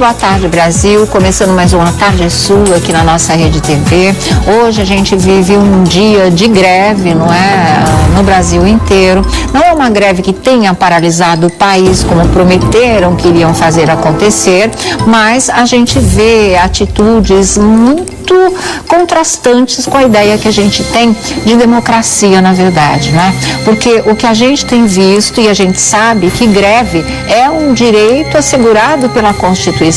boa tarde, Brasil. Começando mais uma Tarde Sul aqui na nossa Rede TV. Hoje a gente vive um dia de greve, não é? No Brasil inteiro. Não é uma greve que tenha paralisado o país, como prometeram que iriam fazer acontecer, mas a gente vê atitudes muito contrastantes com a ideia que a gente tem de democracia, na verdade, né? Porque o que a gente tem visto, e a gente sabe que greve é um direito assegurado pela Constituição.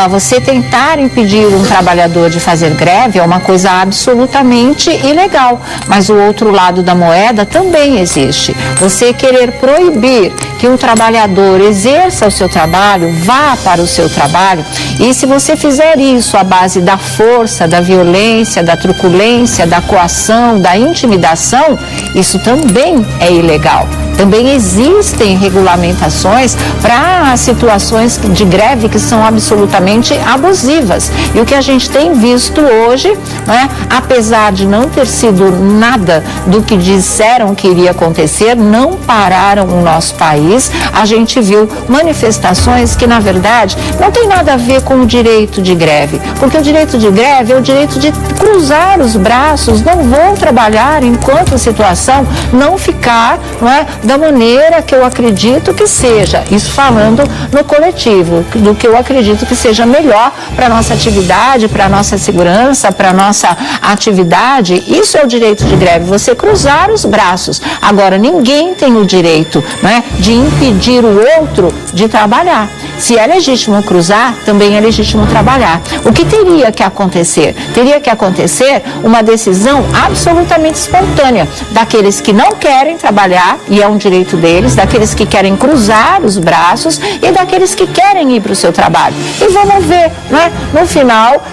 Você tentar impedir um trabalhador de fazer greve é uma coisa absolutamente ilegal, mas o outro lado da moeda também existe. Você querer proibir que um trabalhador exerça o seu trabalho, vá para o seu trabalho, e se você fizer isso à base da força, da violência, da truculência, da coação, da intimidação, isso também é ilegal. Também existem regulamentações para situações de greve que são absolutamente abusivas. E o que a gente tem visto hoje, né, apesar de não ter sido nada do que disseram que iria acontecer, não pararam o nosso país. A gente viu manifestações que, na verdade, não tem nada a ver com o direito de greve. Porque o direito de greve é o direito de cruzar os braços, não vou trabalhar enquanto a situação não ficar, não é, da maneira que eu acredito que seja, isso falando no coletivo, do que eu acredito que seja melhor para a nossa atividade, para a nossa segurança, para a nossa atividade. Isso é o direito de greve, você cruzar os braços. Agora, ninguém tem o direito, né, de impedir o outro de trabalhar. Se é legítimo cruzar, também é legítimo trabalhar. O que teria que acontecer? Teria que acontecer uma decisão absolutamente espontânea daqueles que não querem trabalhar, e é um direito deles, daqueles que querem cruzar os braços e daqueles que querem ir para o seu trabalho. E vamos ver, né, no final,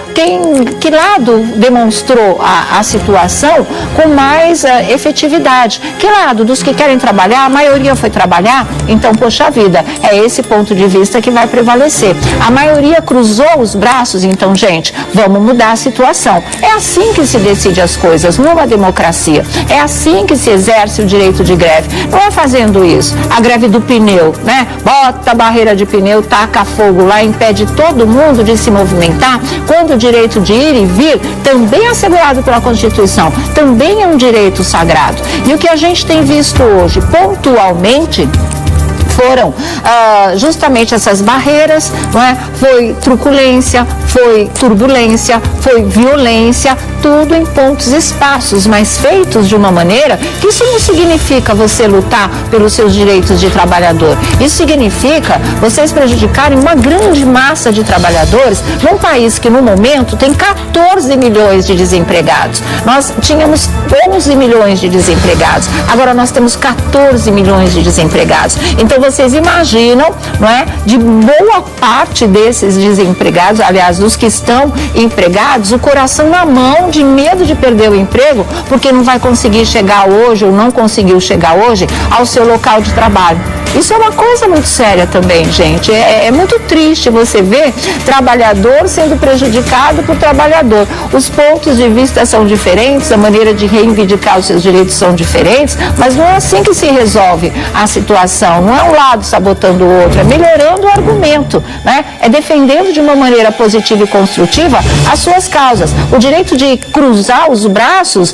que lado demonstrou a situação com mais efetividade. Que lado? Dos que querem trabalhar, a maioria foi trabalhar, então, poxa vida, é esse ponto de vista que vai prevalecer. A maioria cruzou os braços, então, gente, vamos mudar a situação. É assim que se decide as coisas numa democracia. É assim que se exerce o direito de greve. Não é fazendo isso. A greve do pneu, né? Bota a barreira de pneu, taca fogo lá, impede todo mundo de se movimentar, quando o direito de ir e vir também é assegurado pela Constituição, também é um direito sagrado. E o que a gente tem visto hoje, pontualmente, foram justamente essas barreiras, não é? Foi truculência, foi turbulência, foi violência, tudo em pontos esparsos, mas feitos de uma maneira que isso não significa você lutar pelos seus direitos de trabalhador. Isso significa vocês prejudicarem uma grande massa de trabalhadores num país que no momento tem 14 milhões de desempregados. Nós tínhamos 11 milhões de desempregados, agora nós temos 14 milhões de desempregados. Então vocês imaginam, não é, de boa parte desses desempregados, aliás, dos que estão empregados, o coração na mão, de medo de perder o emprego, porque não vai conseguir chegar hoje, ou não conseguiu chegar hoje, ao seu local de trabalho. Isso é uma coisa muito séria também, gente. É muito triste você ver trabalhador sendo prejudicado por trabalhador. Os pontos de vista são diferentes, a maneira de reivindicar os seus direitos são diferentes, mas não é assim que se resolve a situação. Não é um lado sabotando o outro, é melhorando o argumento, né? É defendendo de uma maneira positiva e construtiva as suas causas. O direito de cruzar os braços,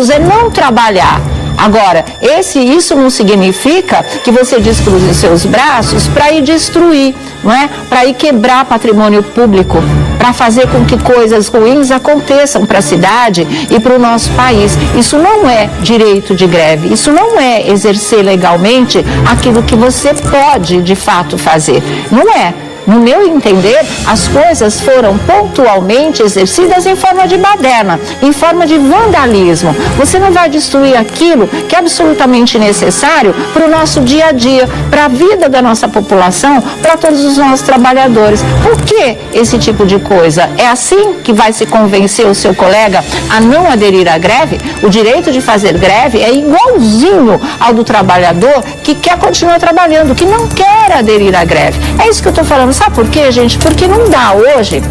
é não trabalhar. Agora, isso não significa que você descruze os seus braços para ir destruir, não é? Para ir quebrar patrimônio público, para fazer com que coisas ruins aconteçam para a cidade e para o nosso país. Isso não é direito de greve, isso não é exercer legalmente aquilo que você pode de fato fazer. Não é. No meu entender, as coisas foram pontualmente exercidas em forma de baderna, em forma de vandalismo. Você não vai destruir aquilo que é absolutamente necessário para o nosso dia a dia, para a vida da nossa população, para todos os nossos trabalhadores. Por que esse tipo de coisa? É assim que vai se convencer o seu colega a não aderir à greve? O direito de fazer greve é igualzinho ao do trabalhador que quer continuar trabalhando, que não quer aderir à greve. É isso que eu estou falando. Sabe por quê, gente? Porque não dá hoje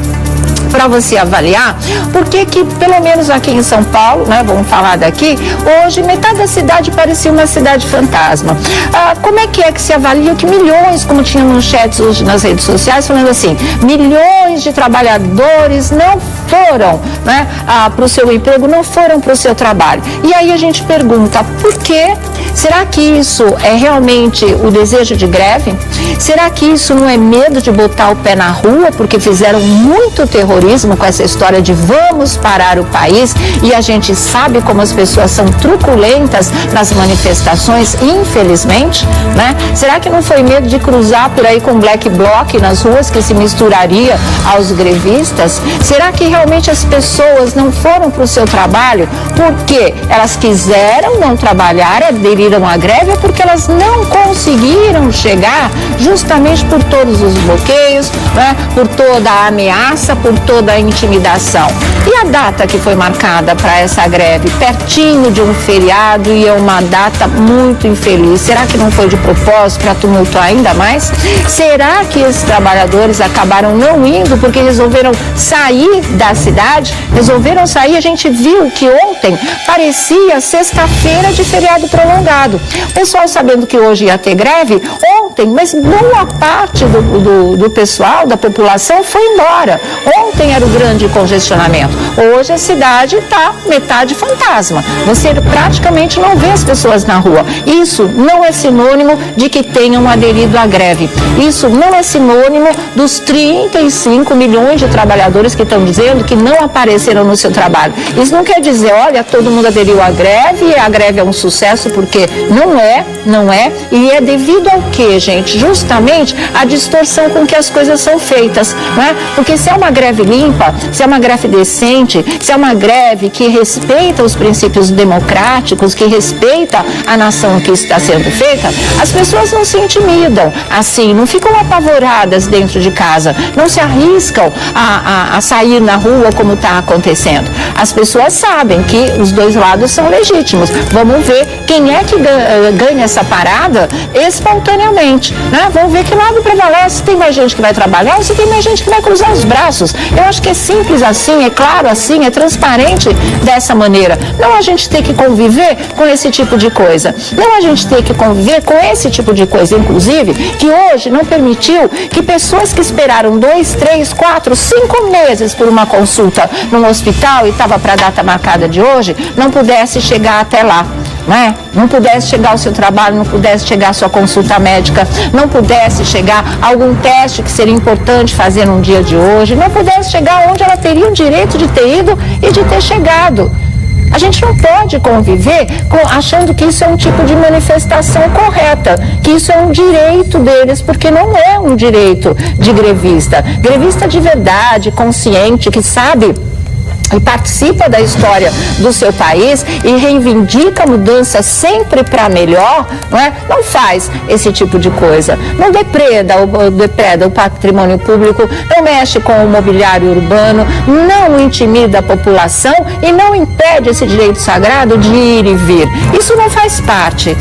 para você avaliar por que pelo menos aqui em São Paulo, né, vamos falar daqui, hoje metade da cidade parecia uma cidade fantasma. Como é que se avalia que milhões, como tinha manchetes hoje nas redes sociais, falando assim, milhões de trabalhadores não foram, né, para o seu emprego, não foram para o seu trabalho. E aí a gente pergunta, por quê? Será que isso é realmente o desejo de greve? Será que isso não é medo de botar o pé na rua, porque fizeram muito terrorismo com essa história de vamos parar o país, e a gente sabe como as pessoas são truculentas nas manifestações, infelizmente, né? Será que não foi medo de cruzar por aí com black bloc nas ruas, que se misturaria aos grevistas? Será que realmente as pessoas não foram para o seu trabalho porque elas quiseram não trabalhar, aderiram à greve, ou porque elas não conseguiram chegar justamente por todos os bloqueios, né, por toda a ameaça, por toda a intimidação? E a data que foi marcada para essa greve, pertinho de um feriado, e é uma data muito infeliz. Será que não foi de propósito para tumultuar ainda mais? Será que esses trabalhadores acabaram não indo porque resolveram sair da cidade? Resolveram sair, a gente viu que ontem parecia sexta-feira de feriado prolongado. O pessoal sabendo que hoje ia ter greve, ontem, mas boa parte do pessoal, da população, foi embora. Ontem era o grande congestionamento. Hoje a cidade está metade fantasma. Você praticamente não vê as pessoas na rua. Isso não é sinônimo de que tenham aderido à greve. Isso não é sinônimo dos 35 milhões de trabalhadores que estão dizendo que não apareceram no seu trabalho. Isso não quer dizer, olha, todo mundo aderiu à greve e a greve é um sucesso, porque não é. E é devido ao quê, gente? Justamente a distorção com que as coisas são feitas, né? Porque se é uma greve limpa, se é uma greve decente, se é uma greve que respeita os princípios democráticos, que respeita a nação que está sendo feita, as pessoas não se intimidam, assim, não ficam apavoradas dentro de casa, não se arriscam a sair na rua como está acontecendo. As pessoas sabem que os dois lados são legítimos. Vamos ver quem é que ganha essa parada espontaneamente, né? Vamos ver que lado prevalece, se tem mais gente que vai trabalhar ou se tem mais gente que vai cruzar os braços. Eu acho que é simples assim, é claro assim, é transparente dessa maneira. Não a gente ter que conviver com esse tipo de coisa. Não a gente ter que conviver com esse tipo de coisa, inclusive, que hoje não permitiu que pessoas que esperaram 2, 3, 4, 5 meses por uma consulta num hospital e estava para a data marcada de hoje, não pudesse chegar até lá. Né? Não pudesse chegar ao seu trabalho, não pudesse chegar à sua consulta médica, não pudesse chegar a algum teste que seria importante fazer num dia de hoje, não pudesse chegar onde ela teria o direito de ter ido e de ter chegado. A gente não pode conviver achando que isso é um tipo de manifestação correta, que isso é um direito deles, porque não é um direito de grevista. Grevista de verdade, consciente, que sabe e participa da história do seu país e reivindica a mudança sempre para melhor, não faz esse tipo de coisa. Não depreda o patrimônio público, não mexe com o mobiliário urbano, não intimida a população e não impede esse direito sagrado de ir e vir. Isso não faz parte,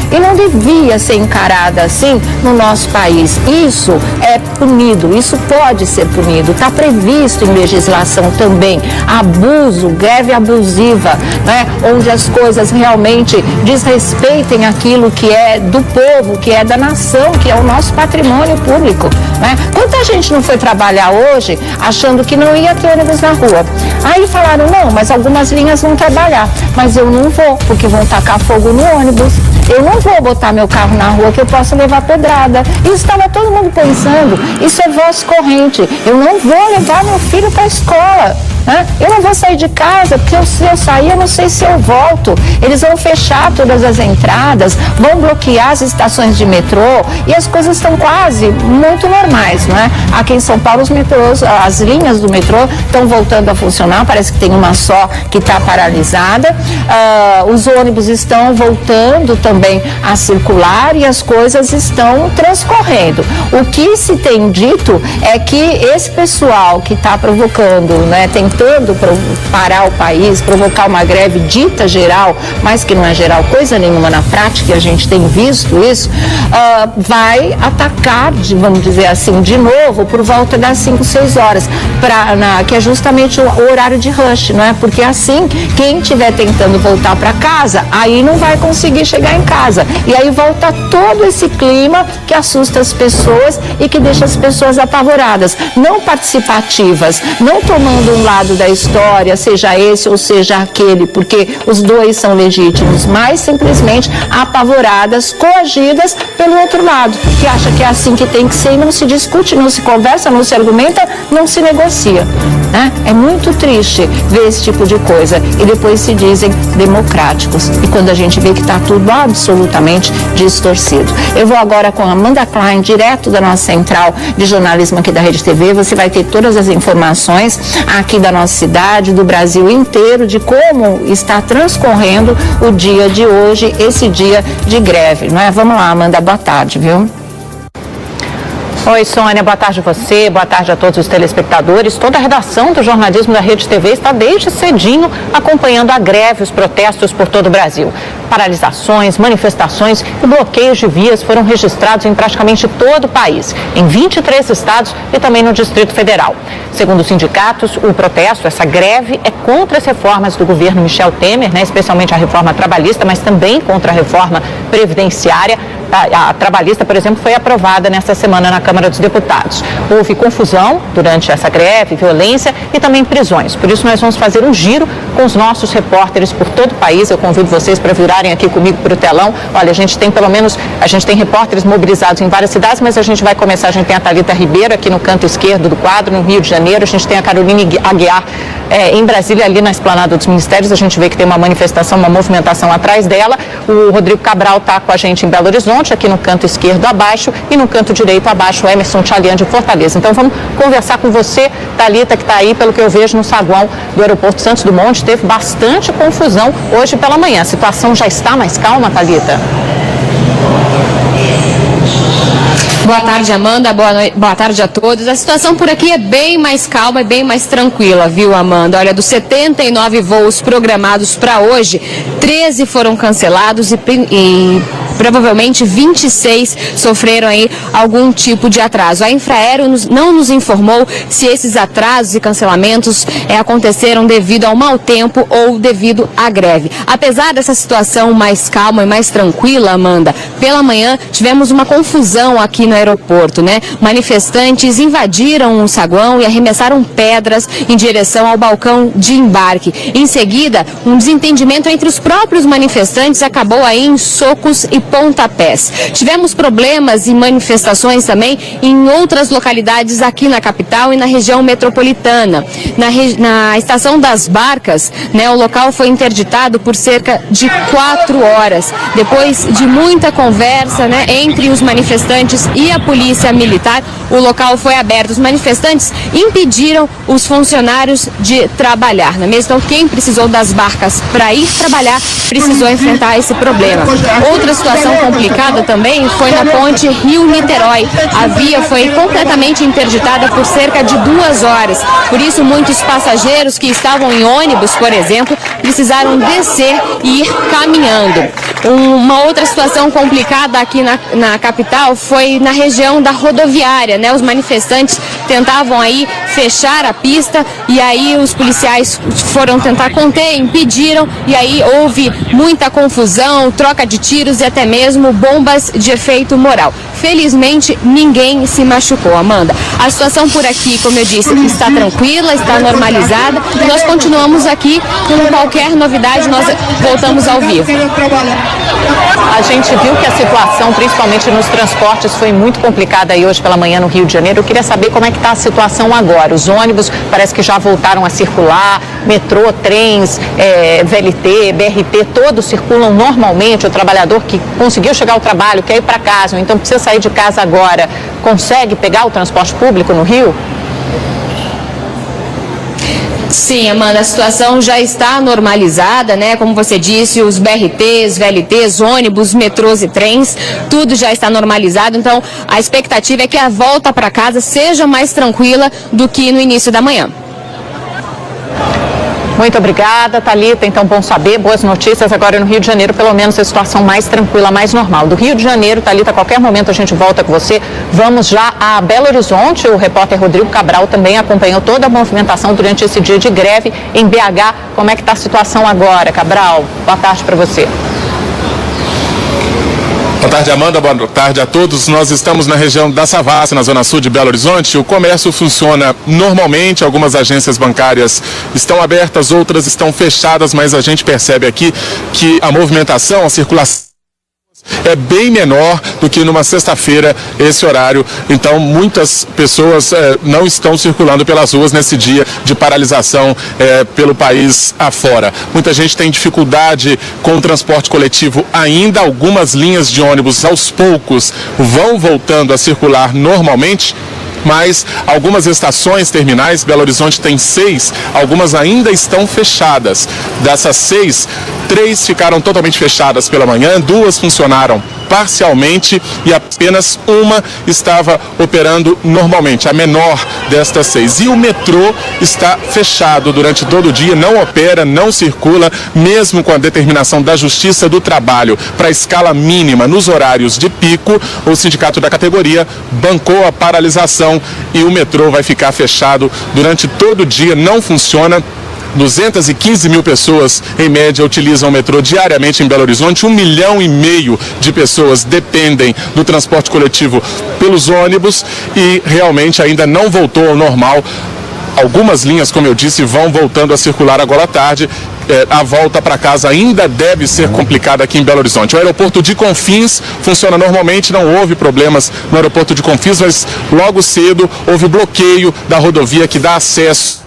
e não devia ser encarada assim no nosso país. Isso é punido, isso pode ser punido, está previsto em legislação também. Abuso, greve abusiva, onde as coisas realmente desrespeitem aquilo que é do povo, que é da nação, que é o nosso patrimônio público. Quanta gente não foi trabalhar hoje achando que não ia ter ônibus na rua? Aí falaram, não, mas algumas linhas vão trabalhar, mas eu não vou, porque vão tacar fogo no ônibus. Eu não vou botar meu carro na rua que eu posso levar pedrada. Isso estava todo mundo pensando, isso é voz corrente. Eu não vou levar meu filho para a escola. Eu não vou sair de casa, porque se eu sair, eu não sei se eu volto. Eles vão fechar todas as entradas, vão bloquear as estações de metrô e as coisas estão quase muito normais, Aqui em São Paulo, os metrôs, as linhas do metrô estão voltando a funcionar, parece que tem uma só que está paralisada. Os ônibus estão voltando também a circular e as coisas estão transcorrendo. O que se tem dito é que esse pessoal que está provocando, tentando tentando parar o país, provocar uma greve dita geral, mas que não é geral coisa nenhuma na prática, a gente tem visto isso, vai atacar, vamos dizer assim, de novo, por volta das 5, 6 horas, que é justamente o horário de rush, não é? Porque assim, quem estiver tentando voltar para casa, aí não vai conseguir chegar em casa. E aí volta todo esse clima que assusta as pessoas e que deixa as pessoas apavoradas, não participativas, não tomando um lado da história, seja esse ou seja aquele, porque os dois são legítimos, mas simplesmente apavoradas, coagidas pelo outro lado, que acha que é assim que tem que ser e não se discute, não se conversa, não se argumenta, não se negocia, né? É muito triste ver esse tipo de coisa e depois se dizem democráticos e quando a gente vê que está tudo absolutamente distorcido. Eu vou agora com a Amanda Klein, direto da nossa central de jornalismo aqui da Rede TV. Você vai ter todas as informações aqui da nossa cidade, do Brasil inteiro, de como está transcorrendo o dia de hoje, esse dia de greve, não é? Vamos lá, Amanda, boa tarde, viu? Oi, Sônia, boa tarde a você, boa tarde a todos os telespectadores. Toda a redação do jornalismo da Rede TV está desde cedinho acompanhando a greve, os protestos por todo o Brasil. Paralisações, manifestações e bloqueios de vias foram registrados em praticamente todo o país, em 23 estados e também no Distrito Federal. Segundo os sindicatos, o protesto, essa greve, é contra as reformas do governo Michel Temer, né, especialmente a reforma trabalhista, mas também contra a reforma previdenciária. A trabalhista, por exemplo, foi aprovada nesta semana na Câmara dos Deputados. Houve confusão durante essa greve, violência e também prisões. Por isso nós vamos fazer um giro com os nossos repórteres por todo o país. Eu convido vocês para virarem aqui comigo para o telão. Olha, a gente tem repórteres mobilizados em várias cidades, mas a gente vai começar, a gente tem a Thalita Ribeiro aqui no canto esquerdo do quadro, no Rio de Janeiro. A gente tem a Caroline Aguiar em Brasília, ali na Esplanada dos Ministérios. A gente vê que tem uma manifestação, uma movimentação atrás dela. O Rodrigo Cabral está com a gente em Belo Horizonte, aqui no canto esquerdo abaixo, e no canto direito abaixo o Emerson Tchalian de Fortaleza. Então vamos conversar com você, Thalita, que está aí, pelo que eu vejo, no saguão do aeroporto Santos Dumont. Teve bastante confusão hoje pela manhã. A situação já está mais calma, Thalita? Boa tarde, Amanda. Boa tarde a todos. A situação por aqui é bem mais calma e bem mais tranquila, viu, Amanda? Olha, dos 79 voos programados para hoje, 13 foram cancelados e provavelmente 26 sofreram aí algum tipo de atraso. A Infraero não nos informou se esses atrasos e cancelamentos aconteceram devido ao mau tempo ou devido à greve. Apesar dessa situação mais calma e mais tranquila, Amanda, pela manhã tivemos uma confusão aqui no aeroporto, né? Manifestantes invadiram o saguão e arremessaram pedras em direção ao balcão de embarque. Em seguida, um desentendimento entre os próprios manifestantes acabou aí em socos e pontapés. Tivemos problemas e manifestações também em outras localidades aqui na capital e na região metropolitana. Na estação das Barcas, né, o local foi interditado por cerca de 4 horas. Depois de muita conversa, né, entre os manifestantes e a polícia militar, o local foi aberto. Os manifestantes impediram os funcionários de trabalhar, não é mesmo? Então, quem precisou das barcas para ir trabalhar precisou enfrentar esse problema. Outra situação complicada também foi na ponte Rio-Niterói. A via foi completamente interditada por cerca de 2 horas. Por isso, muitos passageiros que estavam em ônibus, por exemplo, precisaram descer e ir caminhando. Uma outra situação complicada aqui na capital foi na região da rodoviária, né? Os manifestantes tentavam aí fechar a pista e aí os policiais foram tentar conter, impediram e aí houve muita confusão, troca de tiros e até mesmo bombas de efeito moral. Felizmente, ninguém se machucou, Amanda. A situação por aqui, como eu disse, está tranquila, está normalizada e nós continuamos aqui com qualquer novidade, nós voltamos ao vivo. A gente viu que a situação, principalmente nos transportes, foi muito complicada aí hoje pela manhã no Rio de Janeiro. Eu queria saber como é que está a situação agora. Os ônibus parece que já voltaram a circular, metrô, trens, VLT, BRT, todos circulam normalmente. O trabalhador que conseguiu chegar ao trabalho, quer ir para casa, ou então precisa sair de casa agora, consegue pegar o transporte público no Rio? Sim, Amanda, a situação já está normalizada, né? Como você disse, os BRTs, VLTs, ônibus, metrôs e trens, tudo já está normalizado. Então, a expectativa é que a volta para casa seja mais tranquila do que no início da manhã. Muito obrigada, Thalita. Então, bom saber, boas notícias. Agora no Rio de Janeiro, pelo menos a situação mais tranquila, mais normal. Do Rio de Janeiro, Thalita, a qualquer momento a gente volta com você. Vamos já a Belo Horizonte. O repórter Rodrigo Cabral também acompanhou toda a movimentação durante esse dia de greve em BH. Como é que está a situação agora, Cabral? Boa tarde para você. Boa tarde, Amanda. Boa tarde a todos. Nós estamos na região da Savassi, na zona sul de Belo Horizonte. O comércio funciona normalmente, algumas agências bancárias estão abertas, outras estão fechadas, mas a gente percebe aqui que a movimentação, a circulação é bem menor do que numa sexta-feira esse horário. Então muitas pessoas não estão circulando pelas ruas nesse dia de paralisação pelo país afora. Muita gente tem dificuldade com o transporte coletivo ainda. Algumas linhas de ônibus aos poucos vão voltando a circular normalmente, mas algumas estações terminais, Belo Horizonte tem 6, algumas ainda estão fechadas. Dessas 6, 3 ficaram totalmente fechadas pela manhã, 2 funcionaram parcialmente e apenas uma estava operando normalmente, a menor destas 6. E o metrô está fechado durante todo o dia, não opera, não circula, mesmo com a determinação da Justiça do Trabalho para a escala mínima nos horários de pico. O sindicato da categoria bancou a paralisação e o metrô vai ficar fechado durante todo o dia, não funciona. 215 mil pessoas, em média, utilizam o metrô diariamente em Belo Horizonte. 1,5 milhão de pessoas dependem do transporte coletivo pelos ônibus e realmente ainda não voltou ao normal. Algumas linhas, como eu disse, vão voltando a circular agora à tarde. A volta para casa ainda deve ser complicada aqui em Belo Horizonte. O aeroporto de Confins funciona normalmente, não houve problemas no aeroporto de Confins, mas logo cedo houve bloqueio da rodovia que dá acesso.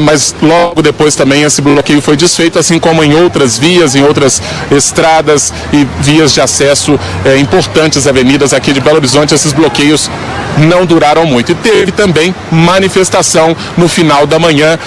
Mas logo depois também esse bloqueio foi desfeito, assim como em outras vias, em outras estradas e vias de acesso importantes, avenidas aqui de Belo Horizonte. Esses bloqueios não duraram muito. E teve também manifestação no final da manhã.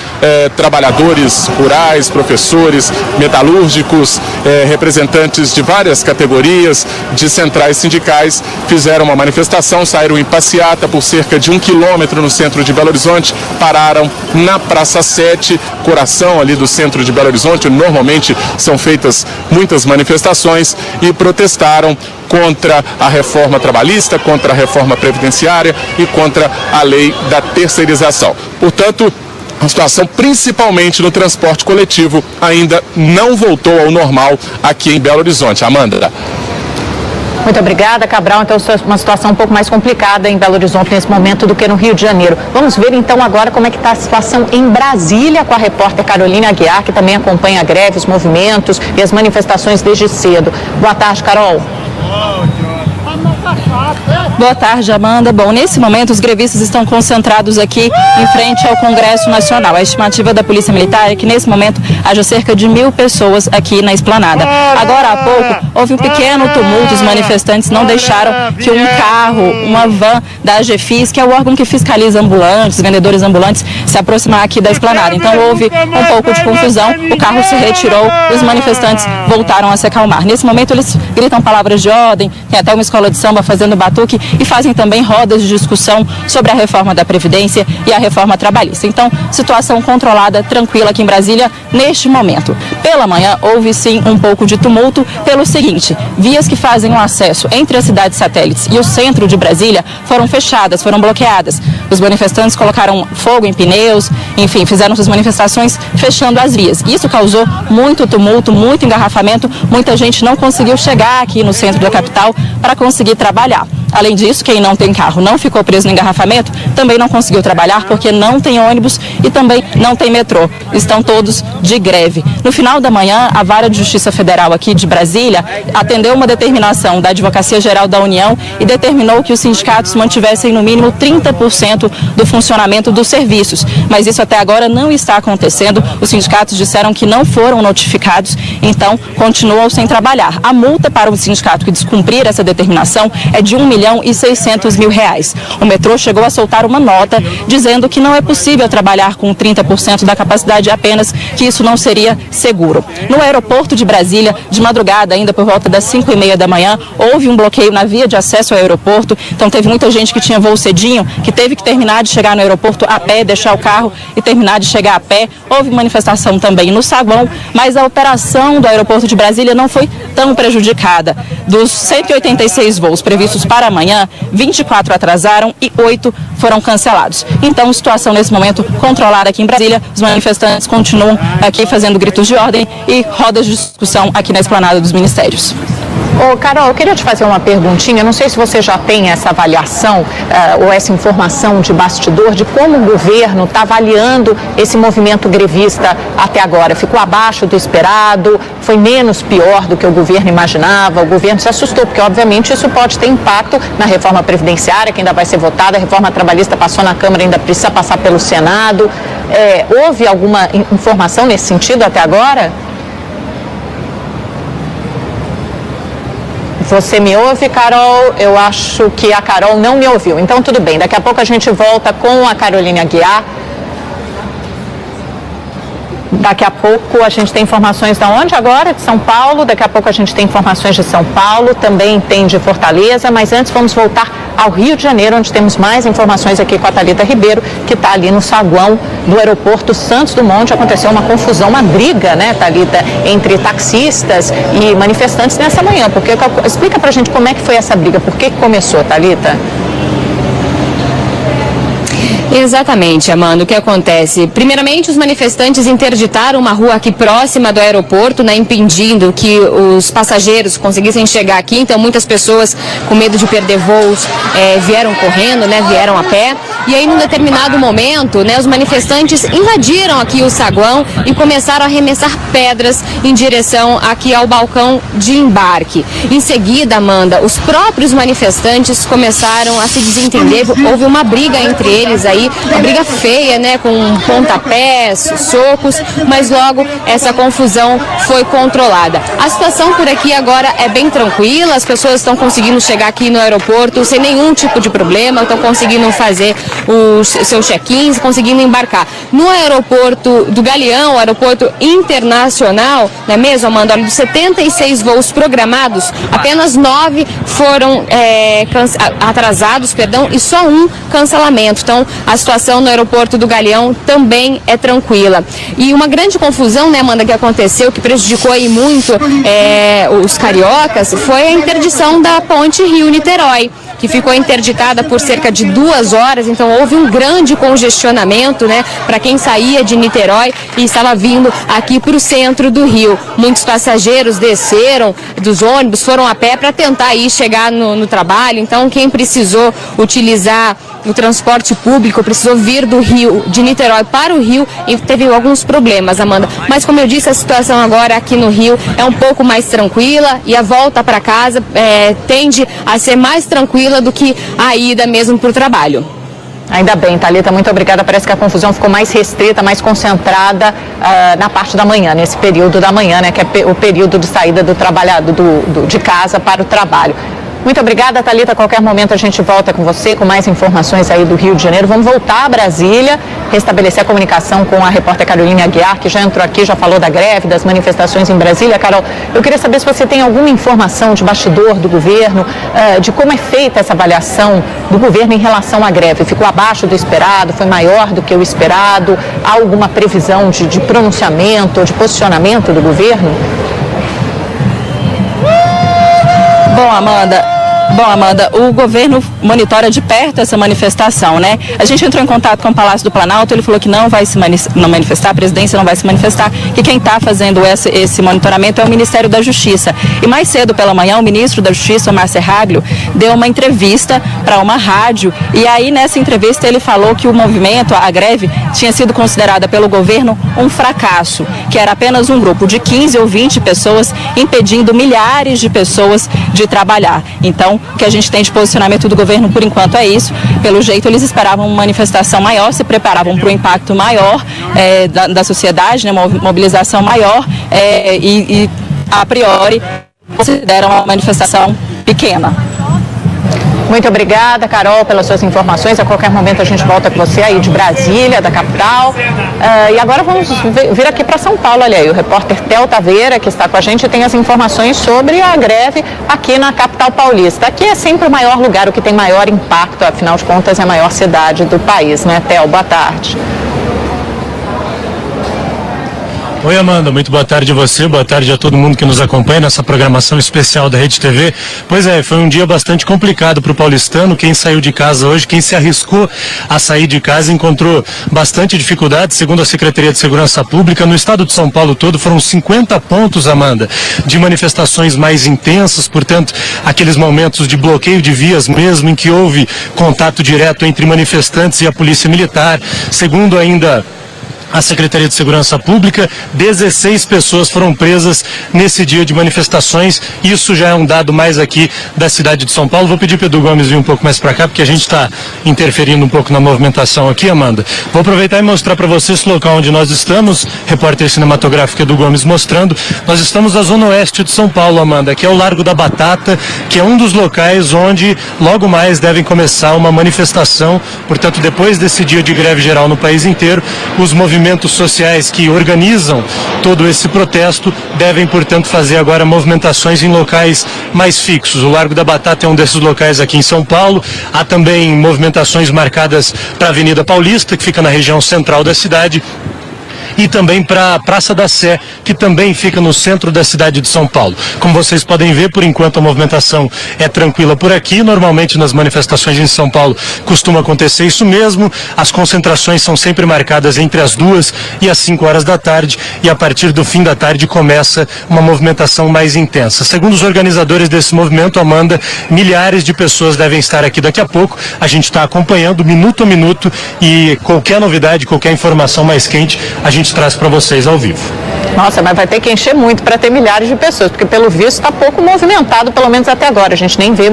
Trabalhadores rurais, professores, metalúrgicos, representantes de várias categorias, de centrais sindicais, fizeram uma manifestação, saíram em passeata por cerca de 1 quilômetro no centro de Belo Horizonte, pararam na Praça 7, coração ali do centro de Belo Horizonte. Normalmente são feitas muitas manifestações e protestaram contra a reforma trabalhista, contra a reforma previdenciária e contra a lei da terceirização. Portanto, a situação, principalmente no transporte coletivo, ainda não voltou ao normal aqui em Belo Horizonte. Amanda. Muito obrigada, Cabral. Então, uma situação um pouco mais complicada em Belo Horizonte nesse momento do que no Rio de Janeiro. Vamos ver então agora como é que está a situação em Brasília com a repórter Carolina Aguiar, que também acompanha a greve, os movimentos e as manifestações desde cedo. Boa tarde, Carol. Boa tarde, Amanda. Bom, nesse momento os grevistas estão concentrados aqui em frente ao Congresso Nacional. A estimativa da Polícia Militar é que nesse momento haja cerca de 1.000 pessoas aqui na esplanada. Agora há pouco houve um pequeno tumulto, os manifestantes não deixaram que um carro, uma van da AGFIS, que é o órgão que fiscaliza ambulantes, vendedores ambulantes, se aproximar aqui da esplanada. Então houve um pouco de confusão, o carro se retirou e os manifestantes voltaram a se acalmar. Nesse momento eles gritam palavras de ordem, tem até uma escola de samba fazendo batuque e fazem também rodas de discussão sobre a reforma da Previdência e a reforma trabalhista. Então, situação controlada, tranquila aqui em Brasília neste momento. Pela manhã, houve sim um pouco de tumulto pelo seguinte: vias que fazem o acesso entre as cidades satélites e o centro de Brasília foram fechadas, foram bloqueadas. Os manifestantes colocaram fogo em pneus, enfim, fizeram suas manifestações fechando as vias. Isso causou muito tumulto, muito engarrafamento, muita gente não conseguiu chegar aqui no centro da capital para conseguir trabalhar. Além disso, quem não tem carro não ficou preso no engarrafamento, também não conseguiu trabalhar porque não tem ônibus e também não tem metrô. Estão todos de greve. No final da manhã, a Vara de Justiça Federal aqui de Brasília atendeu uma determinação da Advocacia Geral da União e determinou que os sindicatos mantivessem no mínimo 30% do funcionamento dos serviços. Mas isso até agora não está acontecendo. Os sindicatos disseram que não foram notificados, então continuam sem trabalhar. A multa para o sindicato que descumprir essa determinação é de R$ 1,5 R$1.600.000. O metrô chegou a soltar uma nota dizendo que não é possível trabalhar com 30% da capacidade apenas, que isso não seria seguro. No aeroporto de Brasília, de madrugada, ainda por volta das 5h30 da manhã, houve um bloqueio na via de acesso ao aeroporto, então teve muita gente que tinha voo cedinho, que teve que terminar de chegar no aeroporto a pé, deixar o carro e terminar de chegar a pé. Houve manifestação também no saguão, mas a operação do aeroporto de Brasília não foi tão prejudicada. Dos 186 voos previstos para amanhã, 24 atrasaram e 8 foram cancelados. Então, situação nesse momento controlada aqui em Brasília. Os manifestantes continuam aqui fazendo gritos de ordem e rodas de discussão aqui na esplanada dos ministérios. Ô, Carol, eu queria te fazer uma perguntinha, não sei se você já tem essa avaliação ou essa informação de bastidor de como o governo está avaliando esse movimento grevista até agora. Ficou abaixo do esperado, foi menos pior do que o governo imaginava, o governo se assustou, porque obviamente isso pode ter impacto na reforma previdenciária, que ainda vai ser votada, a reforma trabalhista passou na Câmara, ainda precisa passar pelo Senado. Houve alguma informação nesse sentido até agora? Você me ouve, Carol? Eu acho que a Carol não me ouviu. Então, tudo bem. Daqui a pouco a gente volta com a Carolina Aguiar. Daqui a pouco a gente tem informações de onde agora? De São Paulo. Daqui a pouco a gente tem informações de São Paulo, também tem de Fortaleza. Mas antes vamos voltar ao Rio de Janeiro, onde temos mais informações aqui com a Thalita Ribeiro, que está ali no saguão do aeroporto Santos Dumont. Aconteceu uma confusão, uma briga, né, Thalita, entre taxistas e manifestantes nessa manhã. Explica pra gente como é que foi essa briga, por que começou, Thalita? Exatamente, Amanda. O que acontece? Primeiramente, os manifestantes interditaram uma rua aqui próxima do aeroporto, né, impedindo que os passageiros conseguissem chegar aqui. Então, muitas pessoas, com medo de perder voos, vieram correndo, né, vieram a pé. E aí, num determinado momento, né, os manifestantes invadiram aqui o saguão e começaram a arremessar pedras em direção aqui ao balcão de embarque. Em seguida, Amanda, os próprios manifestantes começaram a se desentender. Houve uma briga entre eles aí, uma briga feia, né, com pontapés, socos, mas logo essa confusão foi controlada. A situação por aqui agora é bem tranquila, as pessoas estão conseguindo chegar aqui no aeroporto sem nenhum tipo de problema, estão conseguindo fazer os seus check-ins, conseguindo embarcar. No aeroporto do Galeão, aeroporto internacional, não é mesmo, Amanda? Olha, dos 76 voos programados, apenas 9 foram atrasados, e só um cancelamento. Então, a situação no aeroporto do Galeão também é tranquila. E uma grande confusão, né, Amanda, que aconteceu, que prejudicou aí muito os cariocas, foi a interdição da ponte Rio-Niterói, que ficou interditada por cerca de 2 horas, então houve um grande congestionamento, né, para quem saía de Niterói e estava vindo aqui para o centro do Rio. Muitos passageiros desceram dos ônibus, foram a pé para tentar aí chegar no trabalho, então quem precisou utilizar o transporte público, precisou vir do Rio, de Niterói para o Rio, e teve alguns problemas, Amanda. Mas como eu disse, a situação agora aqui no Rio é um pouco mais tranquila e a volta para casa tende a ser mais tranquila do que a ida mesmo para o trabalho. Ainda bem, Thalita, muito obrigada. Parece que a confusão ficou mais restrita, mais concentrada na parte da manhã, nesse período da manhã, né, que é o período de saída do trabalhador de casa para o trabalho. Muito obrigada, Thalita. A qualquer momento a gente volta com você com mais informações aí do Rio de Janeiro. Vamos voltar a Brasília, restabelecer a comunicação com a repórter Carolina Aguiar, que já entrou aqui, já falou da greve, das manifestações em Brasília. Carol, eu queria saber se você tem alguma informação de bastidor do governo, de como é feita essa avaliação do governo em relação à greve. Ficou abaixo do esperado? Foi maior do que o esperado? Há alguma previsão de pronunciamento ou de posicionamento do governo? Bom, Amanda, o governo monitora de perto essa manifestação, né? A gente entrou em contato com o Palácio do Planalto, ele falou que não vai se manifestar, a presidência não vai se manifestar, que quem está fazendo esse monitoramento é o Ministério da Justiça. E mais cedo pela manhã, o ministro da Justiça, o Márcio Erráglio, deu uma entrevista para uma rádio, e aí nessa entrevista ele falou que o movimento, a greve, tinha sido considerada pelo governo um fracasso, que era apenas um grupo de 15 ou 20 pessoas impedindo milhares de pessoas de trabalhar. Então, o que a gente tem de posicionamento do governo, por enquanto, é isso. Pelo jeito, eles esperavam uma manifestação maior, se preparavam para um impacto maior da sociedade, né, uma mobilização maior, e, a priori, consideram uma manifestação pequena. Muito obrigada, Carol, pelas suas informações. A qualquer momento a gente volta com você aí de Brasília, da capital. E agora vamos vir aqui para São Paulo. Olha aí, o repórter Theo Taveira, que está com a gente, tem as informações sobre a greve aqui na capital paulista. Aqui é sempre o maior lugar, o que tem maior impacto, afinal de contas é a maior cidade do país, né, Theo? Boa tarde. Oi, Amanda, muito boa tarde a você, boa tarde a todo mundo que nos acompanha nessa programação especial da Rede TV. Pois é, foi um dia bastante complicado para o paulistano. Quem saiu de casa hoje, quem se arriscou a sair de casa, encontrou bastante dificuldade. Segundo a Secretaria de Segurança Pública, no estado de São Paulo todo foram 50 pontos, Amanda, de manifestações mais intensas, portanto, aqueles momentos de bloqueio de vias mesmo, em que houve contato direto entre manifestantes e a Polícia Militar. Segundo ainda a Secretaria de Segurança Pública, 16 pessoas foram presas nesse dia de manifestações. Isso já é um dado mais aqui da cidade de São Paulo. Vou pedir para o Edu Gomes vir um pouco mais para cá, porque a gente está interferindo um pouco na movimentação aqui, Amanda. Vou aproveitar e mostrar para você esse local onde nós estamos. Repórter cinematográfico Edu Gomes mostrando. Nós estamos na zona oeste de São Paulo, Amanda, que é o Largo da Batata, que é um dos locais onde logo mais devem começar uma manifestação. Portanto, depois desse dia de greve geral no país inteiro, os movimentos sociais que organizam todo esse protesto devem, portanto, fazer agora movimentações em locais mais fixos. O Largo da Batata é um desses locais aqui em São Paulo. Há também movimentações marcadas para a Avenida Paulista, que fica na região central da cidade, e também para a Praça da Sé, que também fica no centro da cidade de São Paulo. Como vocês podem ver, por enquanto a movimentação é tranquila por aqui. Normalmente nas manifestações em São Paulo costuma acontecer isso mesmo. As concentrações são sempre marcadas entre as 2 e as 5 horas da tarde, e a partir do fim da tarde começa uma movimentação mais intensa. Segundo os organizadores desse movimento, Amanda, milhares de pessoas devem estar aqui daqui a pouco. A gente está acompanhando minuto a minuto, e qualquer novidade, qualquer informação mais quente, a gente traz para vocês ao vivo. Nossa, mas vai ter que encher muito para ter milhares de pessoas, porque pelo visto está pouco movimentado, pelo menos até agora. A gente nem vê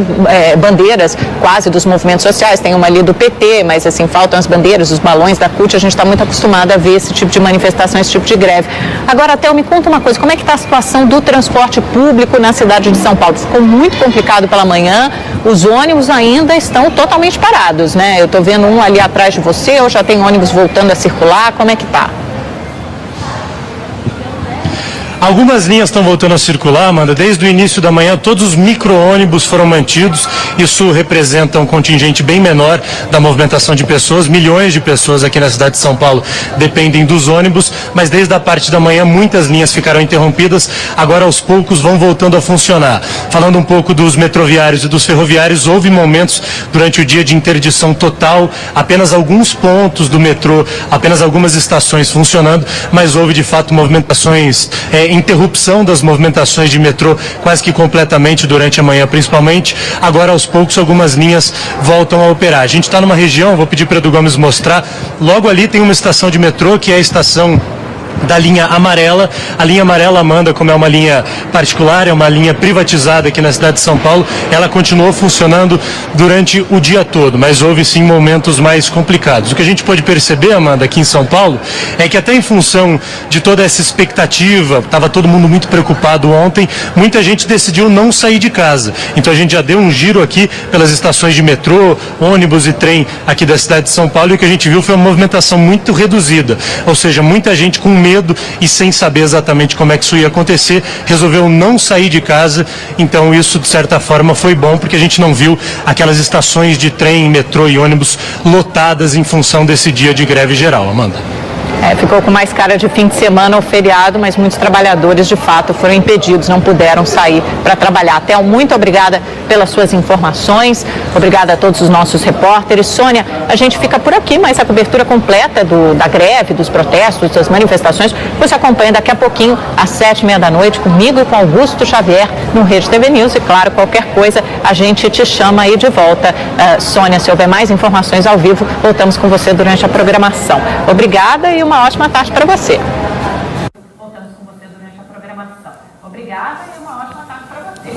bandeiras quase dos movimentos sociais. Tem uma ali do PT, mas assim, faltam as bandeiras, os balões da CUT. A gente está muito acostumado a ver esse tipo de manifestação, esse tipo de greve. Agora, Theo, me conta uma coisa, como é que está a situação do transporte público na cidade de São Paulo? Ficou muito complicado pela manhã, os ônibus ainda estão totalmente parados, né? Eu estou vendo um ali atrás de você, ou já tem ônibus voltando a circular, como é que está? Algumas linhas estão voltando a circular, Amanda. Desde o início da manhã, todos os micro-ônibus foram mantidos. Isso representa um contingente bem menor da movimentação de pessoas. Milhões de pessoas aqui na cidade de São Paulo dependem dos ônibus, mas desde a parte da manhã muitas linhas ficaram interrompidas. Agora, aos poucos, vão voltando a funcionar. Falando um pouco dos metroviários e dos ferroviários, houve momentos durante o dia de interdição total, apenas alguns pontos do metrô, apenas algumas estações funcionando, mas houve de fato movimentações, interrupção das movimentações de metrô quase que completamente durante a manhã, principalmente. Agora, aos poucos, algumas linhas voltam a operar. A gente está numa região, vou pedir para o Edu Gomes mostrar, logo ali tem uma estação de metrô, que é a estação da linha amarela. A linha amarela, Amanda, como é uma linha particular, é uma linha privatizada aqui na cidade de São Paulo, ela continuou funcionando durante o dia todo, mas houve sim momentos mais complicados. O que a gente pode perceber, Amanda, aqui em São Paulo, é que até em função de toda essa expectativa, estava todo mundo muito preocupado ontem, muita gente decidiu não sair de casa. Então a gente já deu um giro aqui pelas estações de metrô, ônibus e trem aqui da cidade de São Paulo, e o que a gente viu foi uma movimentação muito reduzida, ou seja, muita gente com medo e sem saber exatamente como é que isso ia acontecer, resolveu não sair de casa. Então isso, de certa forma, foi bom, porque a gente não viu aquelas estações de trem, metrô e ônibus lotadas em função desse dia de greve geral, Amanda. Ficou com mais cara de fim de semana ou feriado, mas muitos trabalhadores, de fato, foram impedidos, não puderam sair para trabalhar. Theo, muito obrigada pelas suas informações, obrigada a todos os nossos repórteres. Sônia, a gente fica por aqui, mas a cobertura completa da greve, dos protestos, das manifestações, você acompanha daqui a pouquinho, às 7h30 da noite, comigo e com Augusto Xavier, no Rede TV News. E, claro, qualquer coisa, a gente te chama aí de volta. Sônia, se houver mais informações ao vivo, voltamos com você durante a programação. Obrigada e uma ótima tarde para você. Voltamos com você durante a programação. Obrigada e uma ótima tarde para você.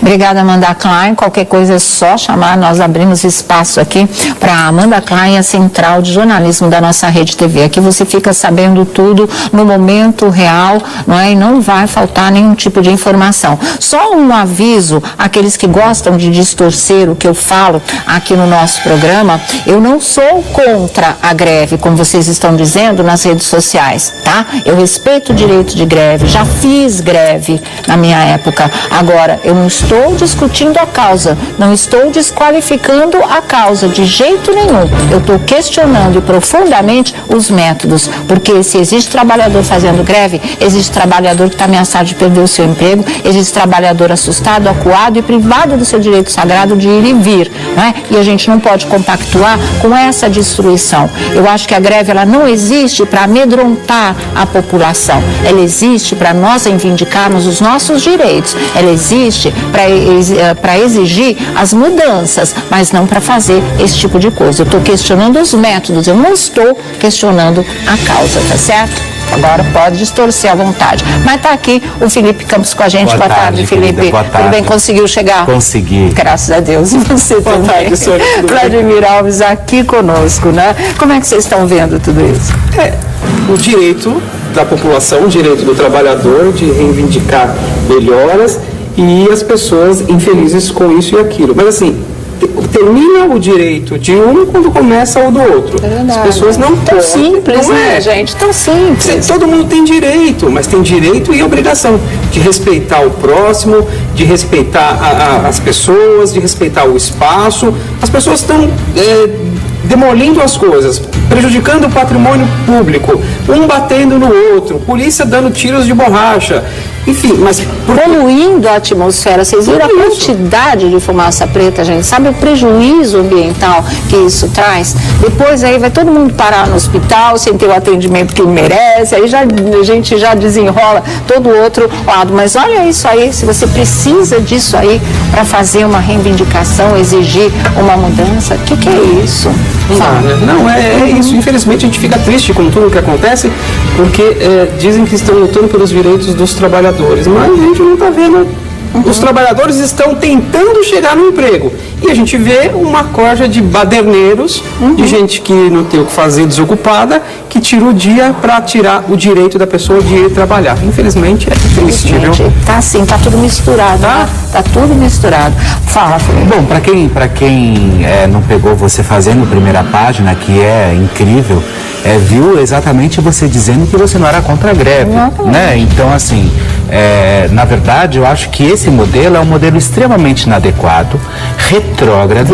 Obrigada, Amanda Klein. Qualquer coisa é só chamar, nós abrimos espaço aqui para Amanda Klein, a central de jornalismo da nossa Rede TV. Aqui você fica sabendo tudo no momento real, não é? E não vai faltar nenhum tipo de informação. Só um aviso, aqueles que gostam de distorcer o que eu falo aqui no nosso programa, eu não sou contra a greve, como vocês estão dizendo nas redes sociais, tá? Eu respeito o direito de greve, já fiz greve na minha época. Agora, eu não estou discutindo a causa, não estou desqualificando a causa de jeito nenhum. Eu estou questionando profundamente os métodos, porque se existe trabalhador fazendo greve, existe trabalhador que está ameaçado de perder o seu emprego, existe trabalhador assustado, acuado e privado do seu direito sagrado de ir e vir, não é? E a gente não pode compactuar com essa destruição. Eu acho que a greve ela não existe para amedrontar a população, ela existe para nós reivindicarmos os nossos direitos, ela existe para exigir as mudanças, mas não para fazer esse tipo de coisa. Eu estou questionando os métodos, eu não estou questionando a causa, tá certo? Agora pode distorcer à vontade. Mas está aqui o Felipe Campos com a gente. Boa tarde, Felipe. Boa tarde. Tudo bem? Conseguiu chegar? Consegui. Graças a Deus. E você também. Tarde, Vladimir Alves aqui conosco, né? Como é que vocês estão vendo tudo isso? O direito da população, o direito do trabalhador de reivindicar melhoras e as pessoas infelizes com isso e aquilo. Mas assim, termina o direito de um quando começa o do outro. As pessoas não podem. Tão simples, né, gente? Tão simples. Todo mundo tem direito, mas tem direito e obrigação de respeitar o próximo, de respeitar as pessoas, de respeitar o espaço. As pessoas estão demolindo as coisas, prejudicando o patrimônio público, um batendo no outro, polícia dando tiros de borracha. Enfim, mas poluindo a atmosfera. Vocês viram a quantidade de fumaça preta, gente? Sabe o prejuízo ambiental que isso traz? Depois aí vai todo mundo parar no hospital sem ter o atendimento que merece, aí a gente já desenrola todo o outro lado. Mas olha isso aí, se você precisa disso aí para fazer uma reivindicação, exigir uma mudança, o que é isso? Não, é isso. Infelizmente a gente fica triste com tudo o que acontece, porque dizem que estão lutando pelos direitos dos trabalhadores, mas a gente não está vendo. Os trabalhadores estão tentando chegar no emprego e a gente vê uma corja de baderneiros, de gente que não tem o que fazer, desocupada, que tira o dia para tirar o direito da pessoa de ir trabalhar. Infelizmente é triste, viu? Tá assim, tá tudo misturado, tá? Tá tudo misturado. Fala, Felipe. Bom, para quem não pegou você fazendo a primeira página, que é incrível, viu exatamente você dizendo que você não era contra a greve, né? Então, assim, na verdade, eu acho que esse modelo é um modelo extremamente inadequado, retrógrado,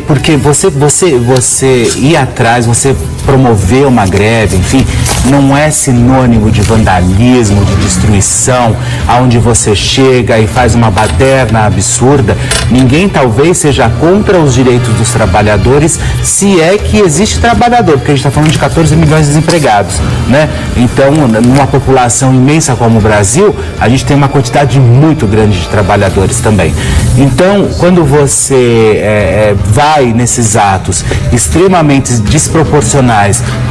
porque você ir atrás, você promover uma greve, enfim, não é sinônimo de vandalismo, de destruição, aonde você chega e faz uma baderna absurda. Ninguém talvez seja contra os direitos dos trabalhadores, se é que existe trabalhador, porque a gente está falando de 14 milhões de desempregados, né? Então, numa população imensa como o Brasil, a gente tem uma quantidade muito grande de trabalhadores também. Então, quando você vai nesses atos extremamente desproporcionais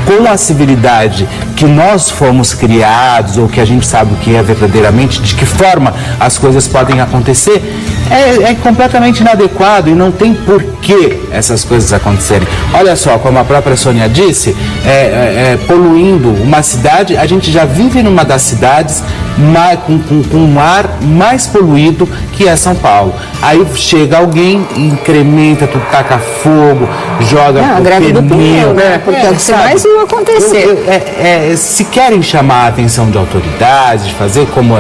com a civilidade que nós fomos criados, ou que a gente sabe o que é verdadeiramente, de que forma as coisas podem acontecer, é completamente inadequado e não tem porquê essas coisas acontecerem. Olha só, como a própria Sônia disse, poluindo uma cidade, a gente já vive numa das cidades com um ar mais poluído que é São Paulo. Aí chega alguém, incrementa, tu taca fogo, joga pneu, né? Porque é o que mais ia acontecer. Se querem chamar a atenção de autoridades, de fazer como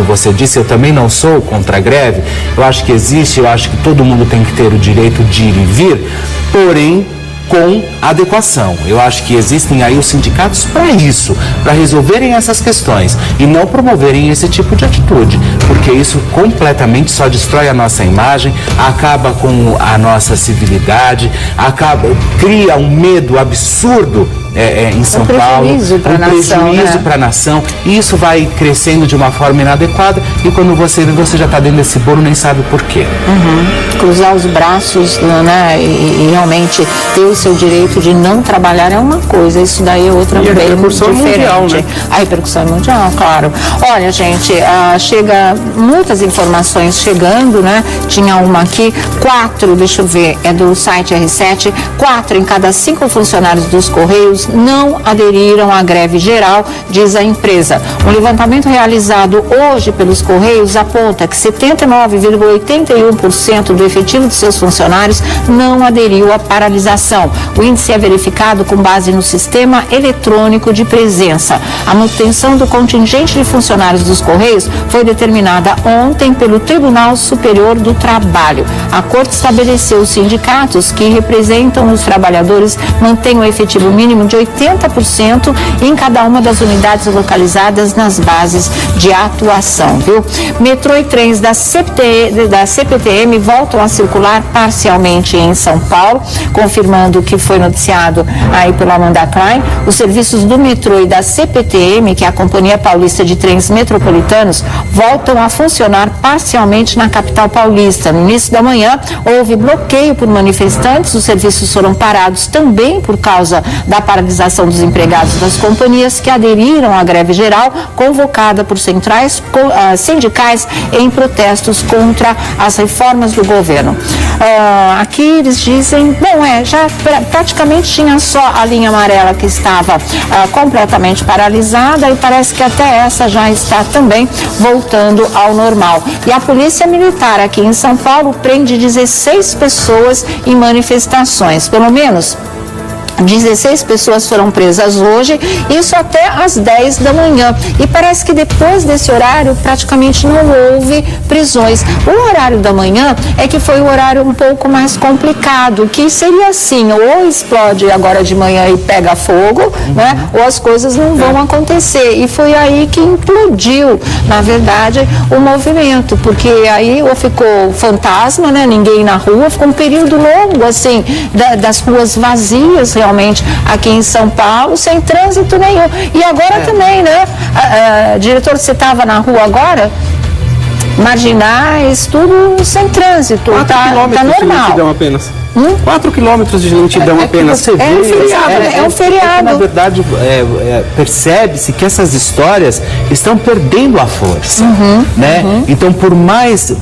você disse, eu também não sou contra a greve, eu acho que existe, eu acho que todo mundo tem que ter o direito de ir e vir, porém com adequação. Eu acho que existem aí os sindicatos para isso, para resolverem essas questões e não promoverem esse tipo de atitude, porque isso completamente só destrói a nossa imagem, acaba com a nossa civilidade, cria um medo absurdo em São Paulo, um prejuízo para a nação, e isso vai crescendo de uma forma inadequada, e quando você vê, você já está dentro desse bolo, nem sabe por quê. Cruzar os braços, né, e realmente ter o seu direito de não trabalhar é uma coisa, isso daí é outra bem diferente. Mundial, né? A repercussão é mundial, claro. Olha, gente, chega muitas informações chegando, né? Tinha uma aqui, 4, deixa eu ver, é do site R7, 4 em cada 5 funcionários dos Correios não aderiram à greve geral, diz a empresa. Um levantamento realizado hoje pelos Correios aponta que 79,81% do efetivo de seus funcionários não aderiu à paralisação. O índice é verificado com base no sistema eletrônico de presença. A manutenção do contingente de funcionários dos Correios foi determinada ontem pelo Tribunal Superior do Trabalho. A Corte estabeleceu os sindicatos que representam os trabalhadores mantêm o efetivo mínimo de 80% em cada uma das unidades localizadas nas bases de atuação, viu? Metrô e trens da CPTM voltam a circular parcialmente em São Paulo, confirmando o que foi noticiado aí pela Amanda Klein. Os serviços do metrô e da CPTM, que é a Companhia Paulista de Trens Metropolitanos, voltam a funcionar parcialmente na capital paulista. No início da manhã, houve bloqueio por manifestantes, os serviços foram parados também por causa da paralisação dos empregados das companhias que aderiram à greve geral convocada por centrais sindicais em protestos contra as reformas do governo. Aqui eles dizem, já praticamente tinha só a linha amarela que estava completamente paralisada e parece que até essa já está também voltando ao normal. E a Polícia Militar aqui em São Paulo prende 16 pessoas em manifestações, pelo menos 16 pessoas foram presas hoje, isso até às 10 da manhã. E parece que depois desse horário praticamente não houve prisões. O horário da manhã é que foi o horário um pouco mais complicado, que seria assim, ou explode agora de manhã e pega fogo, né? Ou as coisas não vão acontecer. E foi aí que implodiu, na verdade, o movimento, porque aí ou ficou fantasma, né? Ninguém na rua, ficou um período longo, assim, das ruas vazias, realmente, aqui em São Paulo, sem trânsito nenhum. E agora também, né? Diretor, você estava na rua agora? Marginais, tudo sem trânsito. 4 quilômetros tá normal. De lentidão apenas. 4 quilômetros de lentidão apenas. Você vê, é um feriado. Na verdade, percebe-se que essas histórias estão perdendo a força, né? Então, por mais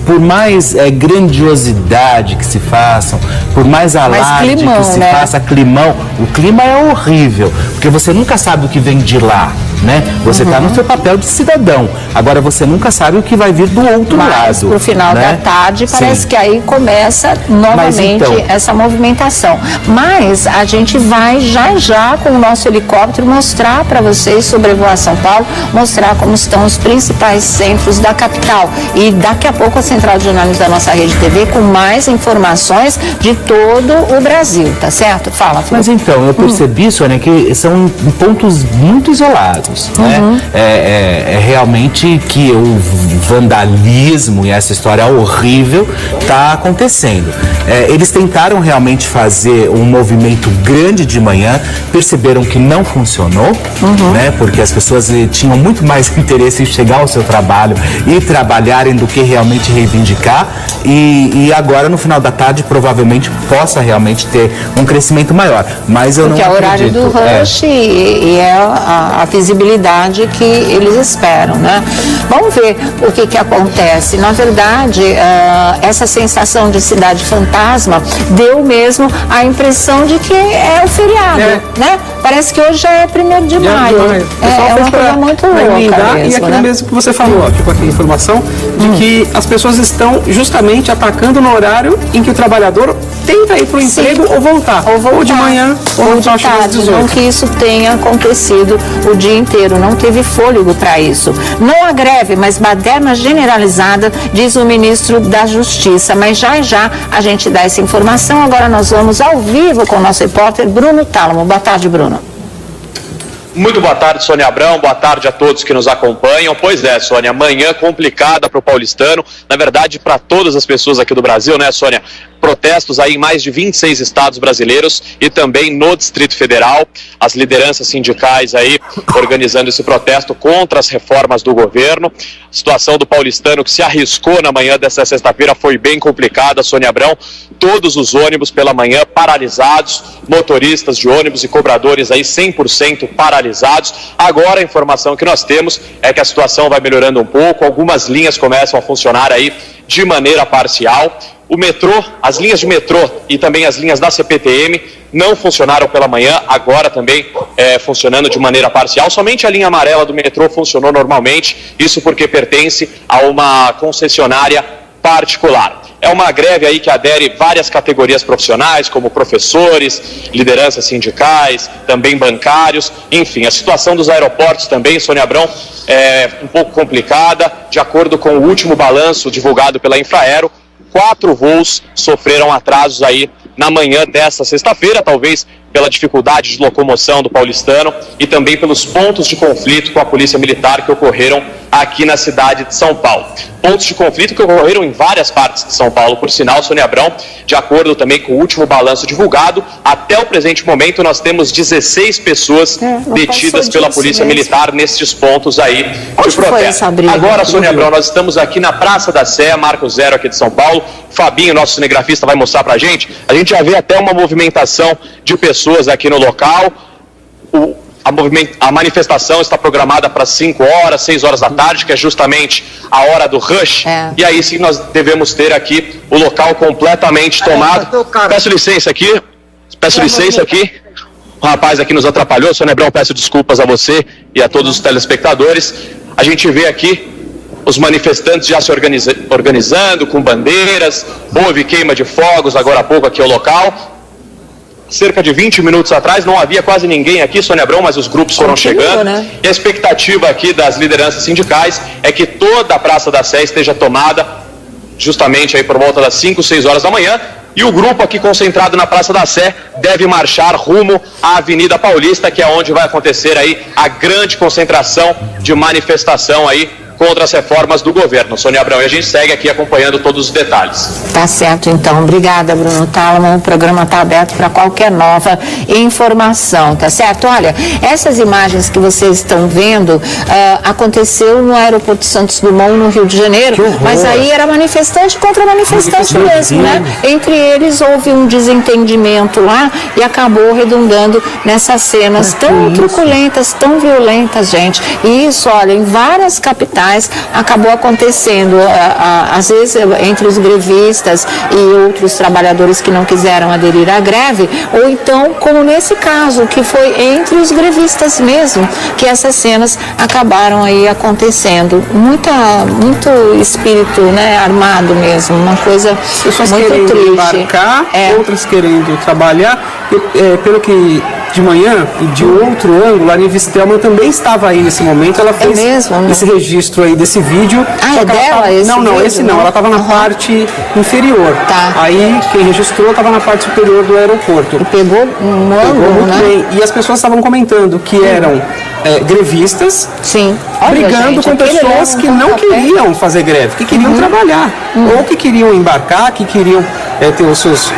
grandiosidade que se façam, por mais alarde que se faça, climão, o clima é horrível, porque você nunca sabe o que vem de lá, né? Você está no seu papel de cidadão, agora você nunca sabe o que vai vir do outro lado. Pro final da tarde, parece que aí começa novamente essa movimentação. Mas a gente vai já com o nosso helicóptero mostrar para vocês, sobrevoar São Paulo, mostrar como estão os principais centros da capital. E daqui a pouco a Central de Jornalismo da nossa Rede TV com mais informações de todo o Brasil, tá certo? Fala, Flávio. Mas então, eu percebi, Sônia, que são pontos muito isolados, né? É realmente que o vandalismo e essa história horrível está acontecendo. Eles tentaram realmente fazer um movimento grande de manhã, perceberam que não funcionou, né? Porque as pessoas tinham muito mais interesse em chegar ao seu trabalho e trabalharem do que realmente reivindicar, e agora no final da tarde provavelmente possa realmente ter um crescimento maior, mas eu porque não acredito. Porque é o horário do rush e é a visibilidade que eles esperam, né? Vamos ver o que acontece. Na verdade, essa sensação de cidade fantasma deu mesmo a impressão de que é o feriado, né? Parece que hoje já é 1º de maio. É uma coisa muito louca mesmo, e aquilo mesmo que você falou, ficou aqui a informação de que as pessoas estão justamente atacando no horário em que o trabalhador tenta ir para o emprego ou voltar de manhã ou de tarde. Não que isso tenha acontecido o dia inteiro, não teve fôlego para isso. Não há greve, mas baderna generalizada, diz o ministro da Justiça. Mas já a gente dá essa informação. Agora nós vamos ao vivo com o nosso repórter Bruno Tálamo. Boa tarde, Bruno. Muito boa tarde, Sônia Abrão, boa tarde a todos que nos acompanham. Pois é, Sônia, manhã complicada para o paulistano, na verdade para todas as pessoas aqui do Brasil, né, Sônia? protestos aí em mais de 26 estados brasileiros e também no Distrito Federal. As lideranças sindicais aí organizando esse protesto contra as reformas do governo. A situação do paulistano que se arriscou na manhã dessa sexta-feira foi bem complicada, Sônia Abrão. Todos os ônibus pela manhã paralisados, motoristas de ônibus e cobradores aí 100% paralisados. Agora a informação que nós temos é que a situação vai melhorando um pouco, algumas linhas começam a funcionar aí de maneira parcial. O metrô, as linhas de metrô e também as linhas da CPTM não funcionaram pela manhã, agora também funcionando de maneira parcial. Somente a linha amarela do metrô funcionou normalmente, isso porque pertence a uma concessionária particular. É uma greve aí que adere várias categorias profissionais, como professores, lideranças sindicais, também bancários. Enfim, a situação dos aeroportos também, Sônia Abrão, é um pouco complicada. De acordo com o último balanço divulgado pela Infraero, 4 voos sofreram atrasos aí na manhã desta sexta-feira, talvez pela dificuldade de locomoção do paulistano e também pelos pontos de conflito com a Polícia Militar que ocorreram aqui na cidade de São Paulo. Pontos de conflito que ocorreram em várias partes de São Paulo, por sinal, Sônia Abrão, de acordo também com o último balanço divulgado, até o presente momento nós temos 16 pessoas detidas pela Polícia Militar nestes pontos aí de protesto. Agora, Sônia Abrão, nós estamos aqui na Praça da Sé, Marco Zero aqui de São Paulo. Fabinho, nosso cinegrafista, vai mostrar pra gente. A gente já vê até uma movimentação de pessoas aqui no local. A manifestação está programada para 5 horas, 6 horas da tarde, que é justamente a hora do rush. E aí sim nós devemos ter aqui o local completamente tomado. Peço licença aqui. O rapaz aqui nos atrapalhou. Sônia Abrão, peço desculpas a você e a todos os telespectadores. A gente vê aqui os manifestantes já se organizando com bandeiras. Houve queima de fogos agora há pouco aqui ao local. Cerca de 20 minutos atrás não havia quase ninguém aqui, Sônia Abrão, mas os grupos foram chegando. E a expectativa aqui das lideranças sindicais é que toda a Praça da Sé esteja tomada justamente aí por volta das 5, 6 horas da manhã. E o grupo aqui concentrado na Praça da Sé deve marchar rumo à Avenida Paulista, que é onde vai acontecer aí a grande concentração de manifestação aí contra as reformas do governo. Sônia Abrão, e a gente segue aqui acompanhando todos os detalhes. Tá certo, então. Obrigada, Bruno Tálamo. O programa está aberto para qualquer nova informação, tá certo? Olha, essas imagens que vocês estão vendo aconteceu no aeroporto Santos Dumont, no Rio de Janeiro, mas aí era manifestante contra manifestante mesmo, né? Entre eles houve um desentendimento lá e acabou redundando nessas cenas tão truculentas, tão violentas, gente. E isso, olha, em várias capitais acabou acontecendo, às vezes entre os grevistas e outros trabalhadores que não quiseram aderir à greve, ou então, como nesse caso, que foi entre os grevistas mesmo, que essas cenas acabaram aí acontecendo. Muito espírito, né, armado mesmo, uma coisa pessoas muito querendo triste. Embarcar, outras querendo trabalhar. Pelo que de manhã, e de outro ângulo, a Nive Stelman também estava aí nesse momento. Ela fez esse registro aí desse vídeo. É dela esse Não, vídeo? esse não. Ela estava na parte inferior. Aí quem registrou estava na parte superior do aeroporto. E pegou um ângulo, muito né? bem. E as pessoas estavam comentando que eram grevistas, brigando com pessoas que não queriam fazer greve, que queriam trabalhar, ou que queriam embarcar, que queriam ter os seus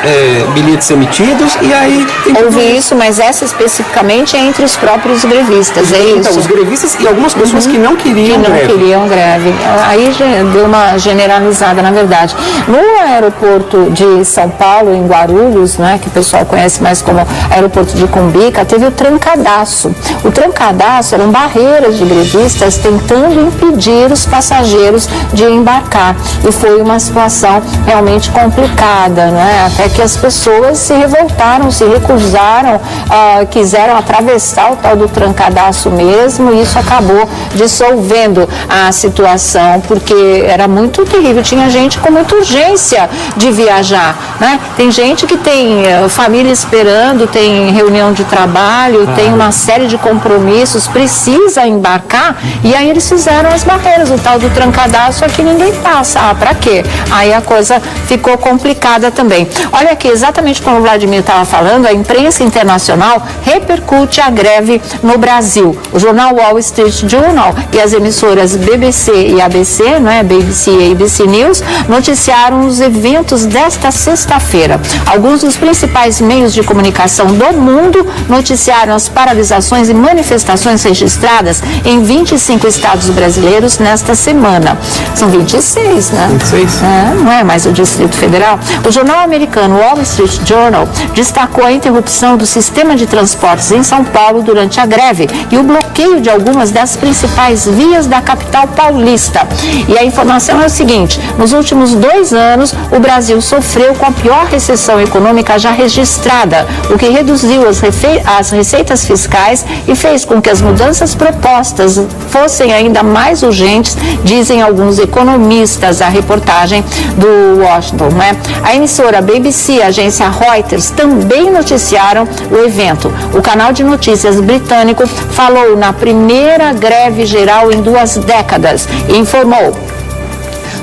bilhetes emitidos, e aí... Houve isso, mas essa especificamente é entre os próprios grevistas, é isso? Então, os grevistas e algumas pessoas que não queriam greve. Aí deu uma generalizada, na verdade. No aeroporto de São Paulo, em Guarulhos, né, que o pessoal conhece mais como aeroporto de Cumbica, teve o trancadaço. O trancadaço eram barreiras de grevistas tentando impedir os passageiros de embarcar. E foi uma situação realmente complicada, né? Até que as pessoas se revoltaram, se recusaram, quiseram atravessar o tal do trancadaço mesmo, e isso acabou dissolvendo a situação, porque era muito terrível. Tinha gente com muita urgência de viajar, né? Tem gente que tem família esperando, tem reunião de trabalho, tem uma série de compromissos, precisa embarcar, e aí eles fizeram as barreiras, o tal do trancadaço, aqui ninguém passa. Pra quê? Aí a coisa ficou complicada. registrada também. Olha aqui, exatamente como o Vladimir estava falando, a imprensa internacional repercute a greve no Brasil. O jornal Wall Street Journal e as emissoras BBC e ABC, BBC e ABC News, noticiaram os eventos desta sexta-feira. Alguns dos principais meios de comunicação do mundo noticiaram as paralisações e manifestações registradas em 25 estados brasileiros nesta semana. São 26, né? 26? Não é mais o Distrito Federal. O jornal americano Wall Street Journal destacou a interrupção do sistema de transportes em São Paulo durante a greve e o bloqueio de algumas das principais vias da capital paulista. E a informação é o seguinte: nos últimos 2 anos, o Brasil sofreu com a pior recessão econômica já registrada, o que reduziu as receitas fiscais e fez com que as mudanças propostas fossem ainda mais urgentes, dizem alguns economistas. A reportagem do Washington, A emissora BBC e a agência Reuters também noticiaram o evento. O canal de notícias britânico falou na primeira greve geral em 2 décadas e informou: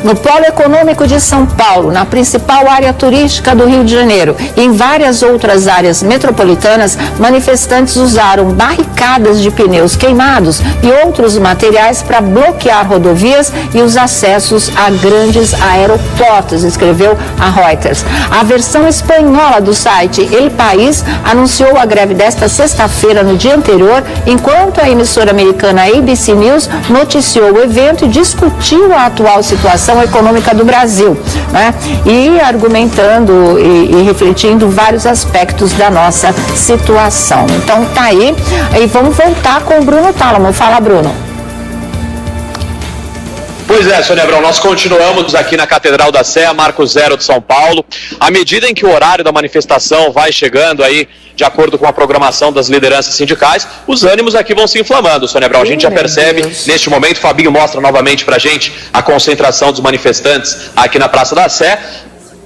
no Polo Econômico de São Paulo, na principal área turística do Rio de Janeiro e em várias outras áreas metropolitanas, manifestantes usaram barricadas de pneus queimados e outros materiais para bloquear rodovias e os acessos a grandes aeroportos, escreveu a Reuters. A versão espanhola do site El País anunciou a greve desta sexta-feira no dia anterior, enquanto a emissora americana ABC News noticiou o evento e discutiu a atual situação econômica do Brasil, e argumentando e refletindo vários aspectos da nossa situação. Então tá aí, e vamos voltar com o Bruno Tálamo. Fala, Bruno. Pois é, Sônia Abrão, nós continuamos aqui na Catedral da Sé, Marco Zero de São Paulo. À medida em que o horário da manifestação vai chegando aí, de acordo com a programação das lideranças sindicais, os ânimos aqui vão se inflamando, Sônia Abrão. A gente já percebe, neste momento, o Fabinho mostra novamente pra gente a concentração dos manifestantes aqui na Praça da Sé.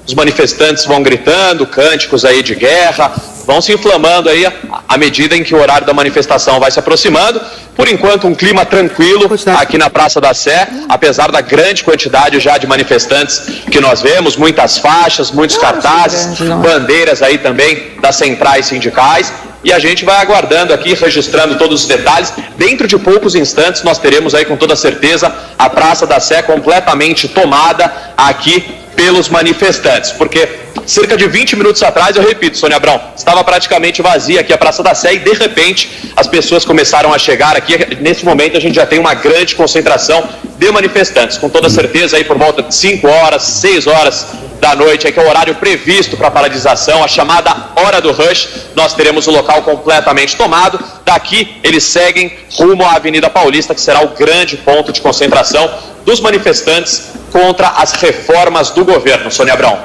Os manifestantes vão gritando, cânticos aí de guerra, vão se inflamando aí à medida em que o horário da manifestação vai se aproximando. Por enquanto, um clima tranquilo aqui na Praça da Sé, apesar da grande quantidade já de manifestantes que nós vemos, muitas faixas, muitos cartazes, bandeiras aí também das centrais sindicais. E a gente vai aguardando aqui, registrando todos os detalhes. Dentro de poucos instantes nós teremos aí com toda certeza a Praça da Sé completamente tomada aqui pelos manifestantes, porque cerca de 20 minutos atrás, eu repito, Sônia Abrão, estava praticamente vazia aqui a Praça da Sé e de repente as pessoas começaram a chegar aqui. Nesse momento a gente já tem uma grande concentração de manifestantes, com toda certeza aí por volta de 5 horas, 6 horas da noite, que é o horário previsto para a paralisação, a chamada hora do rush. Nós teremos o local completamente tomado. Daqui eles seguem rumo à Avenida Paulista, que será o grande ponto de concentração dos manifestantes contra as reformas do governo. Sônia Abrão.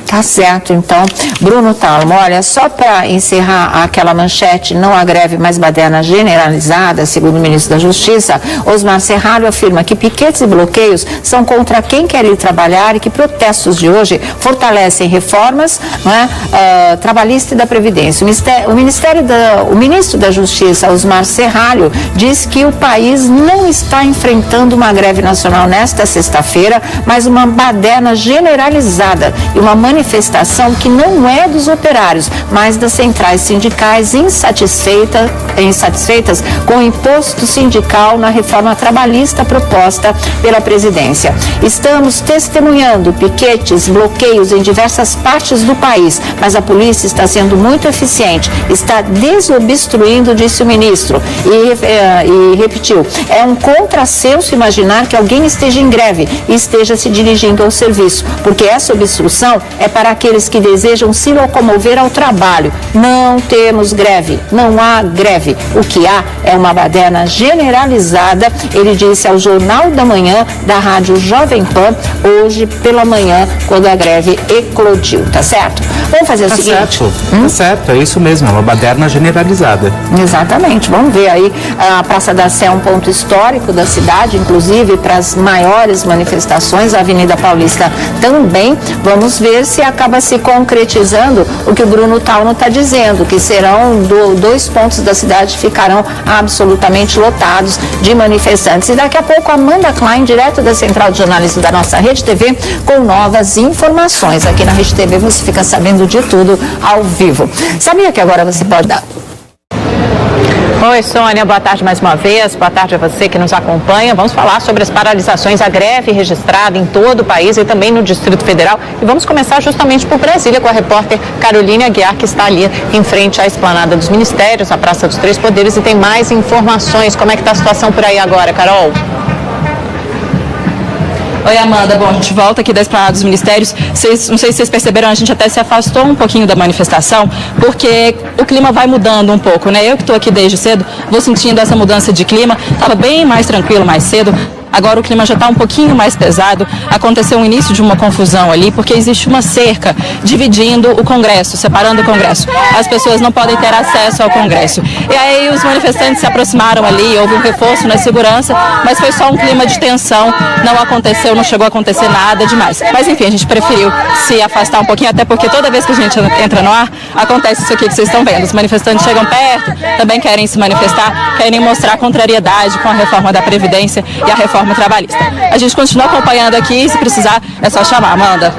Tá certo, então. Bruno Tálamo, olha, só para encerrar aquela manchete, não há greve, mas baderna generalizada, segundo o ministro da Justiça, Osmar Serralho afirma que piquetes e bloqueios são contra quem quer ir trabalhar e que protestos de hoje fortalecem reformas trabalhista e da Previdência. O ministro da Justiça, Osmar Serralho, diz que o país não está enfrentando uma greve nacional nesta sexta-feira, mas uma baderna generalizada e uma manifestação que não é dos operários, mas das centrais sindicais insatisfeitas com o imposto sindical na reforma trabalhista proposta pela presidência. Estamos testemunhando piquetes, bloqueios em diversas partes do país, mas a polícia está sendo muito eficiente, está desobstruindo, disse o ministro, e repetiu, é um contrassenso imaginar que alguém esteja em greve e esteja se dirigindo ao serviço, porque essa obstrução é para aqueles que desejam se locomover ao trabalho. Não temos greve, não há greve. O que há é uma baderna generalizada, ele disse ao Jornal da Manhã da Rádio Jovem Pan, hoje pela manhã, quando a greve eclodiu, tá certo? Vamos fazer o seguinte. Tá certo, é isso mesmo, é uma baderna generalizada. Exatamente, vamos ver aí, a Praça da Sé é um ponto histórico da cidade, inclusive para as maiores manifestações, a Avenida Paulista também. Vamos ver se se acaba se concretizando o que o Bruno Tauno está dizendo, que serão 2 pontos da cidade ficarão absolutamente lotados de manifestantes. E daqui a pouco, Amanda Klein, direto da Central de Jornalismo da nossa Rede TV, com novas informações. Aqui na Rede TV você fica sabendo de tudo ao vivo. Sabia que agora você pode dar... Oi, Sônia, boa tarde mais uma vez, boa tarde a você que nos acompanha. Vamos falar sobre as paralisações, a greve registrada em todo o país e também no Distrito Federal. E vamos começar justamente por Brasília com a repórter Caroline Aguiar, que está ali em frente à Esplanada dos Ministérios, a Praça dos Três Poderes, e tem mais informações. Como é que está a situação por aí agora, Carol? Oi, Amanda. Bom, a gente volta aqui da Esplanada dos Ministérios. Não sei se vocês perceberam, a gente até se afastou um pouquinho da manifestação, porque o clima vai mudando um pouco, né? Eu que estou aqui desde cedo, vou sentindo essa mudança de clima. Estava bem mais tranquilo mais cedo. Agora o clima já está um pouquinho mais pesado. Aconteceu o início de uma confusão ali, porque existe uma cerca dividindo o Congresso, separando o Congresso. As pessoas não podem ter acesso ao Congresso. E aí os manifestantes se aproximaram ali, houve um reforço na segurança, mas foi só um clima de tensão. Não aconteceu, não chegou a acontecer nada demais. Mas enfim, a gente preferiu se afastar um pouquinho, até porque toda vez que a gente entra no ar, acontece isso aqui que vocês estão vendo. Os manifestantes chegam perto, também querem se manifestar, querem mostrar contrariedade com a reforma da Previdência e a reforma trabalhista. A gente continua acompanhando aqui e se precisar é só chamar, Amanda.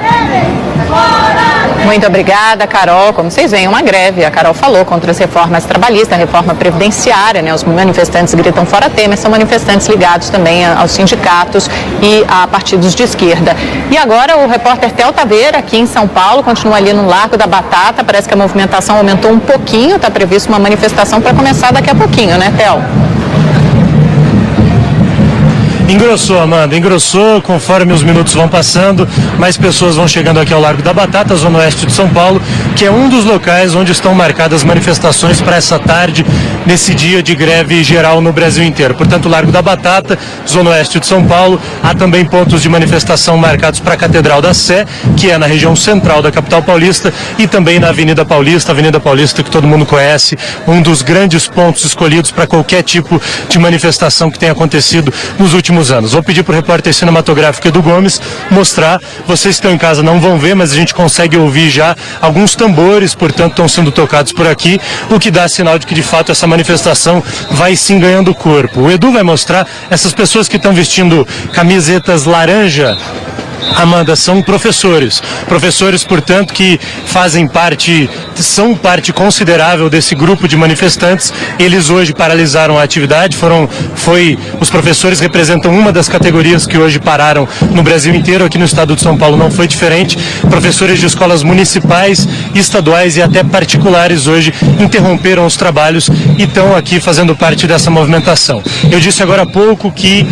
Muito obrigada, Carol. Como vocês veem, uma greve, a Carol falou, contra as reformas trabalhistas, a reforma previdenciária, né? Os manifestantes gritam fora Temer, são manifestantes ligados também aos sindicatos e a partidos de esquerda. E agora o repórter Theo Taveira, aqui em São Paulo, continua ali no Largo da Batata, parece que a movimentação aumentou um pouquinho, está previsto uma manifestação para começar daqui a pouquinho, né, Theo? Engrossou, Amanda, engrossou, conforme os minutos vão passando, mais pessoas vão chegando aqui ao Largo da Batata, zona oeste de São Paulo, que é um dos locais onde estão marcadas manifestações para essa tarde, nesse dia de greve geral no Brasil inteiro. Portanto, Largo da Batata, zona oeste de São Paulo, há também pontos de manifestação marcados para a Catedral da Sé, que é na região central da capital paulista, e também na Avenida Paulista que todo mundo conhece, um dos grandes pontos escolhidos para qualquer tipo de manifestação que tenha acontecido nos últimos anos. Vou pedir para o repórter cinematográfico Edu Gomes mostrar, vocês que estão em casa não vão ver, mas a gente consegue ouvir já alguns tambores, portanto estão sendo tocados por aqui, o que dá sinal de que de fato essa manifestação vai sim ganhando corpo. O Edu vai mostrar essas pessoas que estão vestindo camisetas laranja. Amanda, são professores, portanto, que são parte considerável desse grupo de manifestantes. Eles hoje paralisaram a atividade, os professores representam uma das categorias que hoje pararam no Brasil inteiro, aqui no estado de São Paulo não foi diferente. Professores de escolas municipais, estaduais e até particulares hoje interromperam os trabalhos e estão aqui fazendo parte dessa movimentação. Eu disse agora há pouco que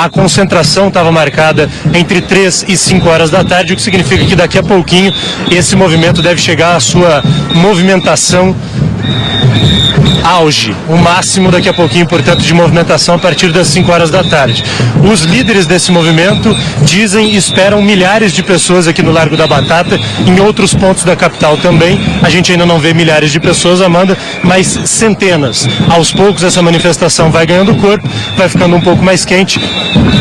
a concentração estava marcada entre 3 e 5 horas da tarde, o que significa que daqui a pouquinho esse movimento deve chegar à sua movimentação auge, o máximo daqui a pouquinho, portanto, de movimentação a partir das 5 horas da tarde. Os líderes desse movimento esperam milhares de pessoas aqui no Largo da Batata, em outros pontos da capital também. A gente ainda não vê milhares de pessoas, Amanda, mas centenas. Aos poucos essa manifestação vai ganhando corpo, vai ficando um pouco mais quente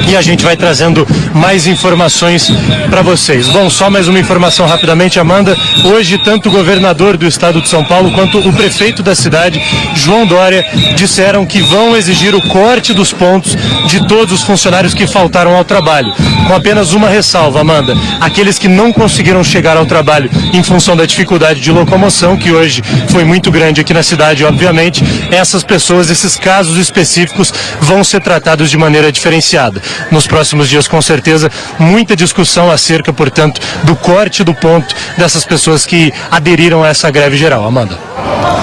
e a gente vai trazendo mais informações para vocês. Bom, só mais uma informação rapidamente, Amanda. Hoje, tanto o governador do estado de São Paulo quanto o prefeito da cidade, João Dória, disseram que vão exigir o corte dos pontos de todos os funcionários que faltaram ao trabalho. Com apenas uma ressalva, Amanda: aqueles que não conseguiram chegar ao trabalho em função da dificuldade de locomoção, que hoje foi muito grande aqui na cidade, obviamente, essas pessoas, esses casos específicos, vão ser tratados de maneira diferenciada. Nos próximos dias, com certeza, muita discussão acerca, portanto, do corte do ponto dessas pessoas que aderiram a essa greve geral. Amanda.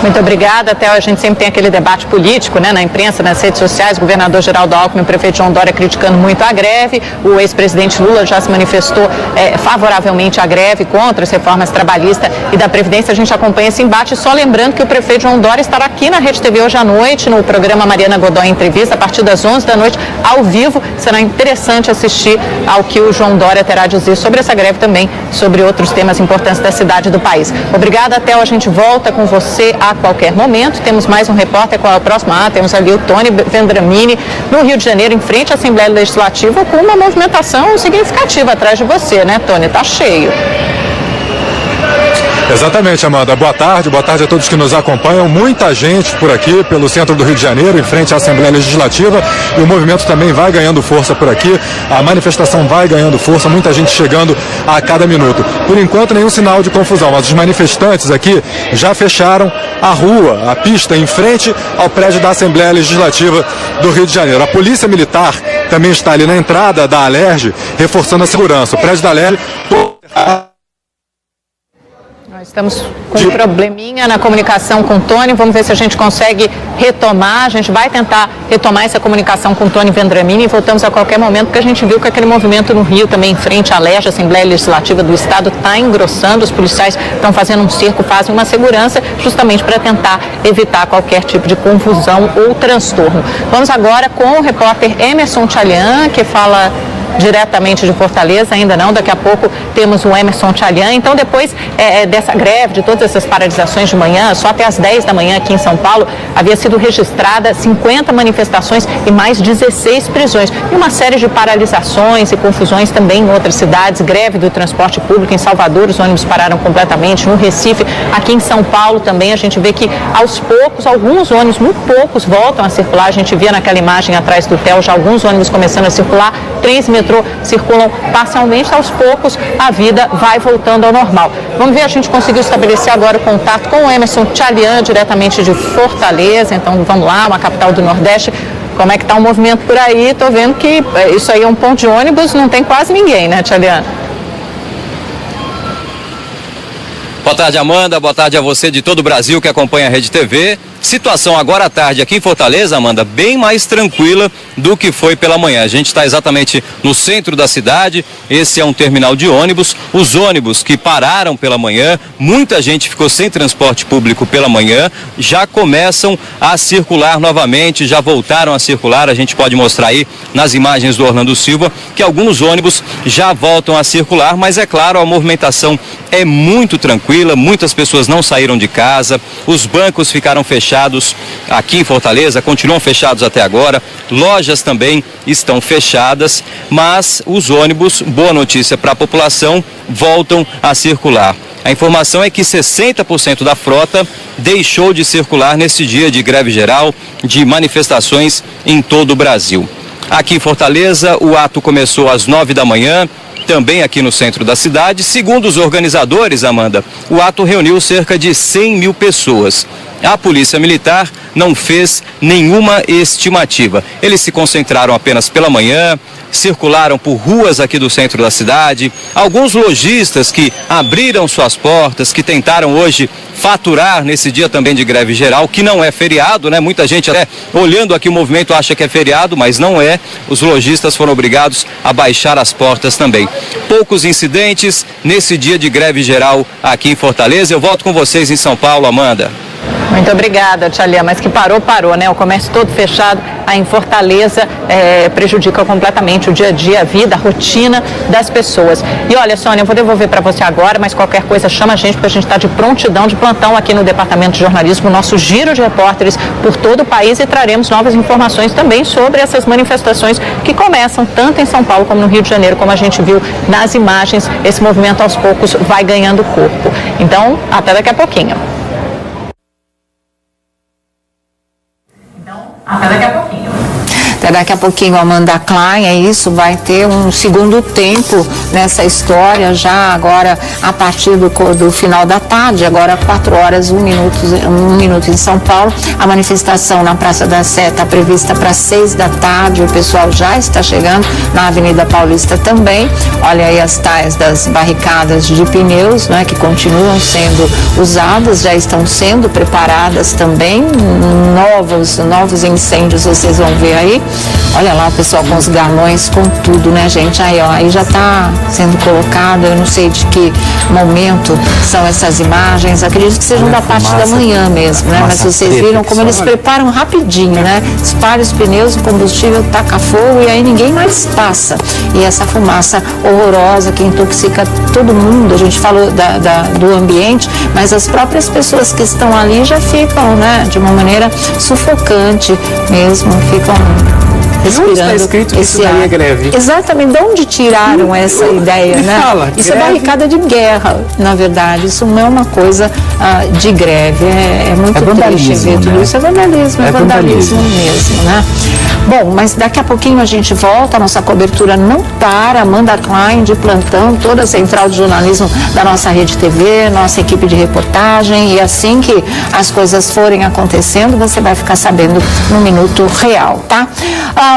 Muito obrigada. Até a gente sempre tem aquele debate político, né, na imprensa, nas redes sociais, o governador Geraldo Alckmin e o prefeito João Dória criticando muito a greve. O ex-presidente Lula já se manifestou favoravelmente à greve, contra as reformas trabalhistas e da Previdência. A gente acompanha esse embate, só lembrando que o prefeito João Dória estará aqui na Rede TV hoje à noite, no programa Mariana Godoy Entrevista, a partir das 11 da noite, ao vivo. Será interessante assistir ao que o João Dória terá a dizer sobre essa greve, também sobre outros temas importantes da cidade e do país. Obrigada, Theo. A gente volta com você a qualquer momento. Temos mais um repórter. Qual é o próximo? Temos ali o Tony Vendramini, no Rio de Janeiro, em frente à Assembleia Legislativa, com uma movimentação significativa atrás de você, né, Tony? Tá cheio. Exatamente, Amanda. Boa tarde a todos que nos acompanham. Muita gente por aqui, pelo centro do Rio de Janeiro, em frente à Assembleia Legislativa, e o movimento também vai ganhando força por aqui, a manifestação vai ganhando força, muita gente chegando a cada minuto. Por enquanto, nenhum sinal de confusão, mas os manifestantes aqui já fecharam a rua, a pista, em frente ao prédio da Assembleia Legislativa do Rio de Janeiro. A Polícia Militar também está ali na entrada da Alerj, reforçando a segurança. O prédio da Alerj... Nós estamos com um probleminha na comunicação com o Tony, vamos ver se a gente consegue retomar, a gente vai tentar retomar essa comunicação com o Tony Vendramini e voltamos a qualquer momento, porque a gente viu que aquele movimento no Rio também, em frente à Alerj, a Assembleia Legislativa do Estado, está engrossando, os policiais estão fazendo um cerco, fazem uma segurança, justamente para tentar evitar qualquer tipo de confusão ou transtorno. Vamos agora com o repórter Emerson Tchalian, que fala diretamente de Fortaleza, ainda não, daqui a pouco temos o Emerson Tchalian. Então, depois dessa greve, de todas essas paralisações de manhã, só até às 10 da manhã aqui em São Paulo, havia sido registrada 50 manifestações e mais 16 prisões. E uma série de paralisações e confusões também em outras cidades, greve do transporte público em Salvador, os ônibus pararam completamente, no Recife, aqui em São Paulo também, a gente vê que aos poucos, alguns ônibus, muito poucos, voltam a circular. A gente via naquela imagem atrás do TEL, já alguns ônibus começando a circular, trens e metrô circulam parcialmente, aos poucos a vida vai voltando ao normal. Vamos ver, a gente conseguiu estabelecer agora o contato com o Emerson Tchalian, diretamente de Fortaleza. Então vamos lá, uma capital do Nordeste. Como é que está o movimento por aí? Estou vendo que isso aí é um ponto de ônibus, não tem quase ninguém, né, Tchalian? Boa tarde, Amanda. Boa tarde a você de todo o Brasil que acompanha a Rede TV. Situação agora à tarde aqui em Fortaleza, Amanda, bem mais tranquila do que foi pela manhã. A gente está exatamente no centro da cidade, esse é um terminal de ônibus. Os ônibus que pararam pela manhã, muita gente ficou sem transporte público pela manhã, já começam a circular novamente, já voltaram a circular. A gente pode mostrar aí nas imagens do Orlando Silva que alguns ônibus já voltam a circular, mas é claro, a movimentação é muito tranquila, muitas pessoas não saíram de casa, os bancos ficaram fechados aqui em Fortaleza, continuam fechados até agora, lojas também estão fechadas, mas os ônibus, boa notícia para a população, voltam a circular. A informação é que 60% da frota deixou de circular nesse dia de greve geral, de manifestações em todo o Brasil. Aqui em Fortaleza, o ato começou às 9 da manhã, também aqui no centro da cidade. Segundo os organizadores, Amanda, o ato reuniu cerca de 100 mil pessoas. A Polícia Militar não fez nenhuma estimativa. Eles se concentraram apenas pela manhã, circularam por ruas aqui do centro da cidade. Alguns lojistas que abriram suas portas, que tentaram hoje faturar nesse dia também de greve geral, que não é feriado, né? Muita gente até olhando aqui o movimento acha que é feriado, mas não é. Os lojistas foram obrigados a baixar as portas também. Poucos incidentes nesse dia de greve geral aqui em Fortaleza. Eu volto com vocês em São Paulo, Amanda. Muito obrigada, Tchalian, mas que parou, né? O comércio todo fechado aí em Fortaleza prejudica completamente o dia a dia, a vida, a rotina das pessoas. E olha, Sônia, eu vou devolver para você agora, mas qualquer coisa chama a gente, porque a gente está de prontidão, de plantão aqui no Departamento de Jornalismo, nosso giro de repórteres por todo o país, e traremos novas informações também sobre essas manifestações que começam tanto em São Paulo como no Rio de Janeiro, como a gente viu nas imagens. Esse movimento aos poucos vai ganhando corpo. Então, até daqui a pouquinho. Até daqui a pouquinho. Até daqui a pouquinho, Amanda Klein, é isso, vai ter um segundo tempo nessa história, já agora a partir do final da tarde, agora 4 horas, 1 minuto em São Paulo. A manifestação na Praça da Sé está prevista para 6 da tarde, o pessoal já está chegando na Avenida Paulista também. Olha aí as tais das barricadas de pneus, né, que continuam sendo usadas, já estão sendo preparadas também, novos incêndios vocês vão ver aí. Olha lá o pessoal com os galões, com tudo, né, gente? Aí, ó, aí já está sendo colocado, eu não sei de que momento são essas imagens, acredito que sejam da parte da manhã mesmo, né? Mas vocês viram como eles preparam rapidinho, né? Espalha os pneus, o combustível, taca fogo e aí ninguém mais passa. E essa fumaça horrorosa que intoxica todo mundo, a gente falou do ambiente, mas as próprias pessoas que estão ali já ficam, né, de uma maneira sufocante mesmo, ficam respirando. Onde está escrito que isso daí é greve? Exatamente, de onde tiraram essa ideia, né? Isso é barricada de guerra, na verdade. Isso não é uma coisa de greve. É muito triste ver tudo isso. É vandalismo mesmo, né? Bom, mas daqui a pouquinho a gente volta, a nossa cobertura não para. Amanda Klein de plantão, toda a central de jornalismo da nossa Rede TV, nossa equipe de reportagem, e assim que as coisas forem acontecendo, você vai ficar sabendo no minuto real, tá?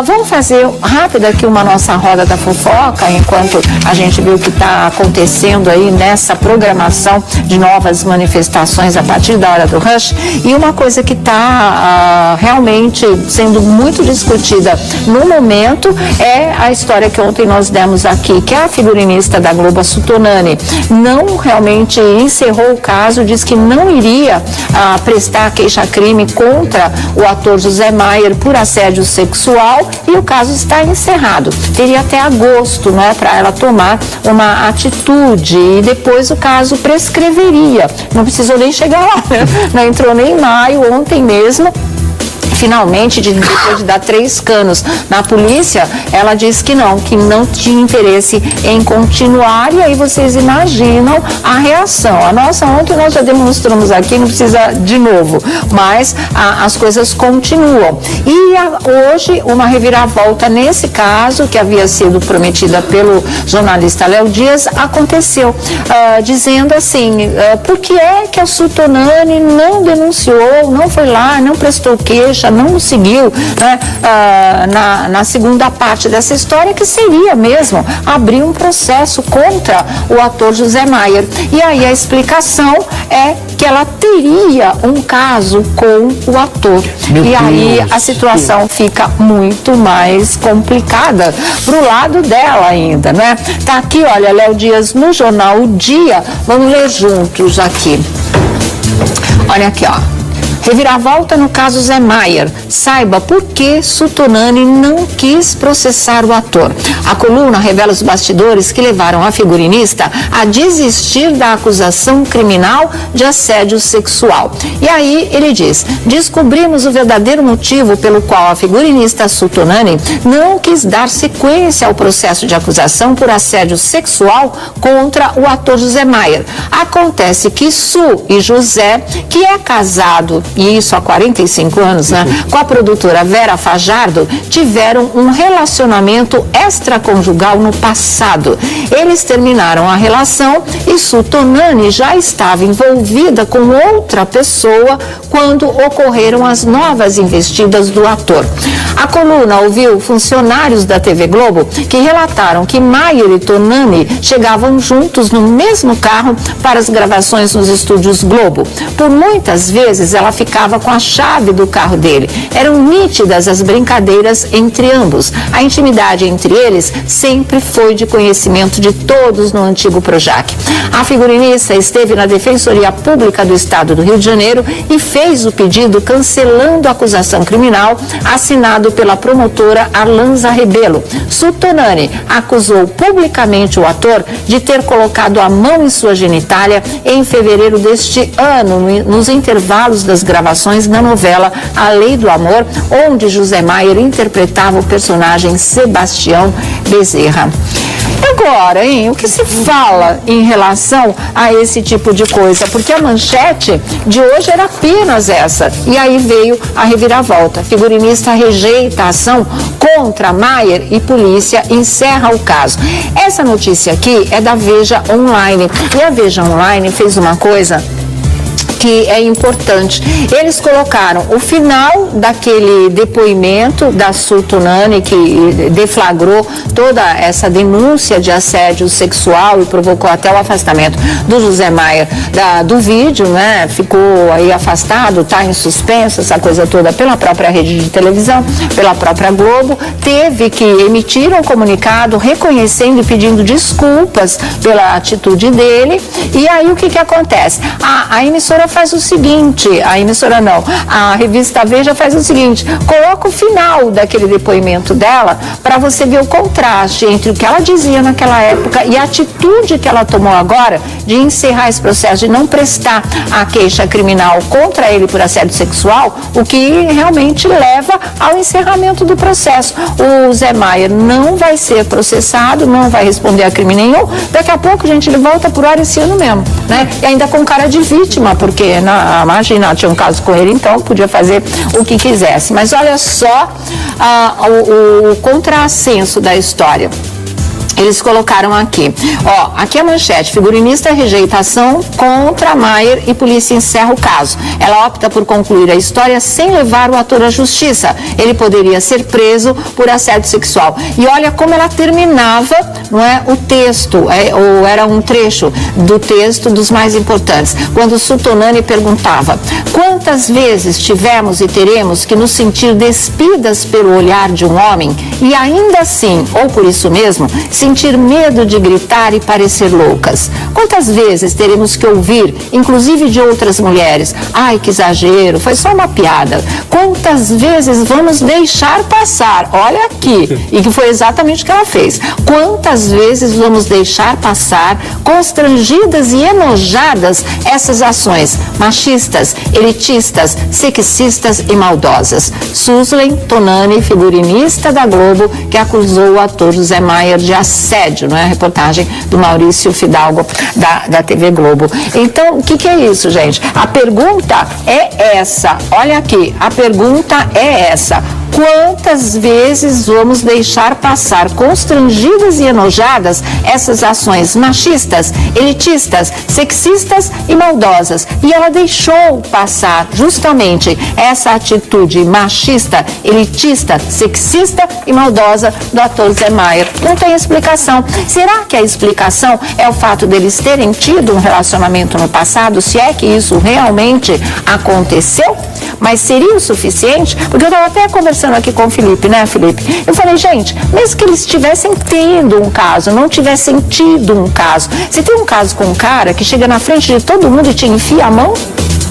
Vamos fazer rápido aqui uma nossa roda da fofoca, enquanto a gente vê o que está acontecendo aí nessa programação de novas manifestações a partir da hora do rush. E uma coisa que está realmente sendo muito discutida no momento é a história que ontem nós demos aqui, que a figurinista da Globo, a Sutonani, não realmente encerrou o caso, diz que não iria prestar queixa-crime contra o ator José Maier por assédio sexual, e o caso está encerrado. Teria até agosto, né, para ela tomar uma atitude, e depois o caso prescreveria. Não precisou nem chegar lá, né? Não entrou nem em maio, ontem mesmo. Finalmente, depois de dar 3 canos na polícia, ela disse que não tinha interesse em continuar, e aí vocês imaginam a reação. A nossa, ontem nós já demonstramos aqui, não precisa de novo, mas as coisas continuam. E hoje, uma reviravolta nesse caso, que havia sido prometida pelo jornalista Léo Dias, aconteceu, dizendo assim, por que é que a Sutonani não denunciou, não foi lá, não prestou queixa, não seguiu, né, na segunda parte dessa história, que seria mesmo abrir um processo contra o ator José Maier. E aí a explicação é que ela teria um caso com o ator. E aí a situação fica muito mais complicada pro lado dela ainda, né? Tá aqui, olha, Léo Dias no jornal O Dia, vamos ler juntos aqui. Olha aqui, ó. Reviravolta no caso Zé Maier. Saiba por que Sutonani não quis processar o ator. A coluna revela os bastidores que levaram a figurinista a desistir da acusação criminal de assédio sexual. E aí ele diz: descobrimos o verdadeiro motivo pelo qual a figurinista Sutonani não quis dar sequência ao processo de acusação por assédio sexual contra o ator José Maier. Acontece que Su e José, que é casado, e isso há 45 anos, né, com a produtora Vera Fajardo, tiveram um relacionamento extraconjugal no passado. Eles terminaram a relação e Sutonani já estava envolvida com outra pessoa quando ocorreram as novas investidas do ator. A coluna ouviu funcionários da TV Globo que relataram que Maier e Tonani chegavam juntos no mesmo carro para as gravações nos estúdios Globo. Por muitas vezes ela ficava com a chave do carro dele. Eram nítidas as brincadeiras entre ambos. A intimidade entre eles sempre foi de conhecimento de todos no antigo Projac. A figurinista esteve na Defensoria Pública do Estado do Rio de Janeiro e fez o pedido cancelando a acusação criminal assinado pela promotora Arlanza Rebelo. Sutonani acusou publicamente o ator de ter colocado a mão em sua genitália em fevereiro deste ano, nos intervalos das gravações na novela A Lei do Amor, onde José Maier interpretava o personagem Sebastião Bezerra. Agora, hein, o que se fala em relação a esse tipo de coisa? Porque a manchete de hoje era apenas essa. E aí veio a reviravolta. Figurinista rejeita a ação contra Maier e polícia encerra o caso. Essa notícia aqui é da Veja Online. E a Veja Online fez uma coisa que é importante. Eles colocaram o final daquele depoimento da Sutonani, que deflagrou toda essa denúncia de assédio sexual e provocou até o afastamento do José Maier do vídeo, né? Ficou aí afastado, está em suspenso, essa coisa toda, pela própria rede de televisão, pela própria Globo. Teve que emitir um comunicado reconhecendo e pedindo desculpas pela atitude dele. E aí o que acontece? A emissora faz o seguinte, a emissora não, a revista Veja faz o seguinte, coloca o final daquele depoimento dela para você ver o contraste entre o que ela dizia naquela época e a atitude que ela tomou agora de encerrar esse processo, de não prestar a queixa criminal contra ele por assédio sexual, o que realmente leva ao encerramento do processo. O Zé Maier não vai ser processado, não vai responder a crime nenhum. Daqui a pouco, gente, ele volta por hora esse ano mesmo, né? E ainda com cara de vítima, porque, imagina, tinha um caso com ele, então podia fazer o que quisesse. Mas olha só o contrassenso da história. Eles colocaram aqui, aqui a manchete, figurinista rejeita ação contra Maier e polícia encerra o caso. Ela opta por concluir a história sem levar o ator à justiça. Ele poderia ser preso por assédio sexual. E olha como ela terminava, não é, o texto, ou era um trecho do texto dos mais importantes, quando Sutonani perguntava: quantas vezes tivemos e teremos que nos sentir despidas pelo olhar de um homem e ainda assim, ou por isso mesmo, sentir medo de gritar e parecer loucas? Quantas vezes teremos que ouvir, inclusive de outras mulheres: ai, que exagero, foi só uma piada? Quantas vezes vamos deixar passar? Olha aqui, e que foi exatamente o que ela fez. Quantas vezes vamos deixar passar, constrangidas e enojadas, essas ações machistas, elitistas, sexistas e maldosas? Suelen Tonani, figurinista da Globo, que acusou o ator Zé Maier de assédio, não é? A reportagem do Maurício Fidalgo da TV Globo. Então, o que é isso, gente? A pergunta é essa. Olha aqui, a pergunta é essa. Quantas vezes vamos deixar passar, constrangidas e enojadas, essas ações machistas, elitistas, sexistas e maldosas? E ela deixou passar justamente essa atitude machista, elitista, sexista e maldosa do ator Zé Maier. Não tem explicação. Será que a explicação é o fato deles terem tido um relacionamento no passado? Se é que isso realmente aconteceu? Mas seria o suficiente? Porque eu estava até conversando aqui com o Felipe, né, Felipe? Eu falei, gente, mesmo que eles tivessem tendo um caso, não tivessem tido um caso. Você tem um caso com um cara que chega na frente de todo mundo e te enfia a mão?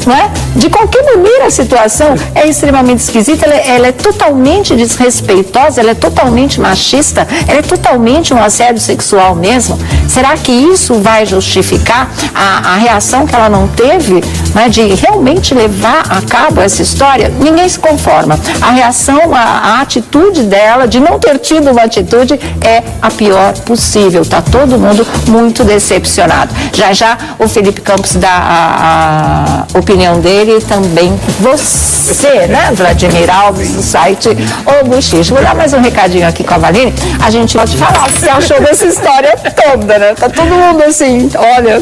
Não é? De qualquer maneira a situação é extremamente esquisita, ela é totalmente desrespeitosa, ela é totalmente machista, ela é totalmente um assédio sexual mesmo. Será que isso vai justificar a reação que ela não teve, né, de realmente levar a cabo essa história? Ninguém se conforma. A reação, a atitude dela, de não ter tido uma atitude, é a pior possível. Está todo mundo muito decepcionado. Já o Felipe Campos dá a opinião dele, também você, né, Vladimir Alves, do site O Buchicho. Vou dar mais um recadinho aqui com a Valine. A gente pode falar o que você achou dessa história toda, né? Tá todo mundo assim, olha...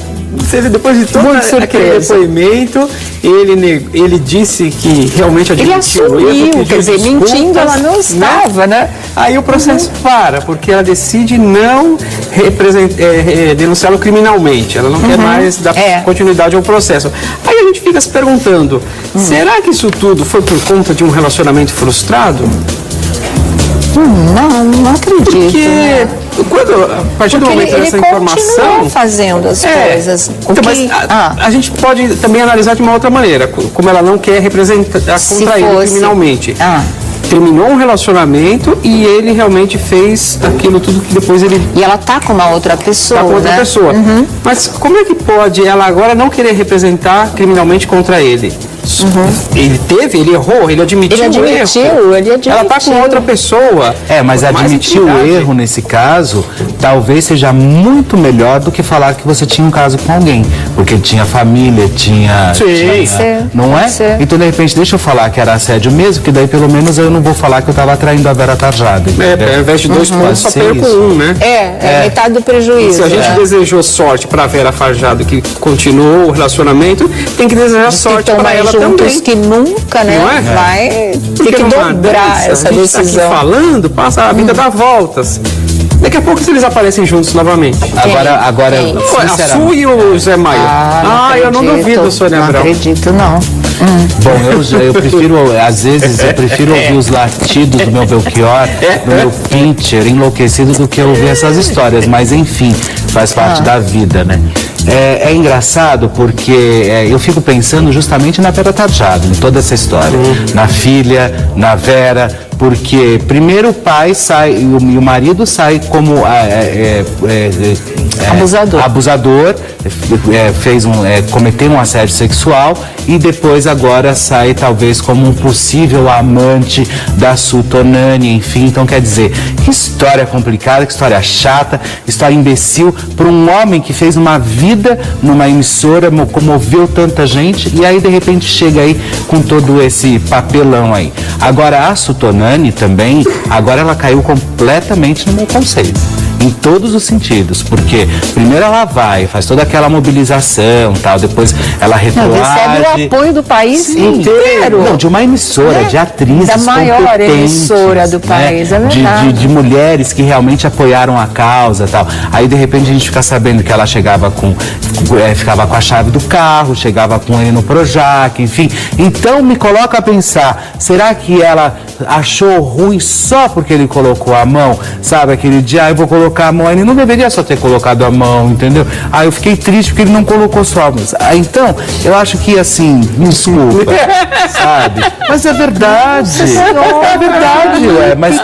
Depois de todo aquele depoimento, ele disse que realmente admitiu. Ele assumiu, quer dizer, mentindo ela não estava, né? Aí o processo para, porque ela decide não denunciá-lo criminalmente. Ela não quer mais dar continuidade ao processo. Aí a gente fica se perguntando, será que isso tudo foi por conta de um relacionamento frustrado? Não acredito. Porque... né? A partir do momento dessa informação... Ele continua fazendo as coisas. Então, mas a gente pode também analisar de uma outra maneira, como ela não quer representar contra ele criminalmente. Terminou um relacionamento e ele realmente fez aquilo tudo que depois ele... E ela tá com uma outra pessoa, tá com outra pessoa. Mas como é que pode ela agora não querer representar criminalmente contra ele? Ele errou, ele admitiu o erro. Ela está com outra pessoa. Mas admitir o erro nesse caso, talvez seja muito melhor do que falar que você tinha um caso com alguém. Porque tinha família, não é? Então, de repente, deixa eu falar que era assédio mesmo, que daí pelo menos eu não vou falar que eu estava traindo a Vera Tarjado. Ao invés de 2 pontos, só perco 1, né? Metade do prejuízo. Se a gente desejou sorte para a Vera Tarjado, que continuou o relacionamento, tem que desejar sorte para ela também. Que nunca, né? Vai ter que dobrar essa decisão. Tá aqui falando, passa a vida dá voltas. Daqui a pouco eles aparecem juntos novamente. Agora a Su e o Zé Maier. Eu não duvido, Sônia Abrão. Não acredito, não. Bom, eu prefiro, às vezes, ouvir os latidos do meu Belchior, do meu Pincher enlouquecido, do que ouvir essas histórias. Mas, enfim, faz parte da vida, né? É engraçado porque eu fico pensando justamente na Vera Tarjado, em toda essa história. Na filha, na Vera, porque primeiro o pai sai e o marido sai como abusador, cometeu um assédio sexual e depois agora sai talvez como um possível amante da Su Tonani, enfim. Então quer dizer, que história complicada, que história chata, história imbecil para um homem que fez uma vida numa emissora, comoveu tanta gente e aí de repente chega aí com todo esse papelão aí. Agora a Su Tonani também, agora ela caiu completamente no meu conceito. Em todos os sentidos, porque primeiro ela vai, faz toda aquela mobilização, tal, depois ela retroage. Recebe o apoio do país inteiro. Não, de uma emissora, de atrizes da maior emissora do país, né? É verdade. De mulheres que realmente apoiaram a causa, tal. Aí de repente a gente fica sabendo que ela chegava ficava com a chave do carro, chegava com ele no Projac, enfim. Então me coloca a pensar, será que ela achou ruim só porque ele colocou a mão? Sabe, aquele dia, eu vou colocar a mão, ele não deveria só ter colocado a mão, entendeu? Aí eu fiquei triste porque ele não colocou só a mão. Então, eu acho que assim, desculpa, sabe? Mas é verdade. É verdade, ué. Mas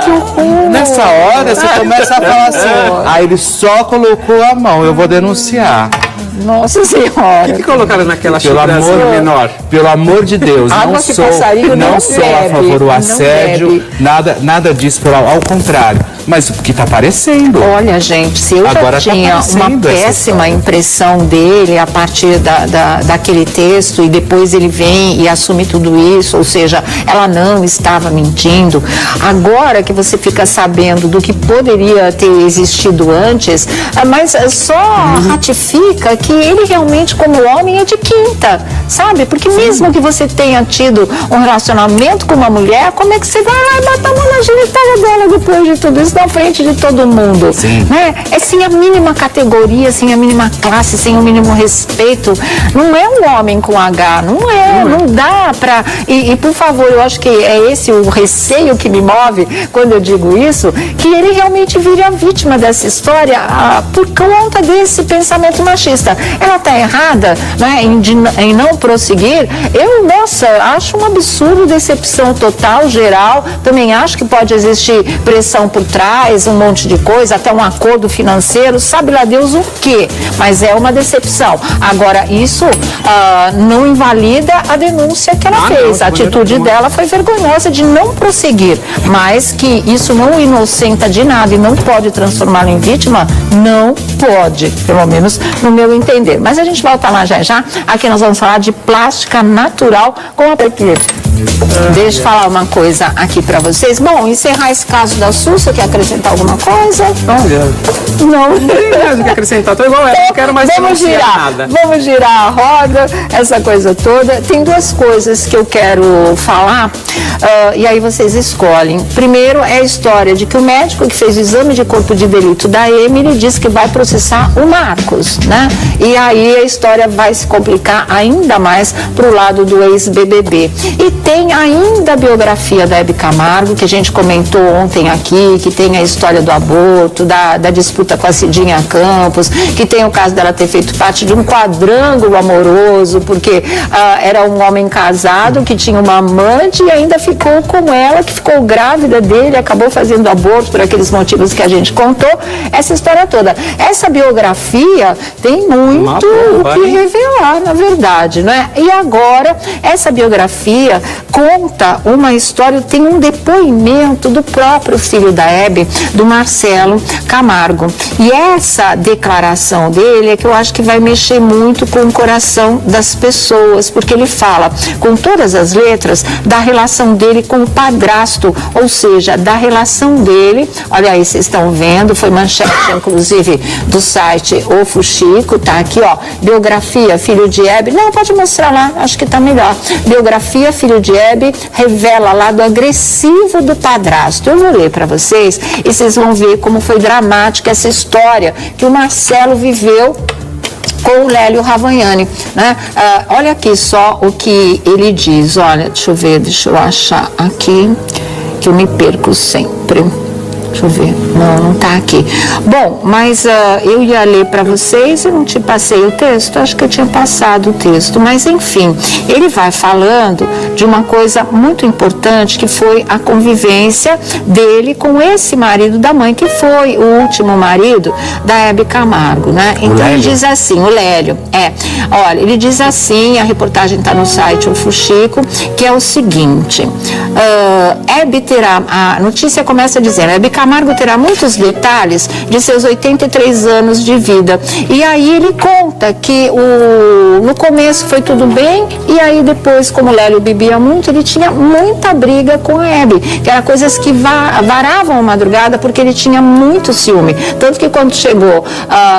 nessa hora você começa a falar assim, ele só colocou a mão, eu vou denunciar. Nossa Senhora. O que colocaram naquela xícarazinha menor? Pelo amor de Deus, água não sou a favor do assédio, nada disso, ao contrário. Mas o que está aparecendo? Olha, gente, se eu agora já tinha uma péssima impressão dele a partir daquele texto e depois ele vem e assume tudo isso, ou seja, ela não estava mentindo. Agora que você fica sabendo do que poderia ter existido antes, mas só ratifica que ele realmente, como homem, é de quinta, sabe? Porque mesmo que você tenha tido um relacionamento com uma mulher, como é que você vai lá e bota a mão na genitália dela depois de tudo isso? Na frente de todo mundo, né? É sem a mínima categoria, sem a mínima classe, sem o mínimo respeito. Não é um homem com H, não dá pra... E por favor, eu acho que é esse o receio que me move quando eu digo isso, que ele realmente vire a vítima dessa história por conta desse pensamento machista. Ela está errada, né, em não prosseguir. Eu, acho um absurdo, decepção total, geral. Também acho que pode existir pressão por trás, um monte de coisa, até um acordo financeiro, sabe lá Deus o quê, mas é uma decepção. Agora, isso não invalida a denúncia que ela fez. A atitude dela foi vergonhosa de não prosseguir, mas que isso não inocenta de nada e não pode transformá-la em vítima, não pode, pelo menos no meu entender. Mas a gente volta lá já. Aqui nós vamos falar de plástica natural com a equipe. Deixa eu falar uma coisa aqui pra vocês. Bom, encerrar esse caso da Su, você quer acrescentar alguma coisa? Não tem mais o que acrescentar, tô igual ela, não quero mais nada. Vamos girar a roda, essa coisa toda. Tem duas coisas que eu quero falar, e aí vocês escolhem. Primeiro é a história de que o médico que fez o exame de corpo de delito da Emily disse que vai processar o Marcos, né? E aí a história vai se complicar ainda mais pro lado do ex-BBB. E tem ainda a biografia da Hebe Camargo, que a gente comentou ontem aqui, que tem a história do aborto, da disputa com a Cidinha Campos, que tem o caso dela ter feito parte de um quadrângulo amoroso, porque era um homem casado que tinha uma amante e ainda ficou com ela, que ficou grávida dele, acabou fazendo aborto por aqueles motivos que a gente contou, essa história toda. Essa biografia tem muito o que revelar, na verdade, né? E agora, essa biografia conta uma história, tem um depoimento do próprio filho da Hebe, do Marcelo Camargo. E essa declaração dele é que eu acho que vai mexer muito com o coração das pessoas, porque ele fala com todas as letras da relação dele com o padrasto, ou seja, da relação dele, olha aí, vocês estão vendo, foi manchete inclusive do site O Fuxico, tá aqui, ó, biografia, filho de Hebe, não, pode mostrar lá, acho que tá melhor, biografia, filho de Hebe, revela lado agressivo do padrasto. Eu vou ler para vocês e vocês vão ver como foi dramática essa história que o Marcelo viveu com o Lélio Ravagnani, né? Olha aqui só o que ele diz, olha, deixa eu ver, deixa eu achar aqui, que eu me perco sempre. Deixa eu ver. Não tá aqui. Bom, mas eu ia ler para vocês, eu não te passei o texto, acho que eu tinha passado o texto, mas enfim, ele vai falando de uma coisa muito importante que foi a convivência dele com esse marido da mãe, que foi o último marido da Hebe Camargo, né? Então ele diz assim, o Lélio, olha, ele diz assim, a reportagem está no site O Fuxico, que é o seguinte, Hebe terá, a notícia começa dizendo, Hebe Camargo terá muitos detalhes de seus 83 anos de vida. E aí ele conta que no começo foi tudo bem, e aí depois, como o Lélio bebia muito, ele tinha muita briga com a Hebe, que eram coisas que varavam a madrugada, porque ele tinha muito ciúme. Tanto que quando chegou,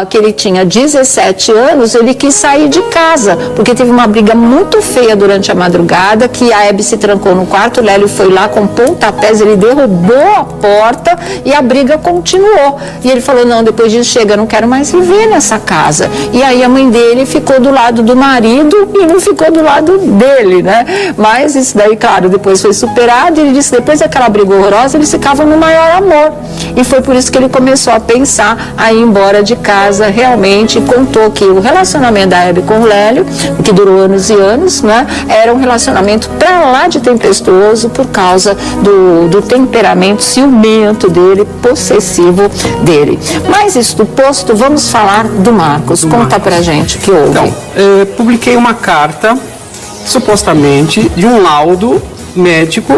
que ele tinha 17 anos, ele quis sair de casa, porque teve uma briga muito feia durante a madrugada, que a Hebe se trancou no quarto, o Lélio foi lá com pontapés, ele derrubou a porta e a briga continuou. E ele falou, não, depois disso chega, eu não quero mais viver nessa casa. E aí a mãe dele ficou do lado do marido e não ficou do lado dele, né? Mas isso daí, claro, depois foi superado, e ele disse que depois daquela briga horrorosa, eles ficavam no maior amor. E foi por isso que ele começou a pensar a ir embora de casa realmente, e contou que o relacionamento da Hebe com o Lélio, que durou anos e anos, né? Era um relacionamento pra lá de tempestuoso por causa do temperamento ciumento dele, possessivo dele. Mas isto posto, vamos falar do Marcos. Conta pra gente o que houve. Então, publiquei uma carta, supostamente, de um laudo médico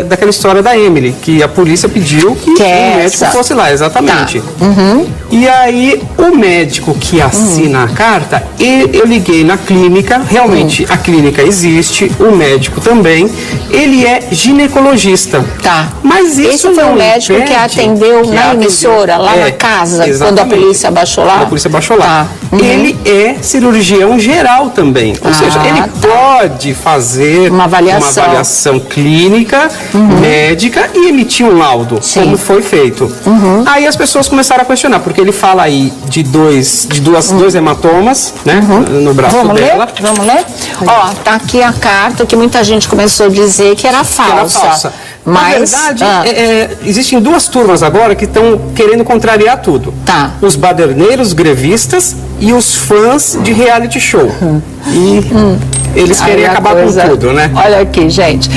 daquela história da Emily, que a polícia pediu que o médico fosse lá, exatamente. E aí, o médico que assina a carta, eu liguei na clínica, realmente a clínica existe, o médico também, ele é ginecologista. Tá. Mas isso esse foi o médico que atendeu na emissora, lá na casa, exatamente, quando a polícia baixou lá? A polícia baixou lá. Tá. Ele é cirurgião geral também, ou seja, ele pode fazer uma avaliação clínica, médica, e emitir um laudo, como foi feito. Aí as pessoas começaram a questionar, porque ele fala aí de dois hematomas, né, no braço dela. Vamos ler? Ó, tá aqui a carta que muita gente começou a dizer que era falsa. Mas, na verdade, existem duas turmas agora que estão querendo contrariar tudo. Tá. Os baderneiros grevistas e os fãs de reality show. Eles querem acabar com tudo, né? Olha aqui, gente.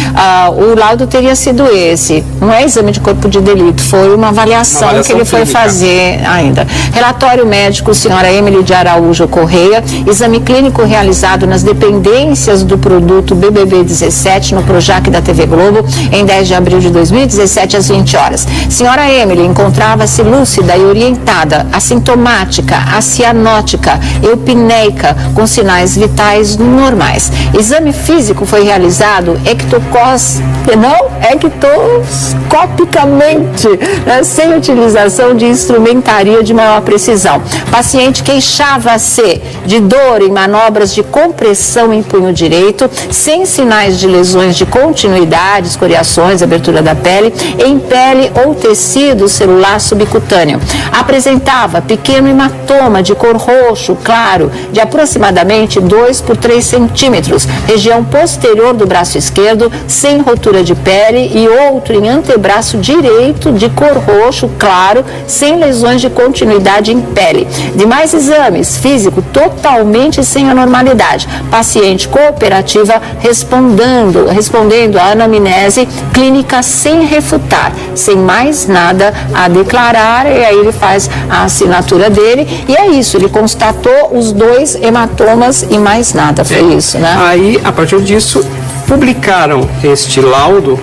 O laudo teria sido esse. Não é exame de corpo de delito, foi uma avaliação que ele foi fazer ainda. Relatório médico, senhora Emily de Araújo Correia. Exame clínico realizado nas dependências do produto BBB 17 no Projac da TV Globo em 10 de abril de 2017 às 20 horas. Senhora Emily encontrava-se lúcida e orientada, assintomática, acianótica, eupneica, com sinais vitais normais. Exame físico foi realizado ectoscopicamente, né, sem utilização de instrumentaria de maior precisão. Paciente queixava-se de dor em manobras de compressão em punho direito, sem sinais de lesões de continuidade, escoriações, abertura da pele, em pele ou tecido celular subcutâneo. Apresentava pequeno hematoma de cor roxo claro, de aproximadamente 2 por 3 centímetros, região posterior do braço esquerdo, sem rotura de pele, e outro em antebraço direito de cor roxo claro, sem lesões de continuidade em pele. Demais exames físico totalmente sem anormalidade. Paciente cooperativa respondendo à anamnese clínica sem refutar, sem mais nada a declarar, e aí ele faz a assinatura dele, e é isso, ele constatou os 2 hematomas e mais nada, foi isso, né? Aí, a partir disso, publicaram este laudo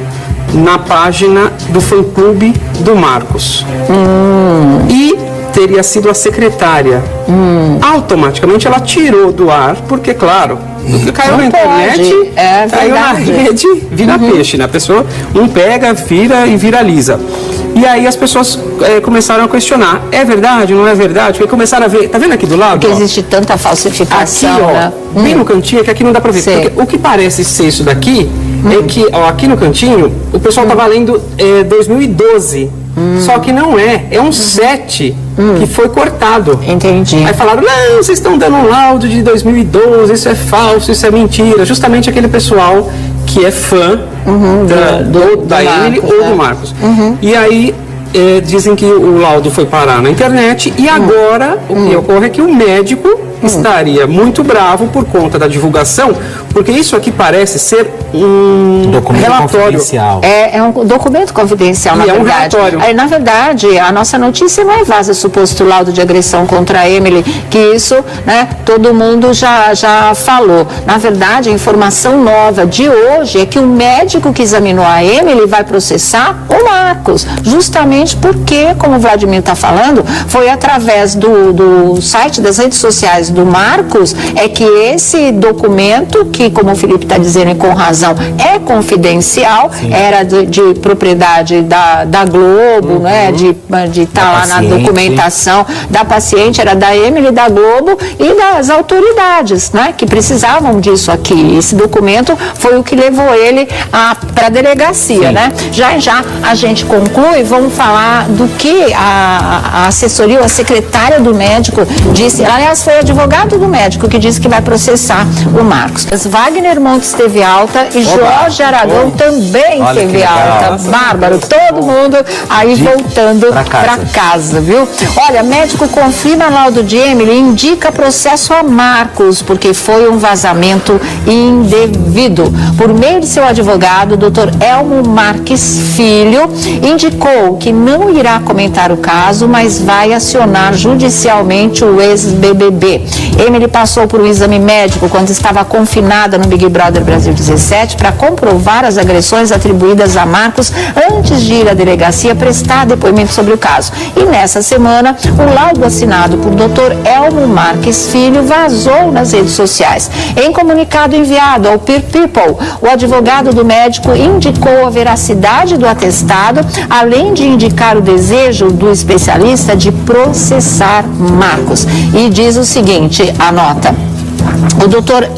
na página do fã-clube do Marcos. E teria sido a secretária. Automaticamente ela tirou do ar, porque, claro, caiu na internet, caiu na rede, vira peixe, né? A pessoa pega, vira e viraliza. E aí as pessoas começaram a questionar, é verdade, não é verdade? Porque começaram a ver, tá vendo aqui do lado? Porque existe tanta falsificação, aqui, ó, né? Bem no cantinho, que aqui não dá pra ver. Porque o que parece ser isso daqui é que, ó, aqui no cantinho, o pessoal tá valendo 2012. Só que não é um 7 que foi cortado. Entendi. Aí falaram, não, vocês estão dando um laudo de 2012, isso é falso, isso é mentira. Justamente aquele pessoal que é fã da Emily ou do Marcos. E aí dizem que o laudo foi parar na internet e agora o que ocorre é que o médico estaria muito bravo por conta da divulgação, porque isso aqui parece ser um documento relatório. Confidencial. É um documento confidencial, na E é um verdade. relatório. Na verdade, a nossa notícia não é vaza suposto laudo de agressão contra a Emily, que isso, né, todo mundo já falou. Na verdade, a informação nova de hoje é que o médico que examinou a Emily vai processar o Marcos, justamente porque, como o Vladimir está falando, foi através do site das redes sociais do Marcos é que esse documento, que como o Felipe está dizendo e com razão, é confidencial, era de propriedade da Globo, né, de estar lá na documentação da paciente, era da Emily, da Globo e das autoridades, né, que precisavam disso aqui. Esse documento foi o que levou ele para a delegacia, né? Já a gente conclui, vamos falar do que a assessoria, a secretária do médico disse, aliás, foi o advogado do médico que disse que vai processar o Marcos. Wagner Montes teve alta e Jorge Aragão também teve alta. Bárbaro, todo mundo aí voltando para casa, viu? Olha, médico confirma laudo de Emily e indica processo a Marcos, porque foi um vazamento indevido. Por meio de seu advogado, o Dr. Elmo Marques Filho, indicou que não irá comentar o caso, mas vai acionar judicialmente o ex-BBB. Emily passou por um exame médico quando estava confinada no Big Brother Brasil 17 para comprovar as agressões atribuídas a Marcos antes de ir à delegacia prestar depoimento sobre o caso. E nessa semana, o laudo assinado por Dr. Elmo Marques Filho vazou nas redes sociais. Em comunicado enviado ao Peer People, o advogado do médico indicou a veracidade do atestado, além de indicar o desejo do especialista de processar Marcos. E diz o seguinte, a nota: o doutor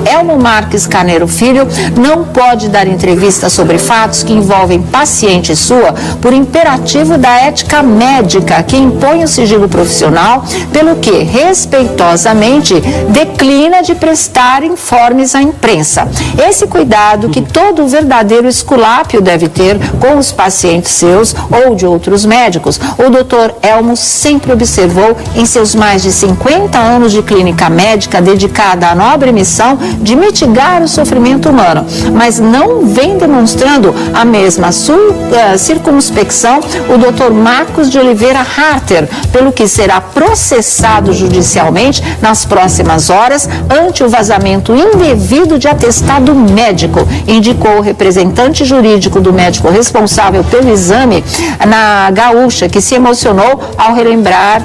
Elmo Marques Carneiro Filho não pode dar entrevista sobre fatos que envolvem paciente sua por imperativo da ética médica que impõe o sigilo profissional, pelo que, respeitosamente, declina de prestar informes à imprensa. Esse cuidado que todo verdadeiro esculápio deve ter com os pacientes seus ou de outros médicos, o doutor Elmo sempre observou em seus mais de 50 anos de clínica médica dedicada à nobre missão de mitigar o sofrimento humano, mas não vem demonstrando a mesma circunspecção o Dr. Marcos de Oliveira Harter, pelo que será processado judicialmente nas próximas horas ante o vazamento indevido de atestado médico, indicou o representante jurídico do médico responsável pelo exame na Gaúcha, que se emocionou ao relembrar,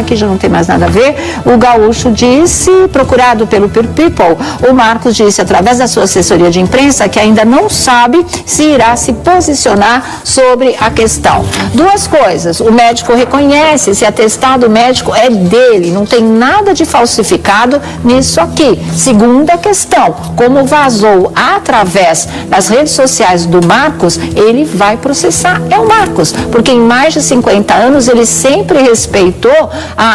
que já não tem mais nada a ver, o Gaúcho disse, procurado pelo Peer People, o Marcos disse através da sua assessoria de imprensa que ainda não sabe se irá se posicionar sobre a questão. Duas coisas, o médico reconhece, esse atestado médico é dele, não tem nada de falsificado nisso aqui. Segunda questão, como vazou através das redes sociais do Marcos, ele vai processar, é o Marcos, porque em mais de 50 anos ele sempre respeitou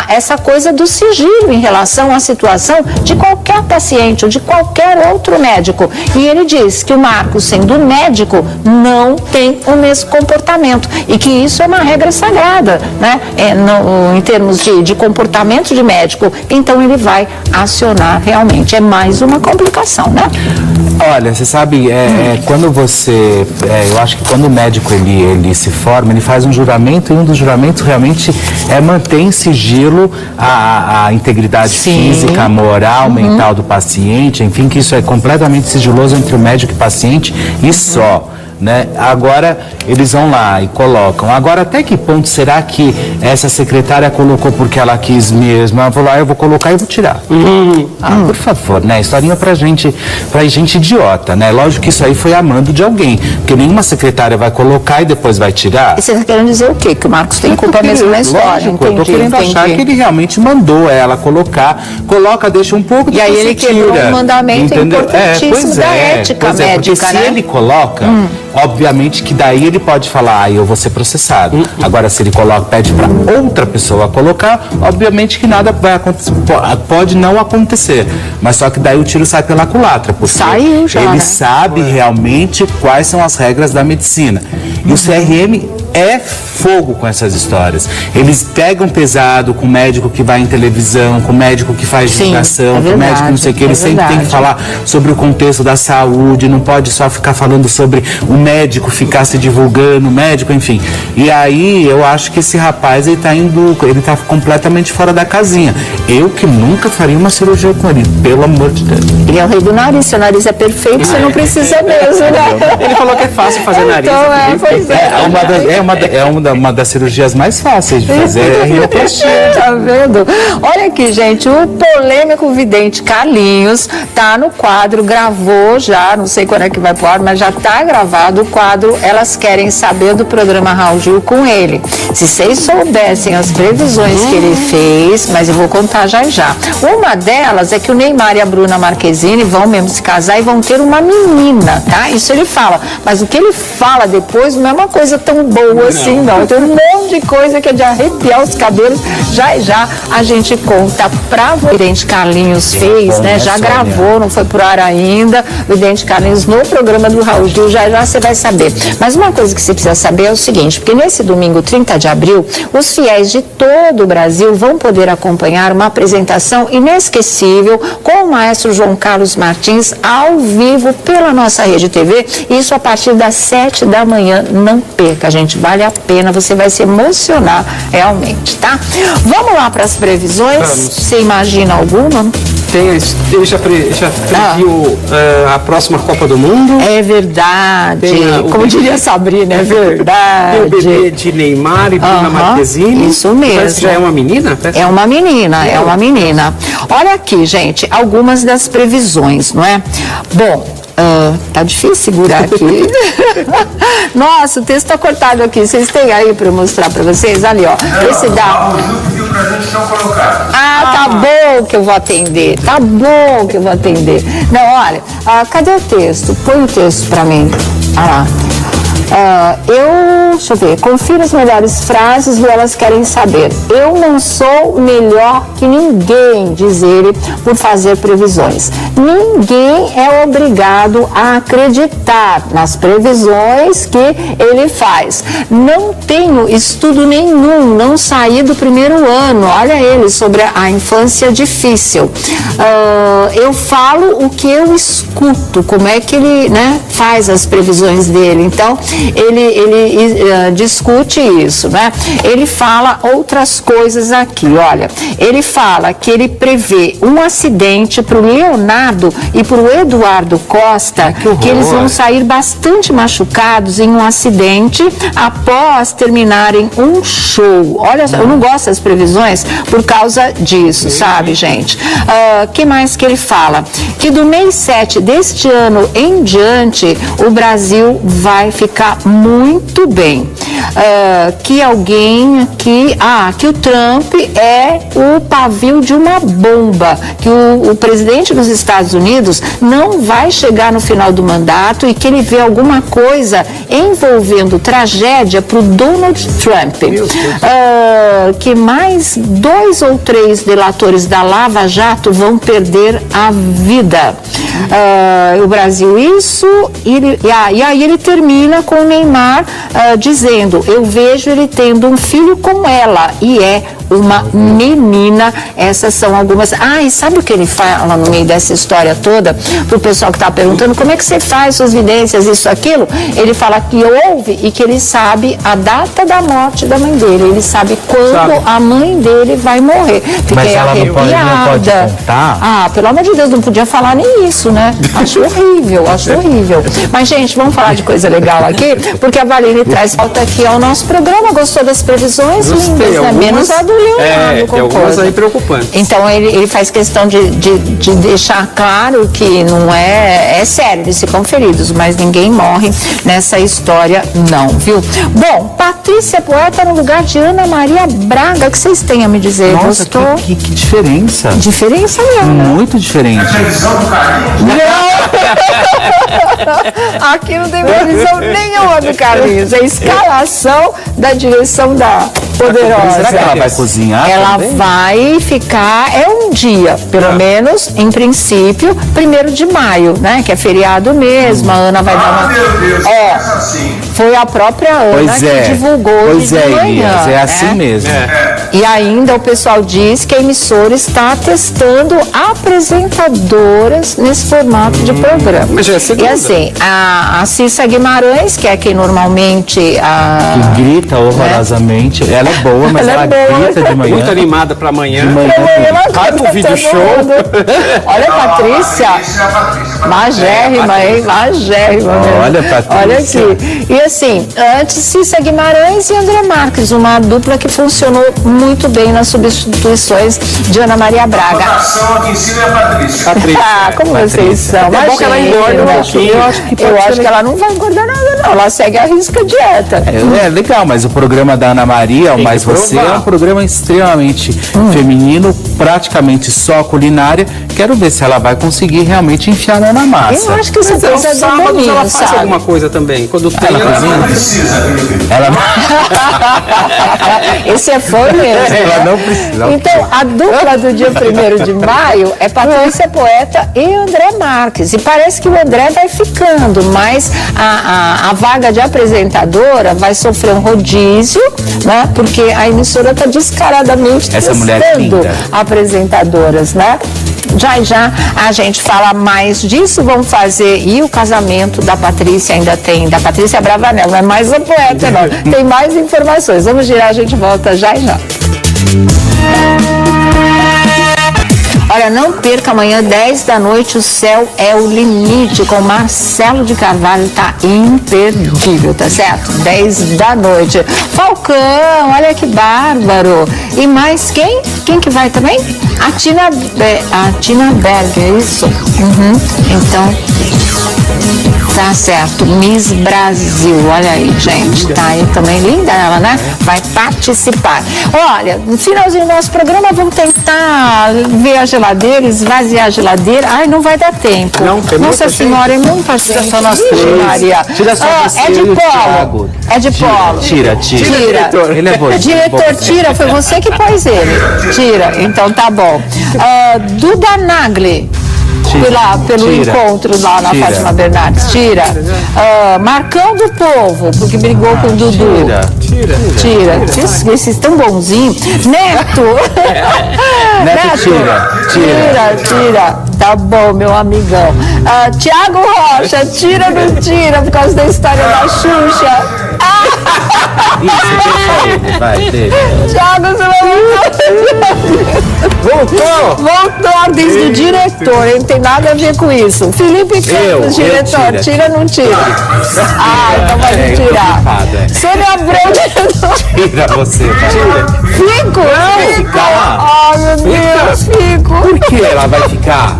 essa coisa do sigilo em relação à situação de qualquer paciente ou de qualquer outro médico. E ele diz que o Marcos, sendo médico, não tem o mesmo comportamento e que isso é uma regra sagrada, né? Em termos de comportamento de médico. Então ele vai acionar realmente. É mais uma complicação, né? Olha, você sabe, quando você, eu acho que quando o médico ele se forma, ele faz um juramento e um dos juramentos realmente é manter em sigilo a integridade física, moral, mental do paciente, enfim, que isso é completamente sigiloso entre o médico e o paciente e só. Né? Agora eles vão lá e colocam. Agora, até que ponto será que essa secretária colocou porque ela quis mesmo? Ela falou, eu vou colocar e vou tirar. Por favor, né? Historinha pra gente idiota, né? Lógico que isso aí foi a mando de alguém, porque nenhuma secretária vai colocar e depois vai tirar. E você está querendo dizer o quê? Que o Marcos tem culpa mesmo na história? Lógico, eu tô querendo achar que ele realmente mandou ela colocar, deixa um pouco, e aí ele quebrou um mandamento importantíssimo da ética médica, porque se ele coloca, obviamente que daí ele pode falar, eu vou ser processado. Agora, se ele pede para outra pessoa colocar, obviamente que nada vai acontecer, pode não acontecer, mas só que daí o tiro sai pela culatra, porque ele sabe realmente quais são as regras da medicina. E o CRM é fogo com essas histórias. Eles pegam pesado com o médico que vai em televisão, com o médico que faz divulgação, com o médico não sei o que. Eles sempre têm que falar sobre o contexto da saúde, não pode só ficar falando sobre o médico ficar se divulgando, o médico, enfim. E aí eu acho que esse rapaz, ele tá completamente fora da casinha. Eu que nunca faria uma cirurgia com ele, pelo amor de Deus. Ele é o rei do nariz, seu nariz é perfeito, você não precisa mesmo, né? Ele falou que é fácil fazer nariz. Então, pois é. Uma das cirurgias mais fáceis de fazer é a rinoplastia. Tá vendo? Olha aqui, gente, o polêmico vidente Carlinhos tá no quadro, gravou já, não sei quando é que vai pro ar, mas já tá gravado o quadro Elas Querem Saber, do programa Raul Gil, com ele. Se vocês soubessem as previsões que ele fez, mas eu vou contar já. Uma delas é que o Neymar e a Bruna Marquezine vão mesmo se casar e vão ter uma menina, tá? Isso ele fala. Mas o que ele fala depois não é uma coisa tão boa assim, não. Tem um monte de coisa que é de arrepiar os cabelos. Já a gente conta pra você. O vidente Carlinhos fez, né? Já gravou, não foi pro ar ainda. O vidente Carlinhos no programa do Raul Gil, já você vai saber. Mas uma coisa que você precisa saber é o seguinte, porque nesse domingo, 30 de abril, os fiéis de todo o Brasil vão poder acompanhar uma apresentação inesquecível com o maestro João Carlos Martins ao vivo pela nossa Rede TV, isso a partir das 7 da manhã. Não perca, gente, vale a pena, você vai se emocionar realmente, tá? Vamos lá para as previsões. Você imagina alguma? Ele já previu a próxima Copa do Mundo. É verdade. Como diria Sabrina, é verdade. Tem o bebê de Neymar e Bruna Marquezine. Isso mesmo. Parece que já é uma menina? É uma menina. Olha aqui, gente, algumas das previsões, não é? Bom, tá difícil segurar aqui. Nossa, o texto tá cortado aqui. Vocês têm aí para eu mostrar para vocês? Ali, ó. Esse dá. Tá bom que eu vou atender. Não, olha, cadê o texto? Põe o texto para mim. Lá. Deixa eu ver, confira as melhores frases do Elas Querem Saber. Eu não sou melhor que ninguém, diz ele, por fazer previsões. Ninguém é obrigado a acreditar nas previsões que ele faz. Não tenho estudo nenhum, não saí do primeiro ano, olha ele, sobre a infância difícil. Eu falo o que eu escuto, como é que ele, né, faz as previsões dele. Então, ele discute isso, né? Ele fala outras coisas aqui, olha. Ele fala que ele prevê um acidente para o Leonardo e para o Eduardo Costa, que eles vão sair bastante machucados em um acidente após terminarem um show. Olha, eu não gosto das previsões por causa disso, sabe, gente? Que mais que ele fala? Que do mês 7 deste ano em diante, o Brasil vai ficar muito bem. Que o Trump é o pavio de uma bomba, que o presidente dos Estados Unidos não vai chegar no final do mandato e que ele vê alguma coisa envolvendo tragédia para o Donald Trump. Que mais 2 ou 3 delatores da Lava Jato vão perder a vida. O Brasil isso, e aí ele termina com o Neymar dizendo, eu vejo ele tendo um filho com ela, e é uma menina. Essas são algumas. E sabe o que ele fala no meio dessa história toda? Pro pessoal que está perguntando, como é que você faz suas vidências, isso, aquilo? Ele fala que ouve e que ele sabe a data da morte da mãe dele. Ele sabe quando a mãe dele vai morrer. Fiquei Mas ela arrepiada. não pode contar? Pelo amor de Deus, não podia falar nem isso, né? Acho horrível. Mas, gente, vamos falar de coisa legal aqui, porque a Valine traz pauta aqui ao nosso programa. Gostou das previsões? Gostei, lindas, né? Menos a do Leonardo. Tem algumas aí preocupantes. Então ele faz questão de deixar claro que não é sério, eles ficam feridos, mas ninguém morre nessa história não, viu? Bom, Patrícia Poeta no lugar de Ana Maria Braga, o que vocês têm a me dizer? Nossa, gostou? Que diferença. Diferença mesmo, né? Muito diferente. Não! Aqui não tem previsão nenhuma do Carlinhos, é escalação da direção da Poderosa. Será que ela vai cozinhar? Ela também? vai ficar, é um um dia, pelo menos, em princípio, 1º de maio, né? Que é feriado mesmo, a Ana vai dar uma... Foi a própria Ana que divulgou de manhã. Elias, é assim mesmo. E ainda o pessoal diz que a emissora está testando apresentadoras nesse formato de programa. Mas já é segunda. E assim, a Cissa Guimarães, que é quem normalmente... Que grita horrorosamente. Ela é boa, mas ela grita de manhã. Muito animada para amanhã. De manhã. Vai pro vídeo show. Olha a Patrícia. Magérrima, hein? Magérrima. Olha, Patrícia. Olha aqui. E assim, antes Cissa Guimarães e André Marques, uma dupla que funcionou muito bem nas substituições de Ana Maria Braga. A aqui em cima é a Patrícia. Ah, como vocês são. É bom que ela engorda um pouquinho. Eu acho que ela não vai engordar nada, não. Ela segue a risca dieta. É legal, mas o programa da Ana Maria, o Mais Você, é um programa extremamente feminino, praticamente só culinária. Quero ver se ela vai conseguir realmente enfiar na massa. Eu acho que essa coisa é do domingo, ela faz alguma coisa também. Quando tem, ela não precisa. Esse é fã mesmo. Ela não precisa. Então, a dupla do dia 1º de maio é Patrícia Poeta e André Marques. E parece que o André vai ficando, mas a vaga de apresentadora vai sofrer um rodízio, né? Porque a emissora está descaradamente testando apresentadoras, né? Já a gente fala mais disso, vamos fazer. E o casamento da Patrícia ainda tem, da Patrícia Bravanel, não é mais a poeta, não. Tem mais informações. Vamos girar, a gente volta já. Olha, não perca amanhã, 10 da noite, O Céu é o Limite, com Marcelo de Carvalho, tá imperdível, tá certo? 10 da noite. Falcão, olha que bárbaro. E mais quem? Quem que vai também? A Tina Berg, é isso? Então, tá certo. Miss Brasil, olha aí, gente. Tá aí também linda ela, né? Vai participar. Olha, no finalzinho do nosso programa, vamos tentar ver a geladeira, esvaziar a geladeira. Ai, não vai dar tempo. Não, tem Nossa Senhora, é muita gente. Tira só nós três. Maria. Tira só você é de e o polo. Thiago. É de polo. Tira. Ele é bom. Diretor, tira. Foi você que pôs ele. Tira. Então tá bom. Duda Nagli. Lá, pelo encontro lá na Fátima Bernardes. Tira. Marcão do Povo, porque brigou com o Dudu. Tira. Esses tão bonzinhos. Neto. Neto, tira. Tá bom, meu amigão. Tiago Rocha, tira ou não tira por causa da história da Xuxa? Isso, vai, deixa. Thiago, você vai voltou a ordens do diretor, ele não tem nada a ver com isso. Felipe Campos, diretor, tira ou não tira? Então vai tirar. Sônia Abreu, diretor. Tira você, vai. Fico? Ai, meu Deus, fico. Por que ela vai ficar?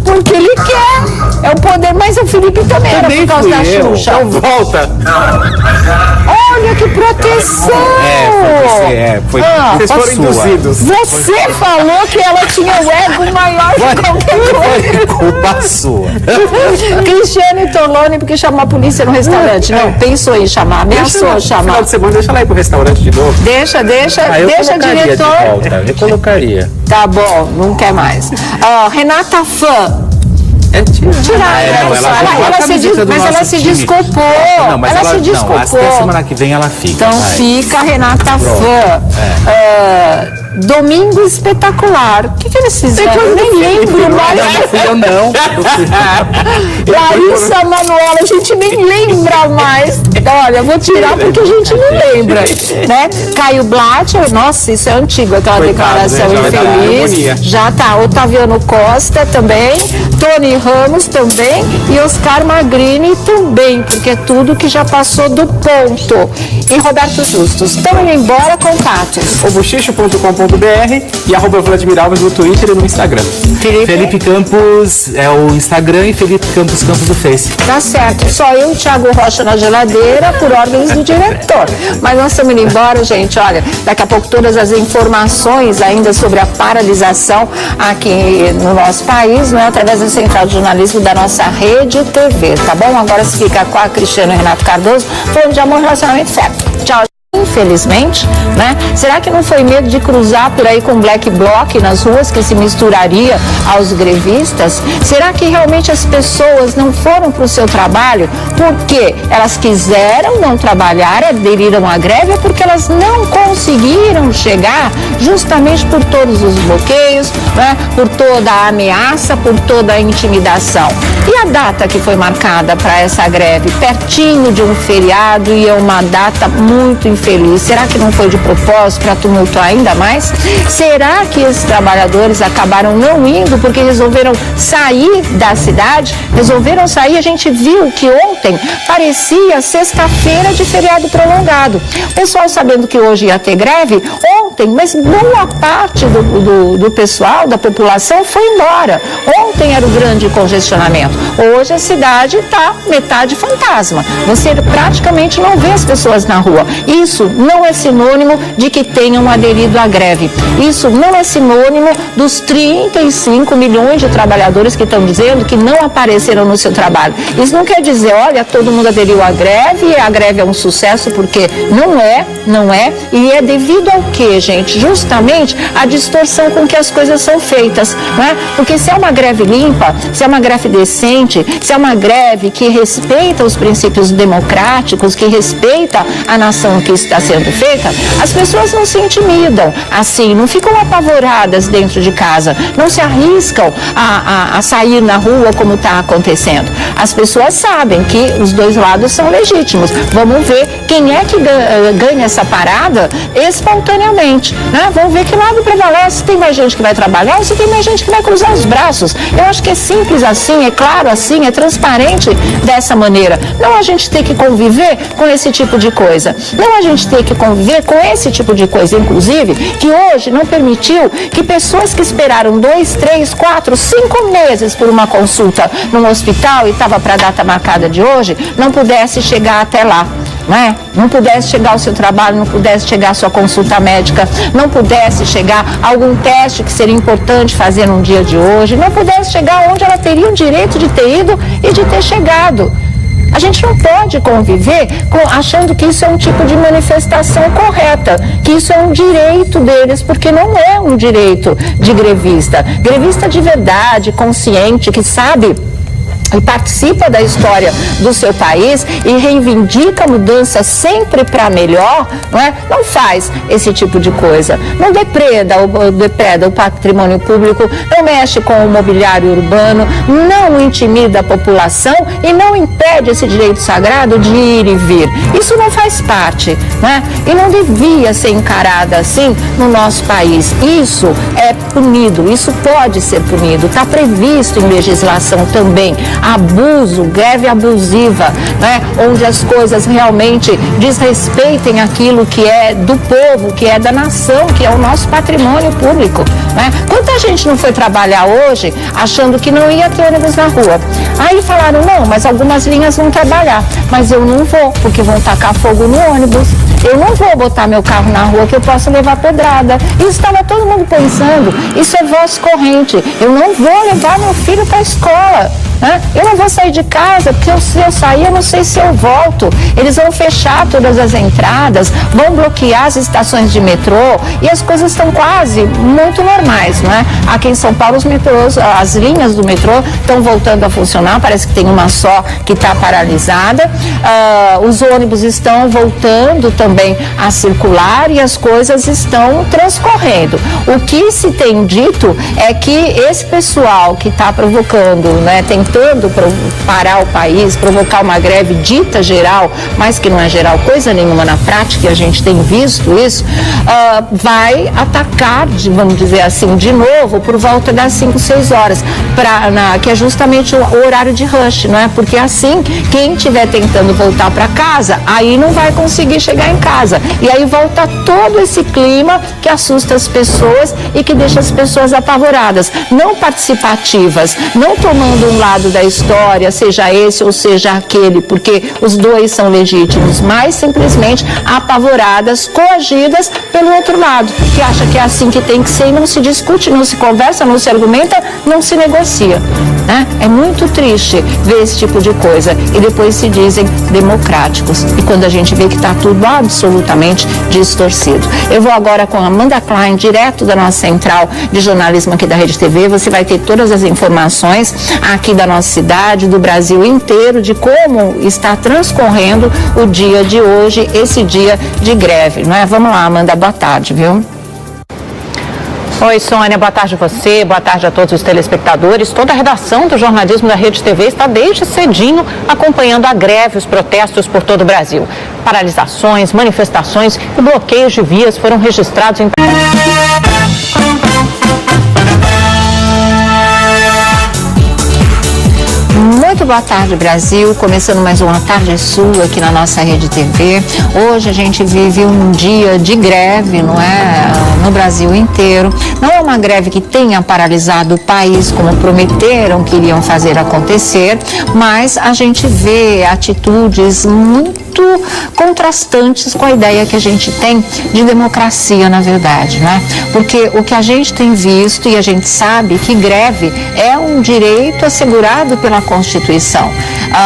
Porque ele quer. É o poder, mas o Felipe também era por causa da Xuxa. Então volta. Olha que proteção. Foi vocês foram induzidos. Você falou que ela tinha o ego maior que qualquer coisa. Foi culpa sua. Cristiane Tolone, porque chamou a polícia no restaurante. Não, pensou em chamar, ameaçou chamar. No final de semana, deixa ela ir pro restaurante de novo. Deixa, diretor. Eu colocaria. Tá bom, não quer mais. Renata Fã. Mas ela se desculpou. Ela se desculpou. Até semana que vem ela fica. Então fica Renata Fã. Domingo Espetacular. O que eles fizeram? Eu nem lembro mais. Não fui eu, não. Larissa Manoela, a gente nem lembra mais. Olha, vou tirar porque a gente não lembra. Né? Caio Blatt, nossa, isso é antigo, aquela declaração infeliz. Já tá. Otaviano Costa também. Tony Ramos também. E Oscar Magrini também, porque é tudo que já passou do ponto. E Roberto Justus. Estão indo embora, contatos. Obuchicho.com.br e @Vladimir Alves no Twitter e no Instagram. Felipe Campos é o Instagram e Felipe Campos do Face. Tá certo. Só eu e Thiago Rocha na geladeira por ordens do diretor. Mas nós estamos indo embora, gente. Olha, daqui a pouco todas as informações ainda sobre a paralisação aqui no nosso país, não é? Através da Central de Jornalismo da nossa Rede TV, tá bom? Agora se fica com a Cristiano e Renato Cardoso, falando de amor, relacionamento, certo. Tchau. infelizmente, né? Será que não foi medo de cruzar por aí com black bloc nas ruas que se misturaria aos grevistas? Será que realmente as pessoas não foram para o seu trabalho porque elas quiseram não trabalhar, aderiram à greve, ou porque elas não conseguiram chegar justamente por todos os bloqueios, né? Por toda a ameaça, por toda a intimidação? E a data que foi marcada para essa greve, pertinho de um feriado, e é uma data muito infeliz. Será que não foi de propósito para tumultuar ainda mais? Será que esses trabalhadores acabaram não indo porque resolveram sair da cidade? Resolveram sair, a gente viu que ontem parecia sexta-feira de feriado prolongado. O pessoal sabendo que hoje ia ter greve, ontem, mas boa parte do pessoal, da população, foi embora. Ontem era o grande congestionamento. Hoje a cidade está metade fantasma. Você praticamente não vê as pessoas na rua. Isso não é sinônimo de que tenham aderido à greve. Isso não é sinônimo dos 35 milhões de trabalhadores que estão dizendo que não apareceram no seu trabalho. Isso não quer dizer, olha, todo mundo aderiu à greve e a greve é um sucesso, porque não é. E é devido ao quê, gente? Justamente a distorção com que as coisas são feitas, né? Porque se é uma greve limpa, se é uma greve decente, se é uma greve que respeita os princípios democráticos, que respeita a nação que está sendo feita, as pessoas não se intimidam assim, não ficam apavoradas dentro de casa, não se arriscam a sair na rua como está acontecendo. As pessoas sabem que os dois lados são legítimos. Vamos ver quem é que ganha essa parada espontaneamente, né? Vamos ver que lado prevalece. Se tem mais gente que vai trabalhar ou se tem mais gente que vai cruzar os braços. Eu acho que é simples assim, é claro assim, é transparente dessa maneira. Não a gente ter que conviver com esse tipo de coisa. Não a gente ter que conviver com esse tipo de coisa, inclusive, que hoje não permitiu que pessoas que esperaram 2, 3, 4, 5 meses por uma consulta num hospital e estava para a data marcada de hoje, não pudesse chegar até lá. Né? Não pudesse chegar ao seu trabalho, não pudesse chegar à sua consulta médica, não pudesse chegar a algum teste que seria importante fazer num dia de hoje, não pudesse chegar onde ela teria o direito de ter ido e de ter chegado. A gente não pode conviver achando que isso é um tipo de manifestação correta, que isso é um direito deles, porque não é um direito de grevista. Grevista de verdade, consciente, que sabe e participa da história do seu país e reivindica a mudança sempre para melhor, não faz esse tipo de coisa. Não depreda o patrimônio público, não mexe com o mobiliário urbano, não intimida a população e não impede esse direito sagrado de ir e vir. Isso não faz parte, e não devia ser encarada assim no nosso país. Isso é punido, isso pode ser punido, está previsto em legislação também. Abuso, greve abusiva, onde as coisas realmente desrespeitem aquilo que é do povo, que é da nação, que é o nosso patrimônio público. Quanta gente não foi trabalhar hoje achando que não ia ter ônibus na rua? Aí falaram, não, mas algumas linhas vão trabalhar, mas eu não vou, porque vão tacar fogo no ônibus. Eu não vou botar meu carro na rua que eu posso levar pedrada. Isso estava todo mundo pensando, isso é voz corrente. Eu não vou levar meu filho para a escola. Eu não vou sair de casa, porque se eu sair, eu não sei se eu volto. Eles vão fechar todas as entradas, vão bloquear as estações de metrô e as coisas estão quase muito normais, Aqui em São Paulo, os metrôs, as linhas do metrô estão voltando a funcionar, parece que tem uma só que está paralisada. Os ônibus estão voltando também a circular e as coisas estão transcorrendo. O que se tem dito é que esse pessoal que está provocando, tentando parar o país, provocar uma greve dita geral, mas que não é geral coisa nenhuma na prática, e a gente tem visto isso, vai atacar, vamos dizer assim, de novo, por volta das 5, 6 horas, que é justamente o horário de rush, Porque assim, quem estiver tentando voltar para casa, aí não vai conseguir chegar em casa. E aí volta todo esse clima que assusta as pessoas e que deixa as pessoas apavoradas, não participativas, não tomando um lado da história, seja esse ou seja aquele, porque os dois são legítimos, mas simplesmente apavoradas, coagidas pelo outro lado, que acha que é assim que tem que ser e não se discute, não se conversa, não se argumenta, não se negocia. né? É muito triste ver esse tipo de coisa e depois se dizem democráticos. E quando a gente vê que está tudo absolutamente distorcido. Eu vou agora com a Amanda Klein, direto da nossa central de jornalismo aqui da Rede TV. Você vai ter todas as informações aqui da nossa cidade, do Brasil inteiro, de como está transcorrendo o dia de hoje, esse dia de greve, não é? Vamos lá, Amanda, boa tarde, viu? Oi, Sônia, boa tarde a você, boa tarde a todos os telespectadores. Toda a redação do jornalismo da Rede TV está desde cedinho acompanhando a greve, os protestos por todo o Brasil. Paralisações, manifestações e bloqueios de vias foram registrados em... Muito boa tarde, Brasil. Começando mais uma Tarde Sul aqui na nossa Rede TV. Hoje a gente vive um dia de greve, não é? No Brasil inteiro. Não é uma greve que tenha paralisado o país, como prometeram que iriam fazer acontecer, mas a gente vê atitudes muito contrastantes com a ideia que a gente tem de democracia, na verdade, né? Porque o que a gente tem visto e a gente sabe que greve é um direito assegurado pela Constituição.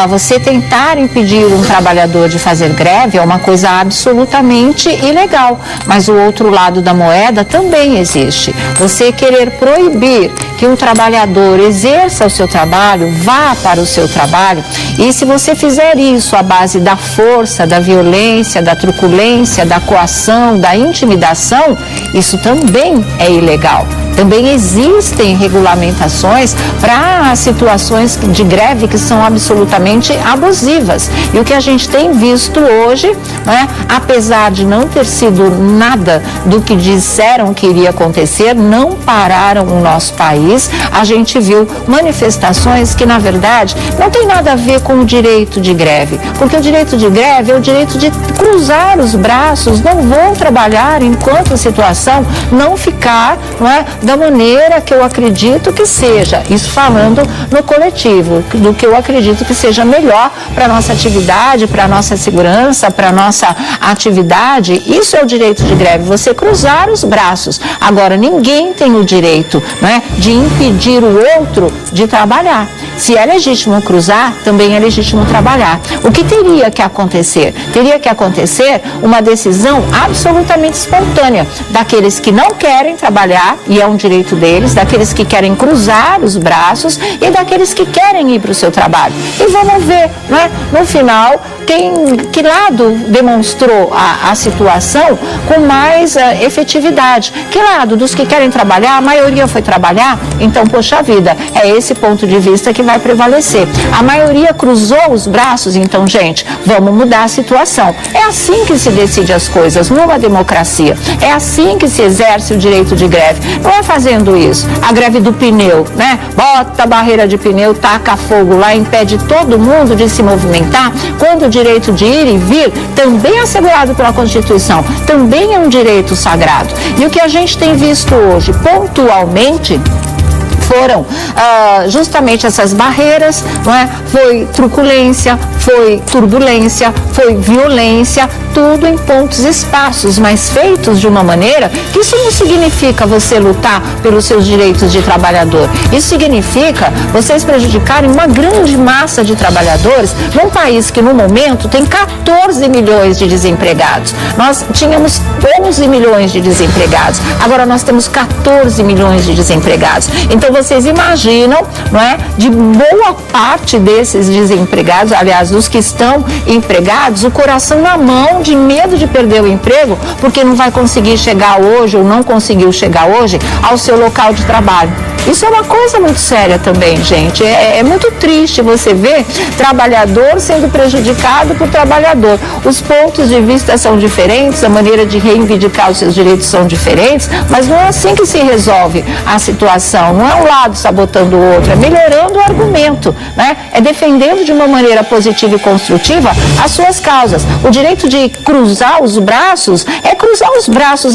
Você tentar impedir um trabalhador de fazer greve é uma coisa absolutamente ilegal, mas o outro lado da moeda também existe. Você querer proibir que um trabalhador exerça o seu trabalho, vá para o seu trabalho, e se você fizer isso à base da força, da violência, da truculência, da coação, da intimidação, isso também é ilegal. Também existem regulamentações para situações de greve que são absolutamente abusivas. E o que a gente tem visto hoje, né, apesar de não ter sido nada do que disseram que iria acontecer, não pararam o nosso país. A gente viu manifestações que, na verdade, não tem nada a ver com o direito de greve. Porque o direito de greve é o direito de cruzar os braços, não vou trabalhar enquanto a situação não ficar, não é, da maneira que eu acredito que seja, isso falando no coletivo, do que eu acredito que seja melhor para a nossa atividade, para a nossa segurança, para a nossa atividade. Isso é o direito de greve, você cruzar os braços. Agora, ninguém tem o direito, né, de impedir o outro de trabalhar. Se é legítimo cruzar, também é legítimo trabalhar. O que teria que acontecer? Teria que acontecer uma decisão absolutamente espontânea daqueles que não querem trabalhar, e é um direito deles, daqueles que querem cruzar os braços e daqueles que querem ir para o seu trabalho. E vamos ver, né, no final, que lado demonstrou a situação com mais efetividade. Que lado? Dos que querem trabalhar, a maioria foi trabalhar, então, poxa vida, é esse ponto de vista que vai prevalecer. A maioria cruzou os braços, então, gente, vamos mudar a situação. É assim que se decide as coisas numa democracia. É assim que se exerce o direito de greve. Não é fazendo isso. A greve do pneu, né? Bota a barreira de pneu, taca fogo lá, impede todo mundo de se movimentar, quando o direito de ir e vir também é assegurado pela Constituição, também é um direito sagrado. E o que a gente tem visto hoje, pontualmente, foram justamente essas barreiras, não é? Foi truculência, foi turbulência, foi violência, tudo em pontos espaços, mas feitos de uma maneira que isso não significa você lutar pelos seus direitos de trabalhador. Isso significa vocês prejudicarem uma grande massa de trabalhadores num país que no momento tem 14 milhões de desempregados. Nós tínhamos 11 milhões de desempregados, agora nós temos 14 milhões de desempregados. Então vocês imaginam, não é, de boa parte desses desempregados, aliás, dos que estão empregados, o coração na mão, de medo de perder o emprego, porque não vai conseguir chegar hoje ou não conseguiu chegar hoje ao seu local de trabalho. Isso é uma coisa muito séria também, gente. É muito triste você ver trabalhador sendo prejudicado por trabalhador. Os pontos de vista são diferentes, a maneira de reivindicar os seus direitos são diferentes, mas não é assim que se resolve a situação. Não é um lado sabotando o outro, é melhorando o argumento, né? É defendendo de uma maneira positiva e construtiva as suas causas. O direito de cruzar os braços,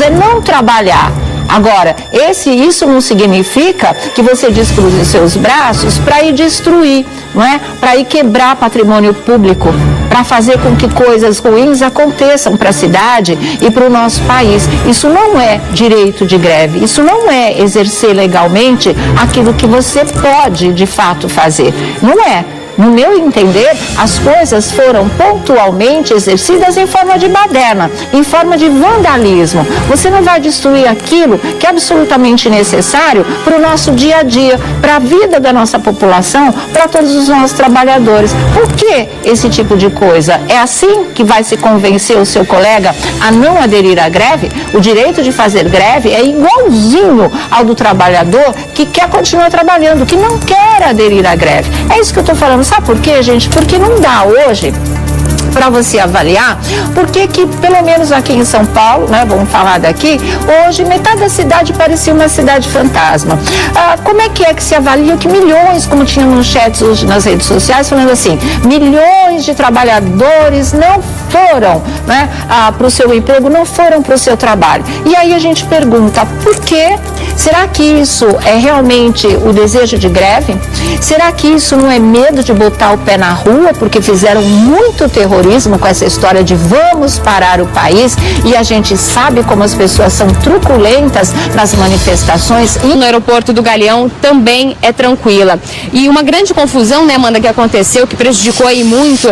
é não trabalhar. Agora, isso não significa que você descruze os seus braços para ir destruir, não é? Para ir quebrar patrimônio público, para fazer com que coisas ruins aconteçam para a cidade e para o nosso país. Isso não é direito de greve, isso não é exercer legalmente aquilo que você pode de fato fazer, não é. No meu entender, as coisas foram pontualmente exercidas em forma de baderna, em forma de vandalismo. Você não vai destruir aquilo que é absolutamente necessário para o nosso dia a dia, para a vida da nossa população, para todos os nossos trabalhadores. Por que esse tipo de coisa? É assim que vai se convencer o seu colega a não aderir à greve? O direito de fazer greve é igualzinho ao do trabalhador que quer continuar trabalhando, que não quer aderir à greve. É isso que eu estou falando. Sabe por quê, gente? Porque não dá hoje para você avaliar, porque que, pelo menos aqui em São Paulo, né, vamos falar daqui, hoje metade da cidade parecia uma cidade fantasma. Como é que se avalia que milhões, como tinha nos chats hoje nas redes sociais, falando assim, milhões de trabalhadores não foram, né, para o seu emprego, não foram para o seu trabalho. E aí a gente pergunta, por quê? Será que isso é realmente o desejo de greve? Será que isso não é medo de botar o pé na rua, porque fizeram muito terrorismo com essa história de vamos parar o país, e a gente sabe como as pessoas são truculentas nas manifestações. E no aeroporto do Galeão também é tranquila. E uma grande confusão, né, Amanda, que aconteceu, que prejudicou aí muito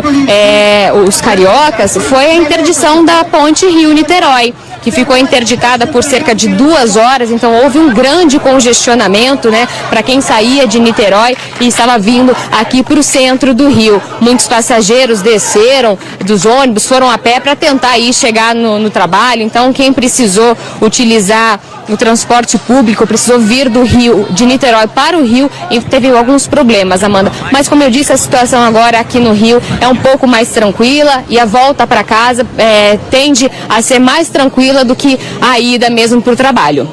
os cariocas, foi a interdição da ponte Rio-Niterói, que ficou interditada por cerca de 2 horas, então houve um grande congestionamento, né, para quem saía de Niterói e estava vindo aqui para o centro do Rio. Muitos passageiros desceram dos ônibus, foram a pé para tentar aí chegar no trabalho, então quem precisou utilizar o transporte público, precisou vir do Rio, de Niterói para o Rio, e teve alguns problemas, Amanda. Mas como eu disse, a situação agora aqui no Rio é um pouco mais tranquila e a volta para casa tende a ser mais tranquila do que a ida mesmo para o trabalho.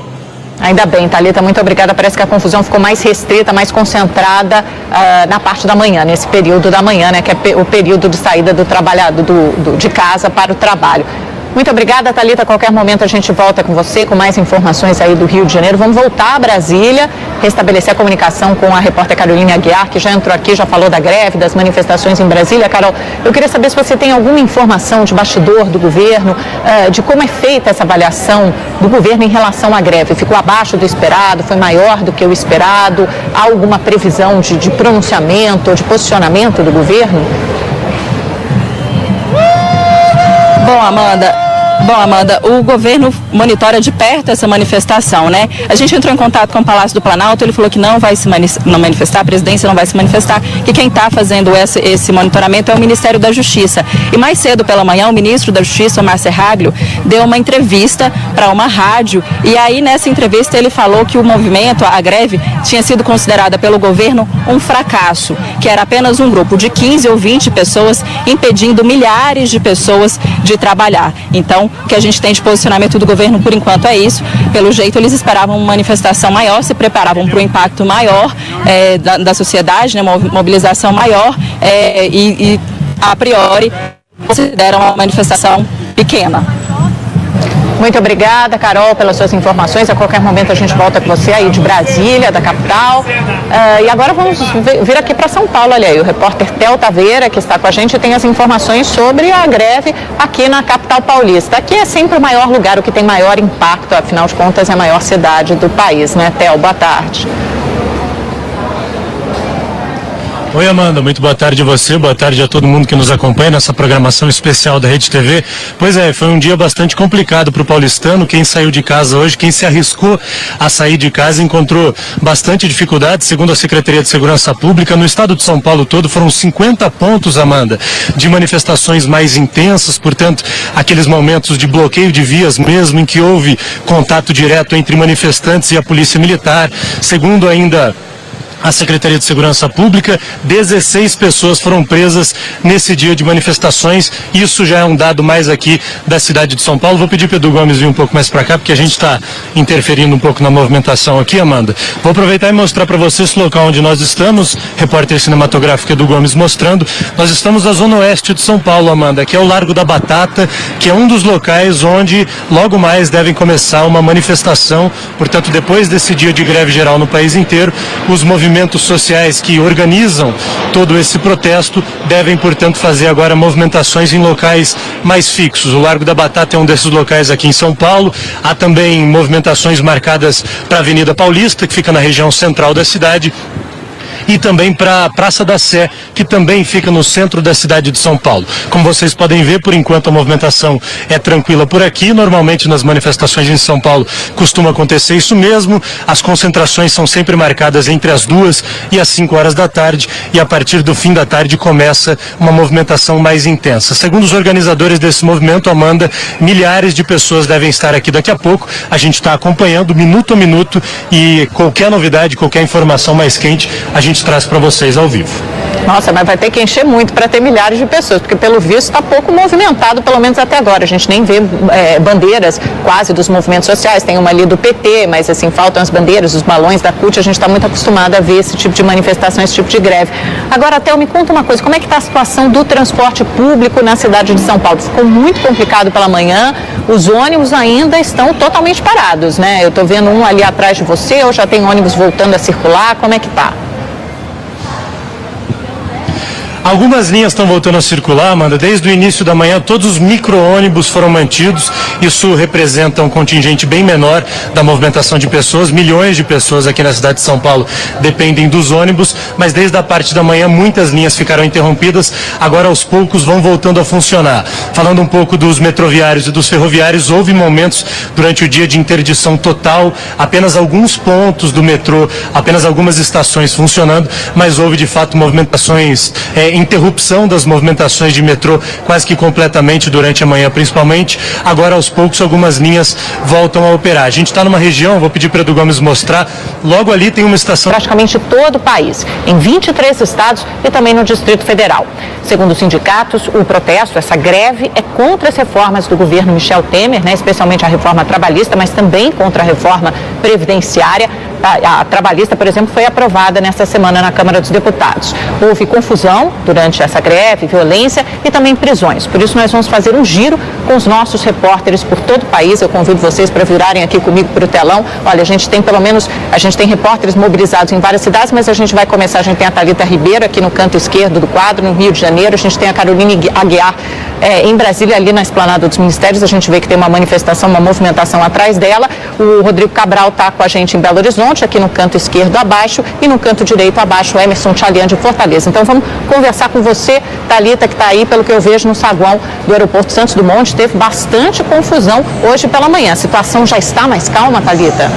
Ainda bem, Thalita, muito obrigada. Parece que a confusão ficou mais restrita, mais concentrada na parte da manhã, nesse período da manhã, né, que é o período de saída do trabalhador de casa para o trabalho. Muito obrigada, Thalita. A qualquer momento a gente volta com você com mais informações aí do Rio de Janeiro. Vamos voltar a Brasília, restabelecer a comunicação com a repórter Carolina Aguiar, que já entrou aqui, já falou da greve, das manifestações em Brasília. Carol, eu queria saber se você tem alguma informação de bastidor do governo, de como é feita essa avaliação do governo em relação à greve. Ficou abaixo do esperado? Foi maior do que o esperado? Há alguma previsão de pronunciamento ou de posicionamento do governo? Bom, Amanda, o governo monitora de perto essa manifestação, né? A gente entrou em contato com o Palácio do Planalto, ele falou que não vai se manifestar, a presidência não vai se manifestar, que quem está fazendo esse monitoramento é o Ministério da Justiça. E mais cedo pela manhã, o ministro da Justiça, o Márcio Serraglio, deu uma entrevista para uma rádio, e aí nessa entrevista ele falou que o movimento, a greve, tinha sido considerada pelo governo um fracasso, que era apenas um grupo de 15 ou 20 pessoas impedindo milhares de pessoas de trabalhar. Então, o que a gente tem de posicionamento do governo, por enquanto, é isso. Pelo jeito, eles esperavam uma manifestação maior, se preparavam para um impacto maior da sociedade, né, uma mobilização maior, e, a priori, consideram uma manifestação pequena. Muito obrigada, Carol, pelas suas informações. A qualquer momento a gente volta com você aí de Brasília, da capital. E agora vamos vir aqui para São Paulo. Olha aí, o repórter Theo Taveira, que está com a gente, tem as informações sobre a greve aqui na capital paulista. Aqui é sempre o maior lugar, o que tem maior impacto, afinal de contas é a maior cidade do país, né? Theo, boa tarde. Oi, Amanda, muito boa tarde a você, boa tarde a todo mundo que nos acompanha nessa programação especial da Rede TV. Pois é, foi um dia bastante complicado para o paulistano. Quem saiu de casa hoje, quem se arriscou a sair de casa, encontrou bastante dificuldade. Segundo a Secretaria de Segurança Pública, no estado de São Paulo todo foram 50 pontos, Amanda, de manifestações mais intensas, portanto, aqueles momentos de bloqueio de vias mesmo, em que houve contato direto entre manifestantes e a Polícia Militar. Segundo ainda a Secretaria de Segurança Pública. 16 pessoas foram presas nesse dia de manifestações. Isso já é um dado mais aqui da cidade de São Paulo. Vou pedir para o Edu Gomes vir um pouco mais para cá, porque a gente está interferindo um pouco na movimentação aqui, Amanda. Vou aproveitar e mostrar para você esse local onde nós estamos. Repórter cinematográfico Edu Gomes mostrando. Nós estamos na zona oeste de São Paulo, Amanda, que é o Largo da Batata, que é um dos locais onde logo mais devem começar uma manifestação. Portanto, depois desse dia de greve geral no país inteiro, os movimentos sociais que organizam todo esse protesto devem, portanto, fazer agora movimentações em locais mais fixos. O Largo da Batata é um desses locais aqui em São Paulo. Há também movimentações marcadas para a Avenida Paulista, que fica na região central da cidade, e também para a Praça da Sé, que também fica no centro da cidade de São Paulo. Como vocês podem ver, por enquanto a movimentação é tranquila por aqui. Normalmente nas manifestações em São Paulo costuma acontecer isso mesmo. As concentrações são sempre marcadas entre as 2 e as 5 horas da tarde, e a partir do fim da tarde começa uma movimentação mais intensa. Segundo os organizadores desse movimento, Amanda, milhares de pessoas devem estar aqui daqui a pouco. A gente está acompanhando minuto a minuto, e qualquer novidade, qualquer informação mais quente, a gente traz para vocês ao vivo. Nossa, mas vai ter que encher muito para ter milhares de pessoas, porque pelo visto está pouco movimentado, pelo menos até agora. A gente nem vê bandeiras quase dos movimentos sociais. Tem uma ali do PT, mas assim, faltam as bandeiras, os balões da CUT. A gente está muito acostumado a ver esse tipo de manifestação, esse tipo de greve. Agora, Theo, me conta uma coisa, como é que está a situação do transporte público na cidade de São Paulo? Ficou muito complicado pela manhã, os ônibus ainda estão totalmente parados, né? Eu estou vendo um ali atrás de você, ou já tem ônibus voltando a circular, como é que está? Algumas linhas estão voltando a circular, Amanda. Desde o início da manhã, todos os micro-ônibus foram mantidos. Isso representa um contingente bem menor da movimentação de pessoas. Milhões de pessoas aqui na cidade de São Paulo dependem dos ônibus, mas desde a parte da manhã muitas linhas ficaram interrompidas. Agora, aos poucos, vão voltando a funcionar. Falando um pouco dos metroviários e dos ferroviários, houve momentos durante o dia de interdição total, apenas alguns pontos do metrô, apenas algumas estações funcionando, mas houve de fato movimentações, interrupção das movimentações de metrô quase que completamente durante a manhã, principalmente. Agora, aos poucos, algumas linhas voltam a operar. A gente está numa região, vou pedir para o Edu Gomes mostrar, logo ali tem uma estação... Praticamente todo o país, em 23 estados e também no Distrito Federal. Segundo os sindicatos, o protesto, essa greve, é contra as reformas do governo Michel Temer, né, especialmente a reforma trabalhista, mas também contra a reforma previdenciária. A trabalhista, por exemplo, foi aprovada nesta semana na Câmara dos Deputados. Houve confusão durante essa greve, violência e também prisões. Por isso nós vamos fazer um giro com os nossos repórteres por todo o país. Eu convido vocês para virarem aqui comigo para o telão. Olha, a gente tem repórteres mobilizados em várias cidades, mas a gente vai começar, a gente tem a Thalita Ribeiro aqui no canto esquerdo do quadro, no Rio de Janeiro. A gente tem a Caroline Aguiar em Brasília, ali na Esplanada dos Ministérios. A gente vê que tem uma manifestação, uma movimentação atrás dela. O Rodrigo Cabral está com a gente em Belo Horizonte, aqui no canto esquerdo abaixo, e no canto direito abaixo o Emerson Tchalian de Fortaleza. Então vamos conversar com você, Thalita, que está aí, pelo que eu vejo, no saguão do aeroporto Santos Dumont. Teve bastante confusão hoje pela manhã. A situação já está mais calma, Thalita?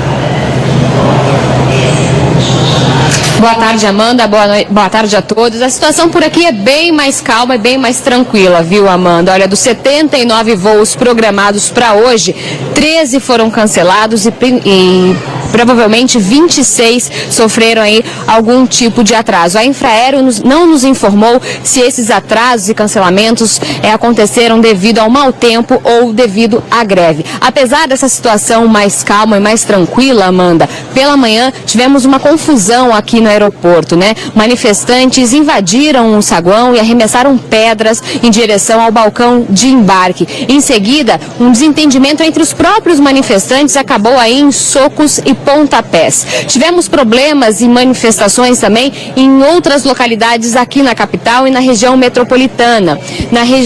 Boa tarde, Amanda. Boa tarde a todos. A situação por aqui é bem mais calma e bem mais tranquila, viu, Amanda? Olha, dos 79 voos programados para hoje, 13 foram cancelados e provavelmente 26 sofreram aí algum tipo de atraso. A Infraero não nos informou se esses atrasos e cancelamentos aconteceram devido ao mau tempo ou devido à greve. Apesar dessa situação mais calma e mais tranquila, Amanda, pela manhã tivemos uma confusão aqui no aeroporto, né? Manifestantes invadiram o saguão e arremessaram pedras em direção ao balcão de embarque. Em seguida, um desentendimento entre os próprios manifestantes acabou aí em socos e pontapés. Tivemos problemas e manifestações também em outras localidades aqui na capital e na região metropolitana.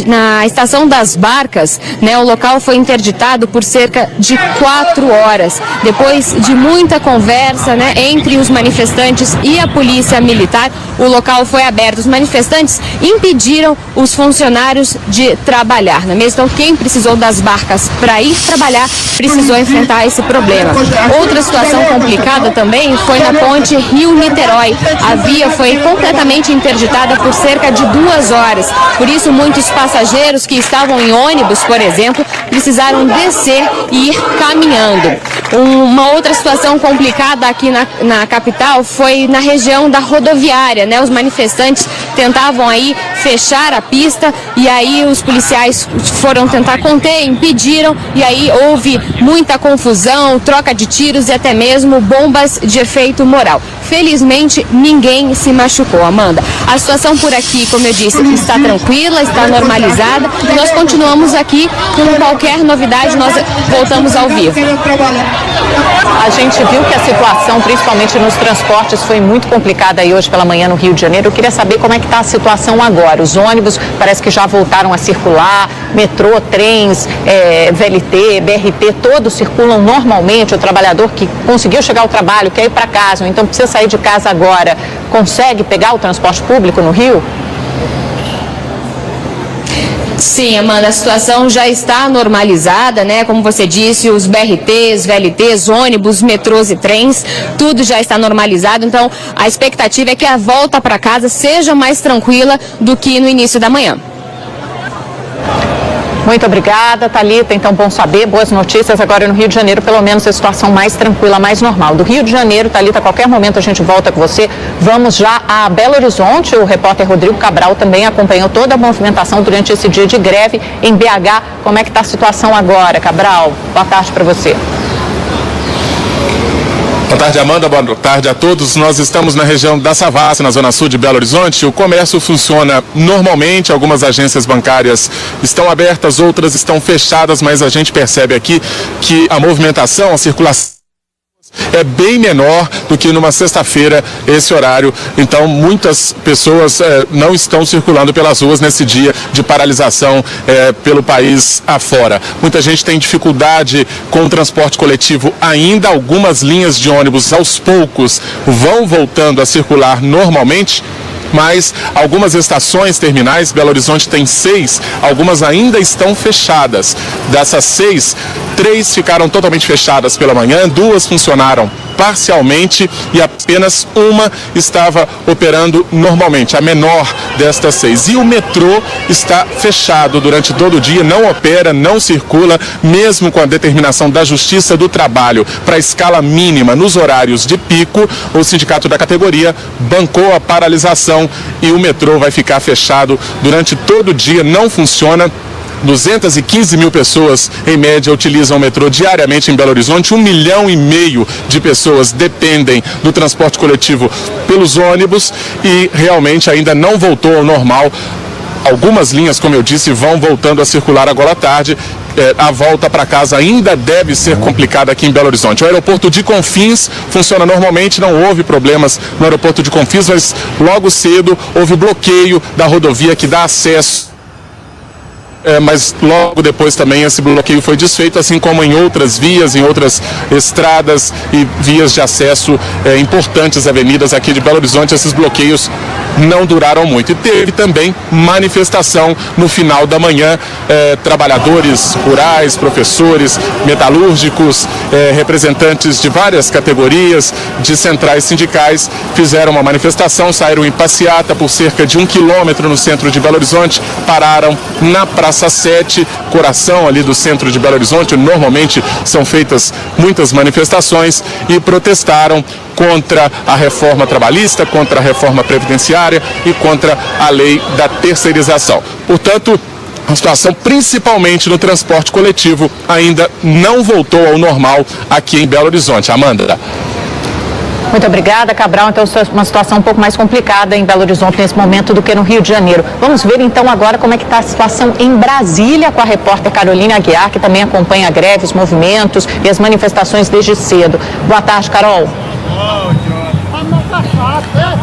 Na estação das Barcas, né, o local foi interditado por cerca de 4 horas. Depois de muita conversa, né, entre os manifestantes e a polícia militar, o local foi aberto. Os manifestantes impediram os funcionários de trabalhar, não é mesmo? Então, quem precisou das barcas para ir trabalhar precisou enfrentar esse problema. Outra situação complicada também foi na ponte Rio-Niterói. A via foi completamente interditada por cerca de 2 horas. Por isso, muitos passageiros que estavam em ônibus, por exemplo, precisaram descer e ir caminhando. Uma outra situação complicada aqui na capital foi na região da rodoviária, né? Os manifestantes tentavam aí fechar a pista e aí os policiais foram tentar conter, impediram e aí houve muita confusão, troca de tiros e até mesmo bombas de efeito moral. Felizmente, ninguém se machucou, Amanda. A situação por aqui, como eu disse, está tranquila, está normalizada e nós continuamos aqui com qualquer novidade, nós voltamos ao vivo. A gente viu que a situação, principalmente nos transportes, foi muito complicada aí hoje pela manhã no Rio de Janeiro. Eu queria saber como é que está a situação agora. Os ônibus parece que já voltaram a circular, metrô, trens, VLT, BRT, todos circulam normalmente. O trabalhador que conseguiu chegar ao trabalho, quer ir para casa, ou então precisa sair de casa agora, consegue pegar o transporte público no Rio? Sim, Amanda, a situação já está normalizada, né? Como você disse, os BRTs, VLTs, ônibus, metrôs e trens, tudo já está normalizado. Então, a expectativa é que a volta para casa seja mais tranquila do que no início da manhã. Muito obrigada, Thalita. Então, bom saber, boas notícias agora no Rio de Janeiro, pelo menos a situação mais tranquila, mais normal. Do Rio de Janeiro, Thalita, a qualquer momento a gente volta com você. Vamos já a Belo Horizonte. O repórter Rodrigo Cabral também acompanhou toda a movimentação durante esse dia de greve em BH. Como é que está a situação agora, Cabral? Boa tarde para você. Boa tarde, Amanda. Boa tarde a todos. Nós estamos na região da Savassi, na zona sul de Belo Horizonte. O comércio funciona normalmente, algumas agências bancárias estão abertas, outras estão fechadas, mas a gente percebe aqui que a movimentação, a circulação é bem menor do que numa sexta-feira esse horário. Então, muitas pessoas não estão circulando pelas ruas nesse dia de paralisação pelo país afora. Muita gente tem dificuldade com o transporte coletivo ainda. Algumas linhas de ônibus, aos poucos, vão voltando a circular normalmente. Mas algumas estações terminais, Belo Horizonte tem 6, algumas ainda estão fechadas. Dessas 6, 3 ficaram totalmente fechadas pela manhã, 2 funcionaram parcialmente e apenas uma estava operando normalmente, a menor destas 6. E o metrô está fechado durante todo o dia, não opera, não circula, mesmo com a determinação da Justiça do Trabalho para a escala mínima nos horários de pico. O sindicato da categoria bancou a paralisação e o metrô vai ficar fechado durante todo o dia, não funciona. 215 mil pessoas, em média, utilizam o metrô diariamente em Belo Horizonte. 1,5 milhão de pessoas dependem do transporte coletivo pelos ônibus e realmente ainda não voltou ao normal. Algumas linhas, como eu disse, vão voltando a circular agora à tarde. A volta para casa ainda deve ser complicada aqui em Belo Horizonte. O aeroporto de Confins funciona normalmente, não houve problemas no aeroporto de Confins, mas logo cedo houve bloqueio da rodovia que dá acesso. Mas logo depois também esse bloqueio foi desfeito, assim como em outras vias, em outras estradas e vias de acesso importantes, avenidas aqui de Belo Horizonte. Esses bloqueios não duraram muito. E teve também manifestação no final da manhã, trabalhadores rurais, professores, metalúrgicos, representantes de várias categorias, de centrais sindicais, fizeram uma manifestação, saíram em passeata por cerca de 1 quilômetro no centro de Belo Horizonte, pararam na Praça 7, coração ali do centro de Belo Horizonte. Normalmente são feitas muitas manifestações e protestaram contra a reforma trabalhista, contra a reforma previdenciária e contra a lei da terceirização. Portanto, a situação, principalmente no transporte coletivo, ainda não voltou ao normal aqui em Belo Horizonte. Amanda. Muito obrigada, Cabral. Então, uma situação um pouco mais complicada em Belo Horizonte nesse momento do que no Rio de Janeiro. Vamos ver então agora como é que está a situação em Brasília com a repórter Carolina Aguiar, que também acompanha a greve, os movimentos e as manifestações desde cedo. Boa tarde, Carol.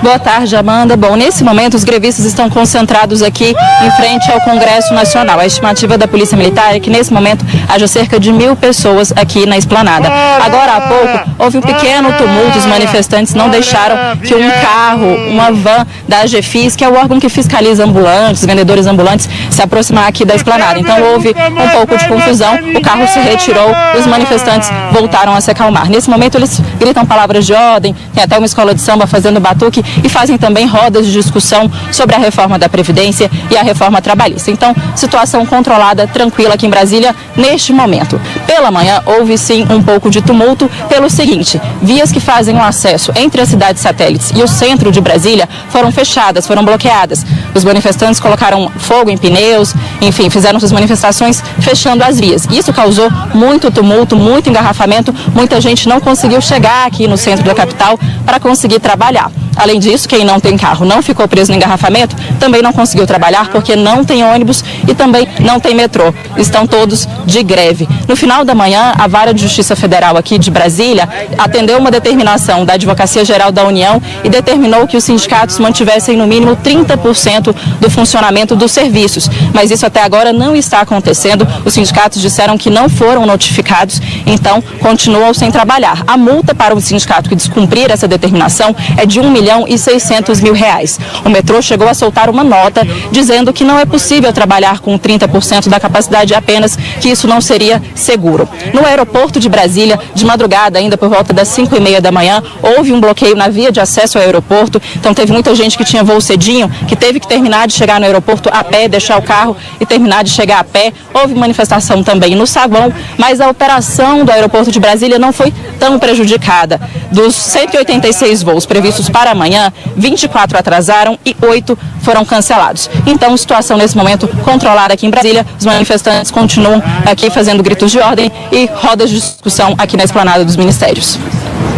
Boa tarde, Amanda. Bom, nesse momento os grevistas estão concentrados aqui em frente ao Congresso Nacional. A estimativa da Polícia Militar é que nesse momento haja cerca de 1.000 pessoas aqui na esplanada. Agora há pouco houve um pequeno tumulto, os manifestantes não deixaram que um carro, uma van da AGFIS, que é o órgão que fiscaliza ambulantes, vendedores ambulantes, se aproximar aqui da esplanada. Então houve um pouco de confusão, o carro se retirou e os manifestantes voltaram a se acalmar. Nesse momento eles gritam palavras de ordem, tem até uma escola de samba fazendo batuque e fazem também rodas de discussão sobre a reforma da Previdência e a reforma trabalhista. Então, situação controlada, tranquila aqui em Brasília neste momento. Pela manhã, houve sim um pouco de tumulto pelo seguinte: vias que fazem o acesso entre as cidades satélites e o centro de Brasília foram fechadas, foram bloqueadas. Os manifestantes colocaram fogo em pneus, enfim, fizeram suas manifestações fechando as vias. Isso causou muito tumulto, muito engarrafamento, muita gente não conseguiu chegar aqui no centro da capital para conseguir trabalhar. Além disso, quem não tem carro não ficou preso no engarrafamento, também não conseguiu trabalhar porque não tem ônibus e também não tem metrô. Estão todos de greve. No final da manhã, a Vara de Justiça Federal aqui de Brasília atendeu uma determinação da Advocacia Geral da União e determinou que os sindicatos mantivessem no mínimo 30% do funcionamento dos serviços. Mas isso até agora não está acontecendo. Os sindicatos disseram que não foram notificados, então continuam sem trabalhar. A multa para o sindicato que descumprir essa determinação é de R$1.600.000. O metrô chegou a soltar uma nota dizendo que não é possível trabalhar com 30% da capacidade apenas, que isso não seria seguro. No aeroporto de Brasília, de madrugada, ainda por volta das 5h30 da manhã, houve um bloqueio na via de acesso ao aeroporto. Então teve muita gente que tinha voo cedinho, que teve que terminar de chegar no aeroporto a pé, deixar o carro e terminar de chegar a pé. Houve manifestação também no saguão, mas a operação do aeroporto de Brasília não foi tão prejudicada. Dos 186 voos previstos para amanhã, 24 atrasaram e 8 foram cancelados. Então, situação nesse momento controlada aqui em Brasília. Os manifestantes continuam aqui fazendo gritos de ordem e rodas de discussão aqui na esplanada dos ministérios.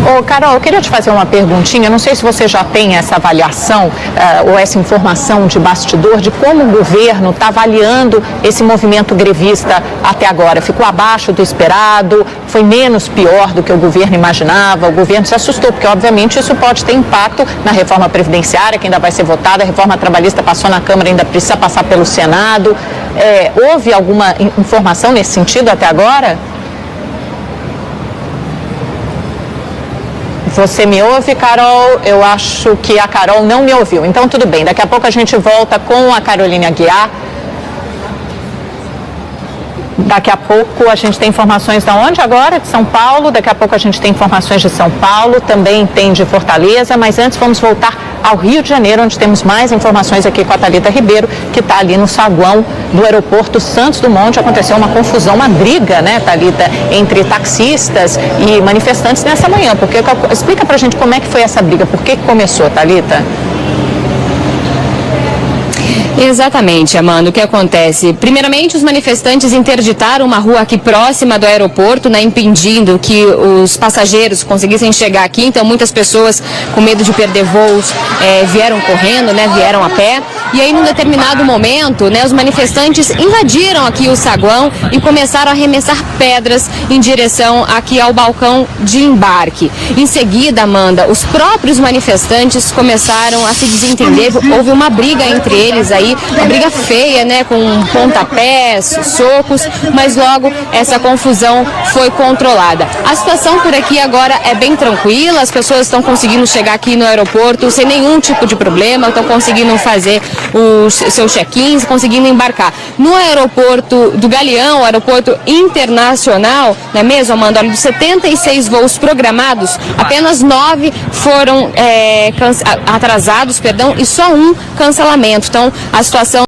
Ô, Carol, eu queria te fazer uma perguntinha. Não sei se você já tem essa avaliação ou essa informação de bastidor de como o governo está avaliando esse movimento grevista até agora. Ficou abaixo do esperado? Foi menos pior do que o governo imaginava? O governo se assustou, porque obviamente isso pode ter impacto na reforma previdenciária, que ainda vai ser votada. A reforma trabalhista passou na Câmara, ainda precisa passar pelo Senado. Houve alguma informação nesse sentido até agora? Você me ouve, Carol? Eu acho que a Carol não me ouviu. Então, tudo bem. Daqui a pouco a gente volta com a Carolina Aguiar. Daqui a pouco a gente tem informações de onde agora? De São Paulo. Daqui a pouco a gente tem informações de São Paulo. Também tem de Fortaleza. Mas antes vamos voltar ao Rio de Janeiro, onde temos mais informações aqui com a Thalita Ribeiro, que está ali no saguão do aeroporto Santos Dumont. Aconteceu uma confusão, uma briga, né, Thalita, entre taxistas e manifestantes nessa manhã. Explica pra gente como é que foi essa briga, por que começou, Thalita? Exatamente, Amanda. O que acontece? Primeiramente, os manifestantes interditaram uma rua aqui próxima do aeroporto, né, impedindo que os passageiros conseguissem chegar aqui. Então, muitas pessoas, com medo de perder voos, vieram correndo, né, vieram a pé. E aí, num determinado momento, né, os manifestantes invadiram aqui o saguão e começaram a arremessar pedras em direção aqui ao balcão de embarque. Em seguida, Amanda, os próprios manifestantes começaram a se desentender. Houve uma briga entre eles aí, uma briga feia, né, com pontapés, socos, mas logo essa confusão foi controlada. A situação por aqui agora é bem tranquila, as pessoas estão conseguindo chegar aqui no aeroporto sem nenhum tipo de problema, estão conseguindo fazer os seus check-ins, conseguindo embarcar. No aeroporto do Galeão, o aeroporto internacional, não é mesmo, Amanda? Olha, dos 76 voos programados, apenas 9 foram atrasados, e só um cancelamento. Então, a situação